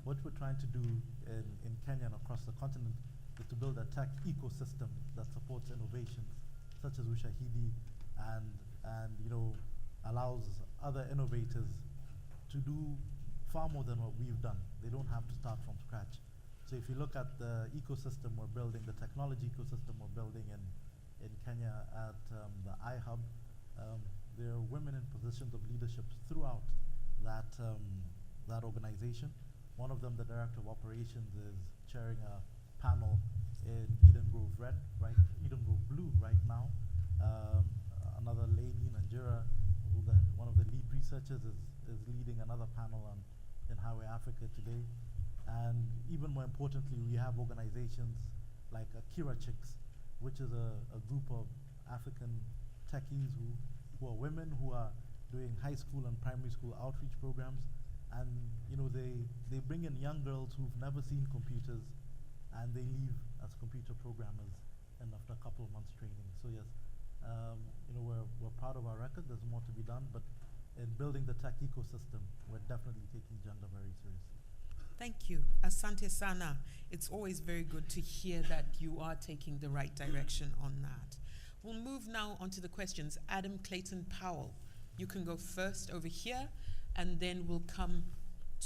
What we're trying to do in Kenya and across the continent is to build a tech ecosystem that supports innovations such as Ushahidi and allows other innovators to do far more than what we've done. They don't have to start from scratch. So if you look at the ecosystem we're building, the technology ecosystem we're building in Kenya at the iHub, there are women in positions of leadership throughout that organization. One of them, the director of operations, is chairing a panel in Eden Grove Blue right now. Another lady, Nigeria, one of the lead researchers, is leading another panel in Highway Africa today. And even more importantly, we have organizations like Akira Chicks, which is a group of African techies who are women who are doing high school and primary school outreach programs. And they bring in young girls who've never seen computers, and they leave as computer programmers and after a couple of months training. So yes, we're proud of our record. There's more to be done, but in building the tech ecosystem, we're definitely taking gender very seriously. Thank you. Asante sana. It's always very good to hear that you are taking the right direction on that. We'll move now on to the questions. Adam Clayton Powell, you can go first over here, and then we'll come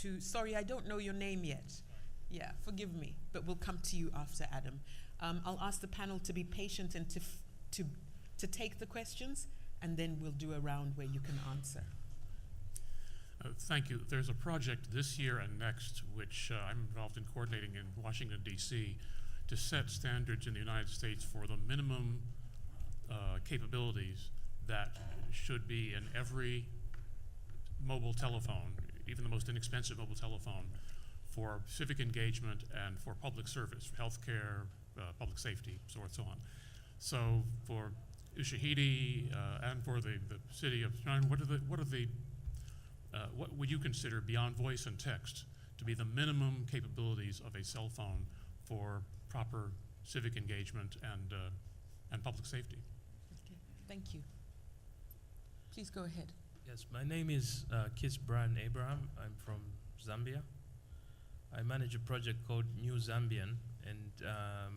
to, sorry, I don't know your name yet. Yeah, forgive me, but we'll come to you after Adam. I'll ask the panel to be patient and to take the questions, and then we'll do a round where you can answer. Thank you. There's a project this year and next, which I'm involved in coordinating in Washington, D.C., to set standards in the United States for the minimum capabilities that should be in every mobile telephone, even the most inexpensive mobile telephone, for civic engagement and for public service, healthcare, public safety, so forth, so on. So for Ushahidi and for the city of China, what would you consider beyond voice and text to be the minimum capabilities of a cell phone for proper civic engagement and public safety? Okay, thank you. Please go ahead. Yes, my name is Kis Brian Abraham. I'm from Zambia. I manage a project called New Zambian, and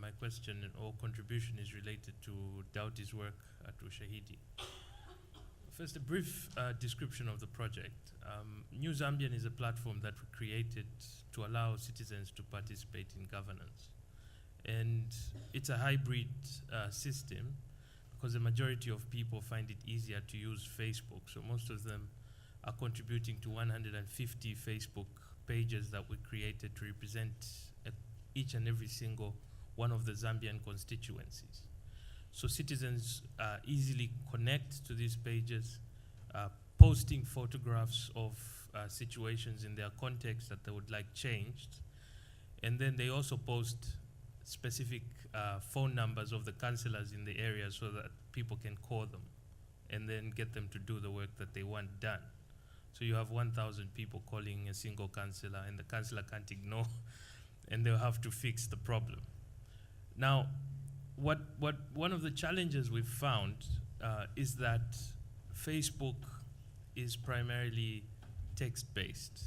my question or contribution is related to Daudi's work at Ushahidi. First, a brief description of the project. New Zambian is a platform that we created to allow citizens to participate in governance. And it's a hybrid system because the majority of people find it easier to use Facebook. So most of them are contributing to 150 Facebook pages that we created to represent each and every single one of the Zambian constituencies. So citizens easily connect to these pages, posting photographs of situations in their context that they would like changed. And then they also post specific phone numbers of the councillors in the area so that people can call them and then get them to do the work that they want done. So you have 1,000 people calling a single councillor, and the councillor can't ignore, and they'll have to fix the problem. Now, one of the challenges we've found is that Facebook is primarily text-based.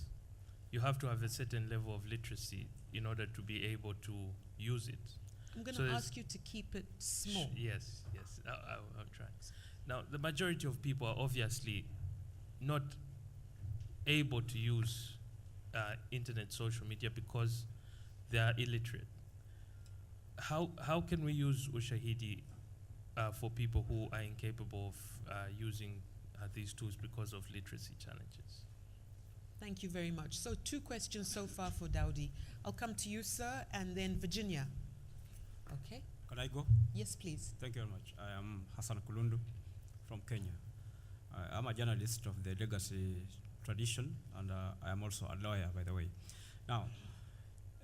You have to have a certain level of literacy in order to be able to use it. I'm going to ask you to keep it small. Yes, I'll try. Now, the majority of people are obviously not able to use internet social media because they are illiterate. How can we use Ushahidi for people who are incapable of using these tools because of literacy challenges? Thank you very much. So 2 questions so far for Daudi. I'll come to you, sir, and then Virginia. Okay. Can I go? Yes, please. Thank you very much. I am Hassan Kulundu from Kenya. I'm a journalist of the legacy tradition, and I am also a lawyer, by the way. Now,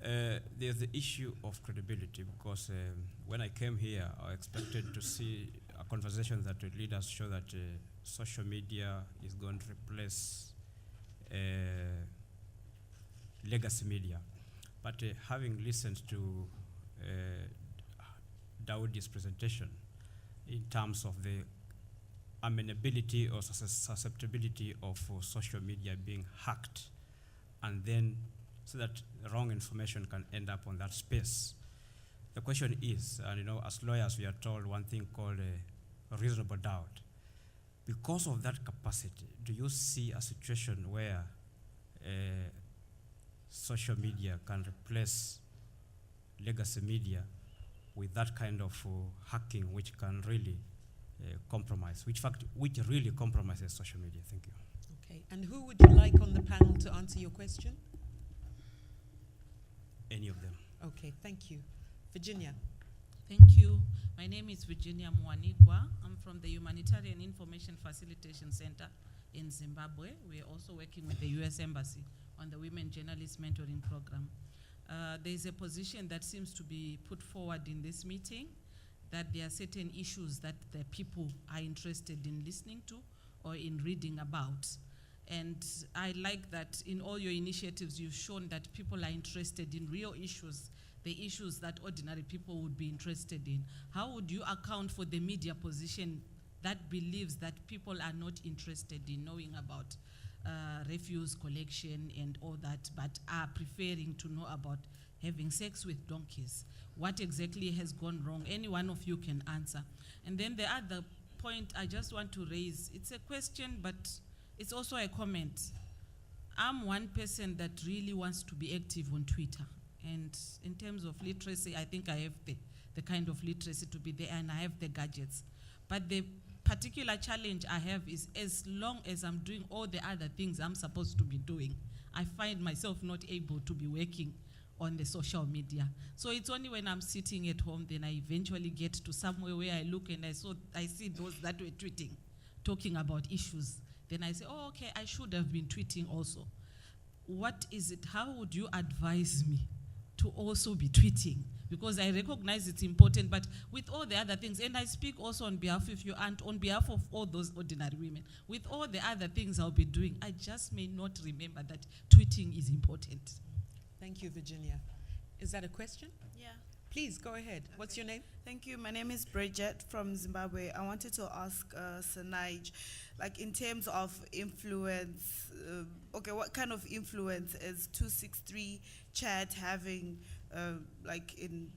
there's the issue of credibility, because when I came here, I expected to see a conversation that would lead us to show that social media is going to replace legacy media. But having listened to Daudi's presentation in terms of the amenability or susceptibility of social media being hacked, and then so that wrong information can end up on that space. The question is, and as lawyers we are told one thing called a reasonable doubt. Because of that capacity, do you see a situation where social media can replace legacy media with that kind of hacking, which can really compromise, which really compromises social media? Thank you. Okay, and who would you like on the panel to answer your question? Any of them. Okay, thank you. Virginia. Thank you. My name is Virginia Mwanikwa. I'm from the Humanitarian Information Facilitation Center in Zimbabwe. We're also working with the U.S. Embassy on the Women Journalists Mentoring Program. There's a position that seems to be put forward in this meeting that there are certain issues that the people are interested in listening to or in reading about. And I like that in all your initiatives, you've shown that people are interested in real issues, the issues that ordinary people would be interested in. How would you account for the media position that believes that people are not interested in knowing about refuse collection and all that, but are preferring to know about having sex with donkeys. What exactly has gone wrong? Any one of you can answer. And then the other point I just want to raise, it's a question, but it's also a comment. I'm one person that really wants to be active on Twitter. And in terms of literacy, I think I have the kind of literacy to be there, and I have the gadgets. But the particular challenge I have is, as long as I'm doing all the other things I'm supposed to be doing, I find myself not able to be working on the social media. So it's only when I'm sitting at home, then I eventually get to somewhere where I look and I see those that were tweeting, talking about issues. Then I say, oh, okay, I should have been tweeting also. What is it? How would you advise me to also be tweeting? Because I recognize it's important, but with all the other things, and I speak also on behalf of you and on behalf of all those ordinary women, with all the other things I'll be doing, I just may not remember that tweeting is important. Thank you, Virginia. Is that a question? Yeah. Please, go ahead. Okay. What's your name? Thank you. My name is Bridget from Zimbabwe. I wanted to ask Sanaj, like in terms of influence, what kind of influence is 263 chat having like in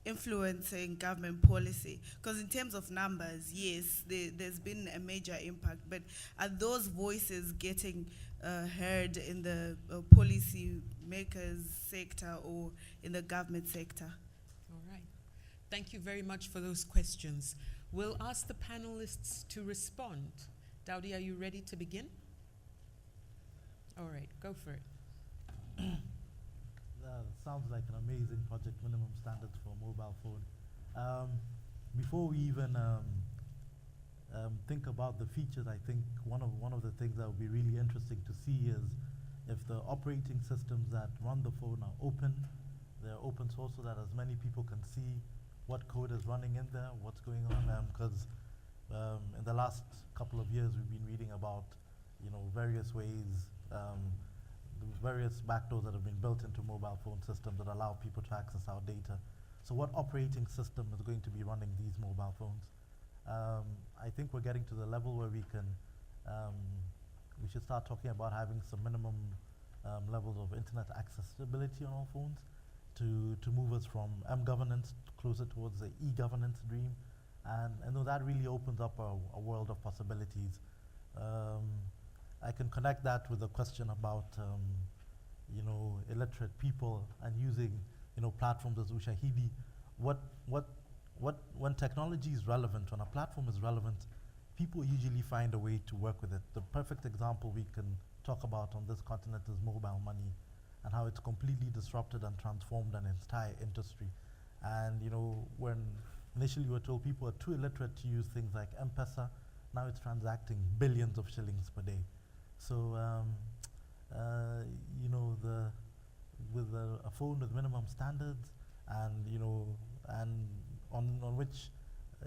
influencing government policy? Because in terms of numbers, yes, there's been a major impact, but are those voices getting heard in the policy makers sector or in the government sector? All right. Thank you very much for those questions. We'll ask the panelists to respond. Dowdy, are you ready to begin? All right, go for it. Sounds like an amazing project, minimum standards for mobile phone. Before we even think about the features, I think one of the things that would be really interesting to see is if the operating systems that run the phone are open, they're open source so that as many people can see what code is running in there, what's going on. Because in the last couple of years, we've been reading about various ways, various backdoors that have been built into mobile phone systems that allow people to access our data. So what operating system is going to be running these mobile phones? I think we're getting to the level where we should start talking about having some minimum levels of internet accessibility on our phones to move us from M-governance closer towards the E-governance dream. And that really opens up a world of possibilities. I can connect that with a question about illiterate people and using platforms as Ushahidi. When technology is relevant, when a platform is relevant, people usually find a way to work with it. The perfect example we can talk about on this continent is mobile money and how it's completely disrupted and transformed an entire industry. And when initially we were told people are too illiterate to use things like M-Pesa, now it's transacting billions of shillings per day. So, with a phone with minimum standards and, and on which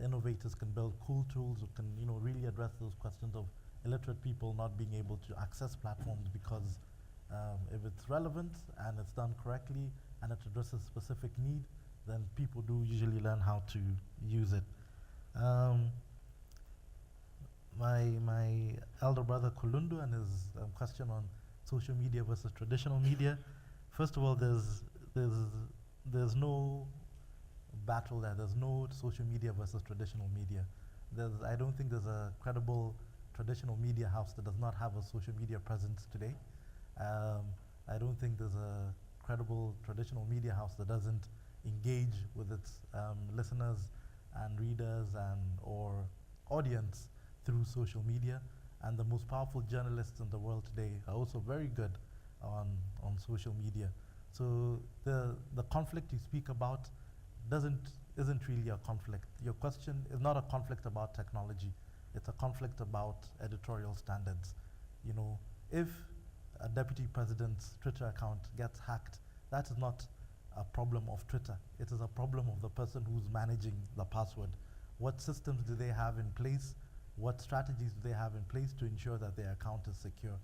innovators can build cool tools that can, really address those questions of illiterate people not being able to access platforms because if it's relevant and it's done correctly and it addresses specific need, then people do usually learn how to use it. My elder brother Kolundu and his question on social media versus traditional media. First of all, there's no battle there. There's no social media versus traditional media. I don't think there's a credible traditional media house that does not have a social media presence today. I don't think there's a credible traditional media house that doesn't engage with its listeners and readers or audience through social media. And the most powerful journalists in the world today are also very good on social media. So the conflict you speak about isn't really a conflict. Your question is not a conflict about technology. It's a conflict about editorial standards. If a deputy president's Twitter account gets hacked, that is not a problem of Twitter. It is a problem of the person who's managing the password. What systems do they have in place? What strategies do they have in place to ensure that their account is secure?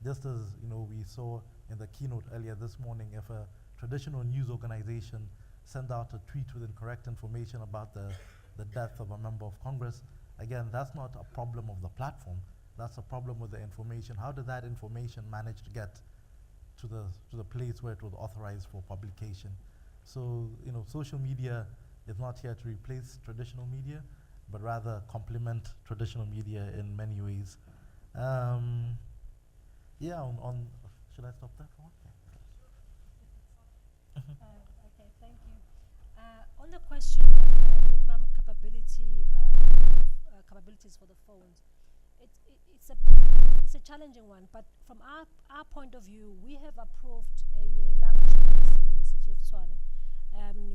Just as we saw in the keynote earlier this morning, if a traditional news organization sends out a tweet with incorrect information about the death of a member of Congress, again, that's not a problem of the platform. that's a problem with the information. How did that information manage to get to the place where it was authorized for publication? So, social media is not here to replace traditional media, but rather complement traditional media in many ways. Should I stop there for one? Okay, thank you. On the question of minimum capabilities for the phones, it's a challenging one. But from our point of view, we have approved a language policy in the city of Tshwane,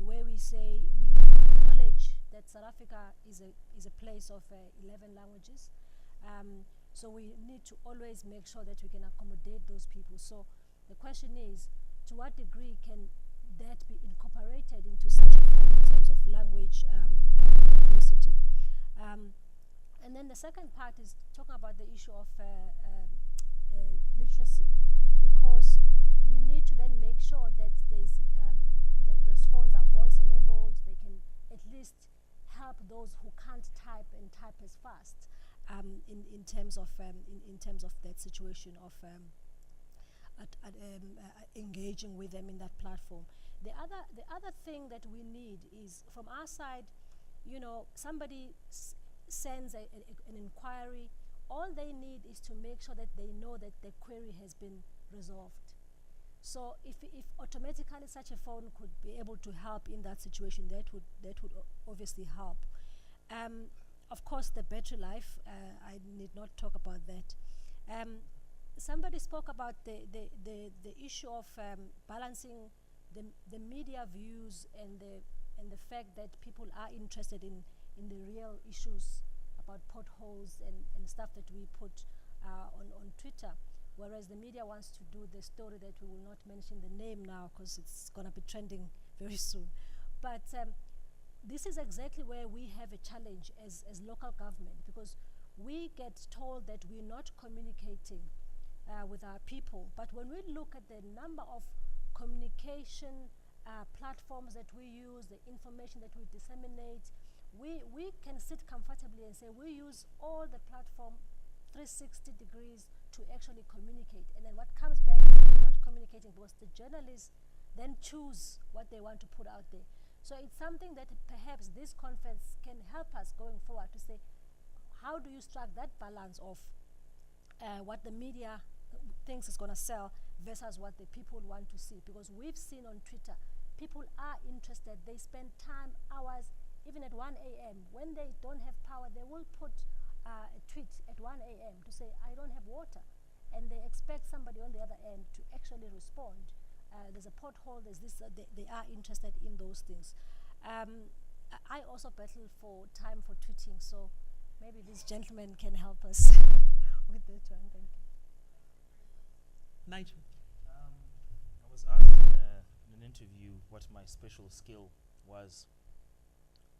where we say we acknowledge that South Africa is a place of 11 languages. So we need to always make sure that we can accommodate those people. So the question is, to what degree can that be incorporated into such a form in terms of language diversity? And then the second part is talking about the issue of literacy, because we need to then make sure that there's those phones are voice enabled. They can at least help those who can't type and type as fast. In terms of that situation of engaging with them in that platform. The other thing that we need is, from our side, somebody sends an inquiry. All they need is to make sure that they know that the query has been resolved. So if automatically such a phone could be able to help in that situation, that would obviously help. Of course, the battery life, I need not talk about that. Somebody spoke about the issue of balancing the media views and the fact that people are interested in the real issues about potholes and stuff that we put on Twitter, whereas the media wants to do the story that we will not mention the name now because it's going to be trending very soon. But this is exactly where we have a challenge as local government, because we get told that we're not communicating with our people. But when we look at the number of communication platforms that we use, the information that we disseminate, we can sit comfortably and say we use all the platform 360 degrees to actually communicate. And then what comes back is we're not communicating because the journalists then choose what they want to put out there. So it's something that perhaps this conference can help us going forward to say, how do you strike that balance of what the media thinks is going to sell versus what the people want to see? Because we've seen on Twitter, people are interested. They spend time, hours, even at 1 a.m. When they don't have power, they will put a tweet at 1 a.m. to say, I don't have water. And they expect somebody on the other end to actually respond. There's a pothole, there's this, they are interested in those things. I also battle for time for tweeting, so maybe this gentleman can help us with that one. Thank you. Nigel. I was asked in an interview what my special skill was.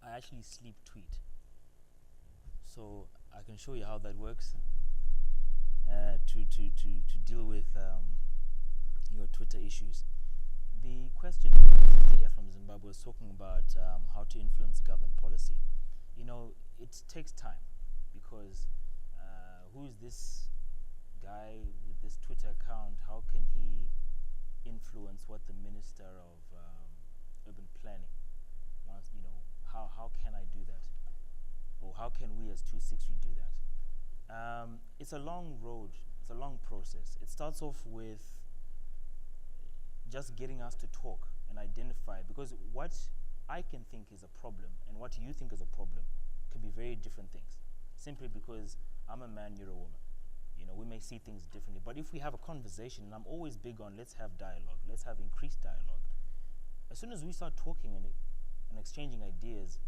I actually sleep tweet. So I can show you how that works to deal with your Twitter issues. The question from my sister here from Zimbabwe was talking about how to influence government policy. It takes time, because who is this guy with this Twitter account? How can he influence what the Minister of Urban Planning wants? How can I do that? Or how can we as 263 do that? It's a long road. It's a long process. It starts off with just getting us to talk and identify, because what I can think is a problem and what you think is a problem could be very different things, simply because I'm a man, you're a woman. We may see things differently, but if we have a conversation, and I'm always big on let's have dialogue, let's have increased dialogue. As soon as we start talking and exchanging ideas,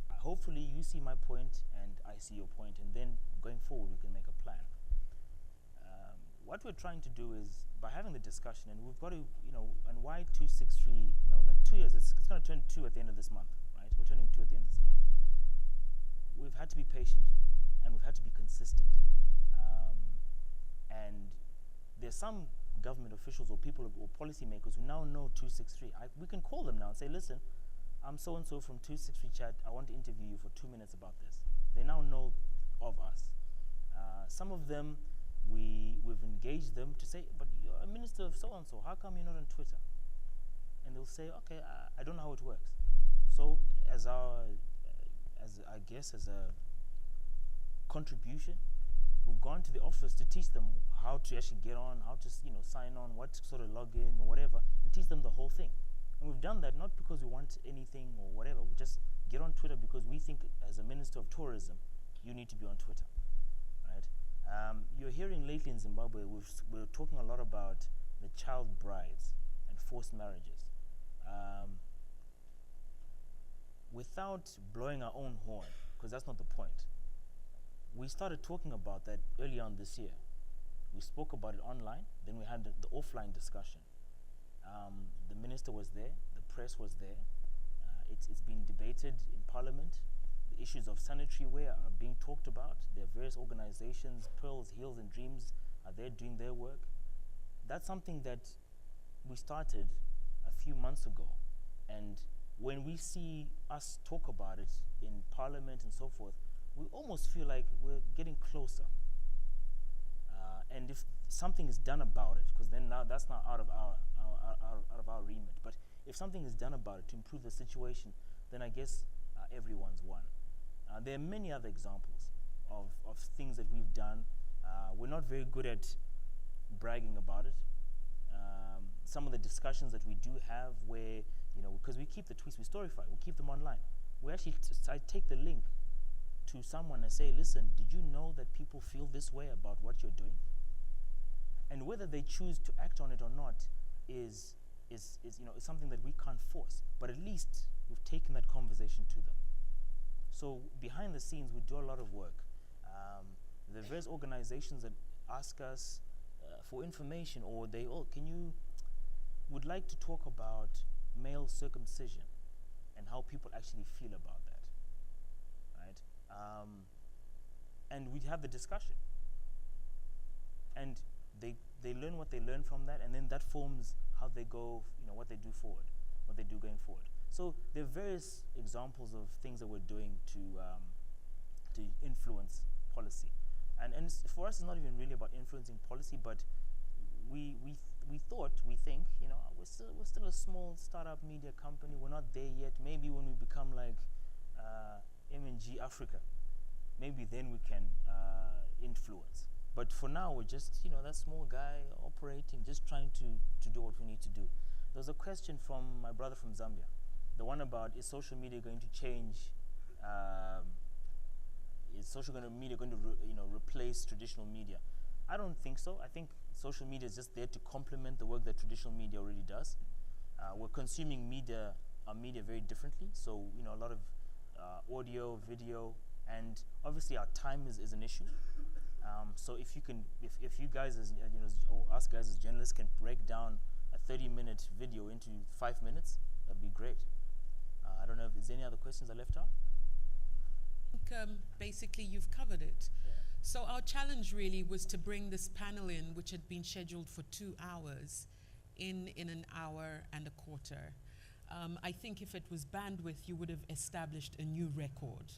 hopefully you see my point and I see your point, and then going forward we can make a plan. What we're trying to do is, by having the discussion, and we've got to, and why 263, like 2 years, it's going to turn 2 at the end of this month, right? We're turning 2 at the end of this month. We've had to be patient, and we've had to be consistent. And there's some government officials or people or policymakers who now know 263. We can call them now and say, listen, I'm so-and-so from 263 Chat. I want to interview you for 2 minutes about this. They now know of us. Some of them, we've engaged them to say, but you're a minister of so-and-so, how come you're not on Twitter? And they'll say, okay, I don't know how it works. So as a contribution, we've gone to the office to teach them how to actually get on, how to sign on, what sort of login or whatever, and teach them the whole thing. And we've done that not because we want anything or whatever. We just get on Twitter because we think, as a Minister of Tourism, you need to be on Twitter, right? You're hearing lately in Zimbabwe, we're talking a lot about the child brides and forced marriages. Without blowing our own horn, because that's not the point, we started talking about that early on this year. We spoke about it online, then we had the offline discussion. The minister was there, the press was there. It's been debated in Parliament. The issues of sanitary wear are being talked about. There are various organizations, Pearls, Heels and Dreams are there doing their work. That's something that we started a few months ago. And when we see us talk about it in Parliament and so forth, we almost feel like we're getting closer. And if something is done about it, because then now that's not out of our remit, but if something is done about it to improve the situation, then I guess everyone's won. There are many other examples of things that we've done. We're not very good at bragging about it. Some of the discussions that we do have where, because we keep the tweets, we storify, we keep them online. We actually take the link to someone and say, listen, did you know that people feel this way about what you're doing? And whether they choose to act on it or not is something that we can't force. But at least we've taken that conversation to them. So behind the scenes, we do a lot of work. There are various organizations that ask us for information, or they, would like to talk about male circumcision and how people actually feel about that, right? And we have the discussion. And they learn what they learn from that, and then that forms how they go, what they do forward, what they do going forward. So there are various examples of things that we're doing to influence policy. And for us, it's not even really about influencing policy, but we think, we're still a small startup media company. We're not there yet. Maybe when we become like M&G Africa, maybe then we can influence. But for now, we're just, that small guy operating, just trying to do what we need to do. There was a question from my brother from Zambia, the one about, is social media going to change? Is social media going to replace traditional media? I don't think so. I think social media is just there to complement the work that traditional media already does. We're consuming our media very differently. So, a lot of audio, video, and obviously our time is an issue. So if you guys or us guys as journalists can break down a 30-minute video into 5 minutes, that'd be great. I don't know if there's any other questions I left out. I think basically you've covered it. Yeah. So our challenge really was to bring this panel in, which had been scheduled for 2 hours, in an hour and a quarter. I think if it was bandwidth, you would have established a new record.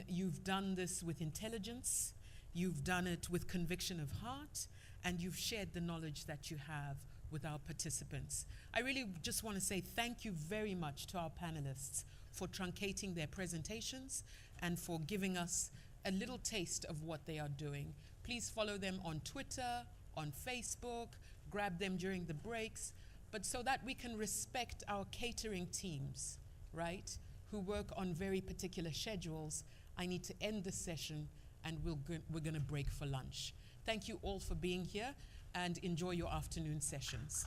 You've done this with intelligence, you've done it with conviction of heart, and you've shared the knowledge that you have with our participants. I really just want to say thank you very much to our panelists for truncating their presentations and for giving us a little taste of what they are doing. Please follow them on Twitter, on Facebook, grab them during the breaks, but so that we can respect our catering teams, right, who work on very particular schedules. I need to end the session and we're going to break for lunch. Thank you all for being here and enjoy your afternoon sessions.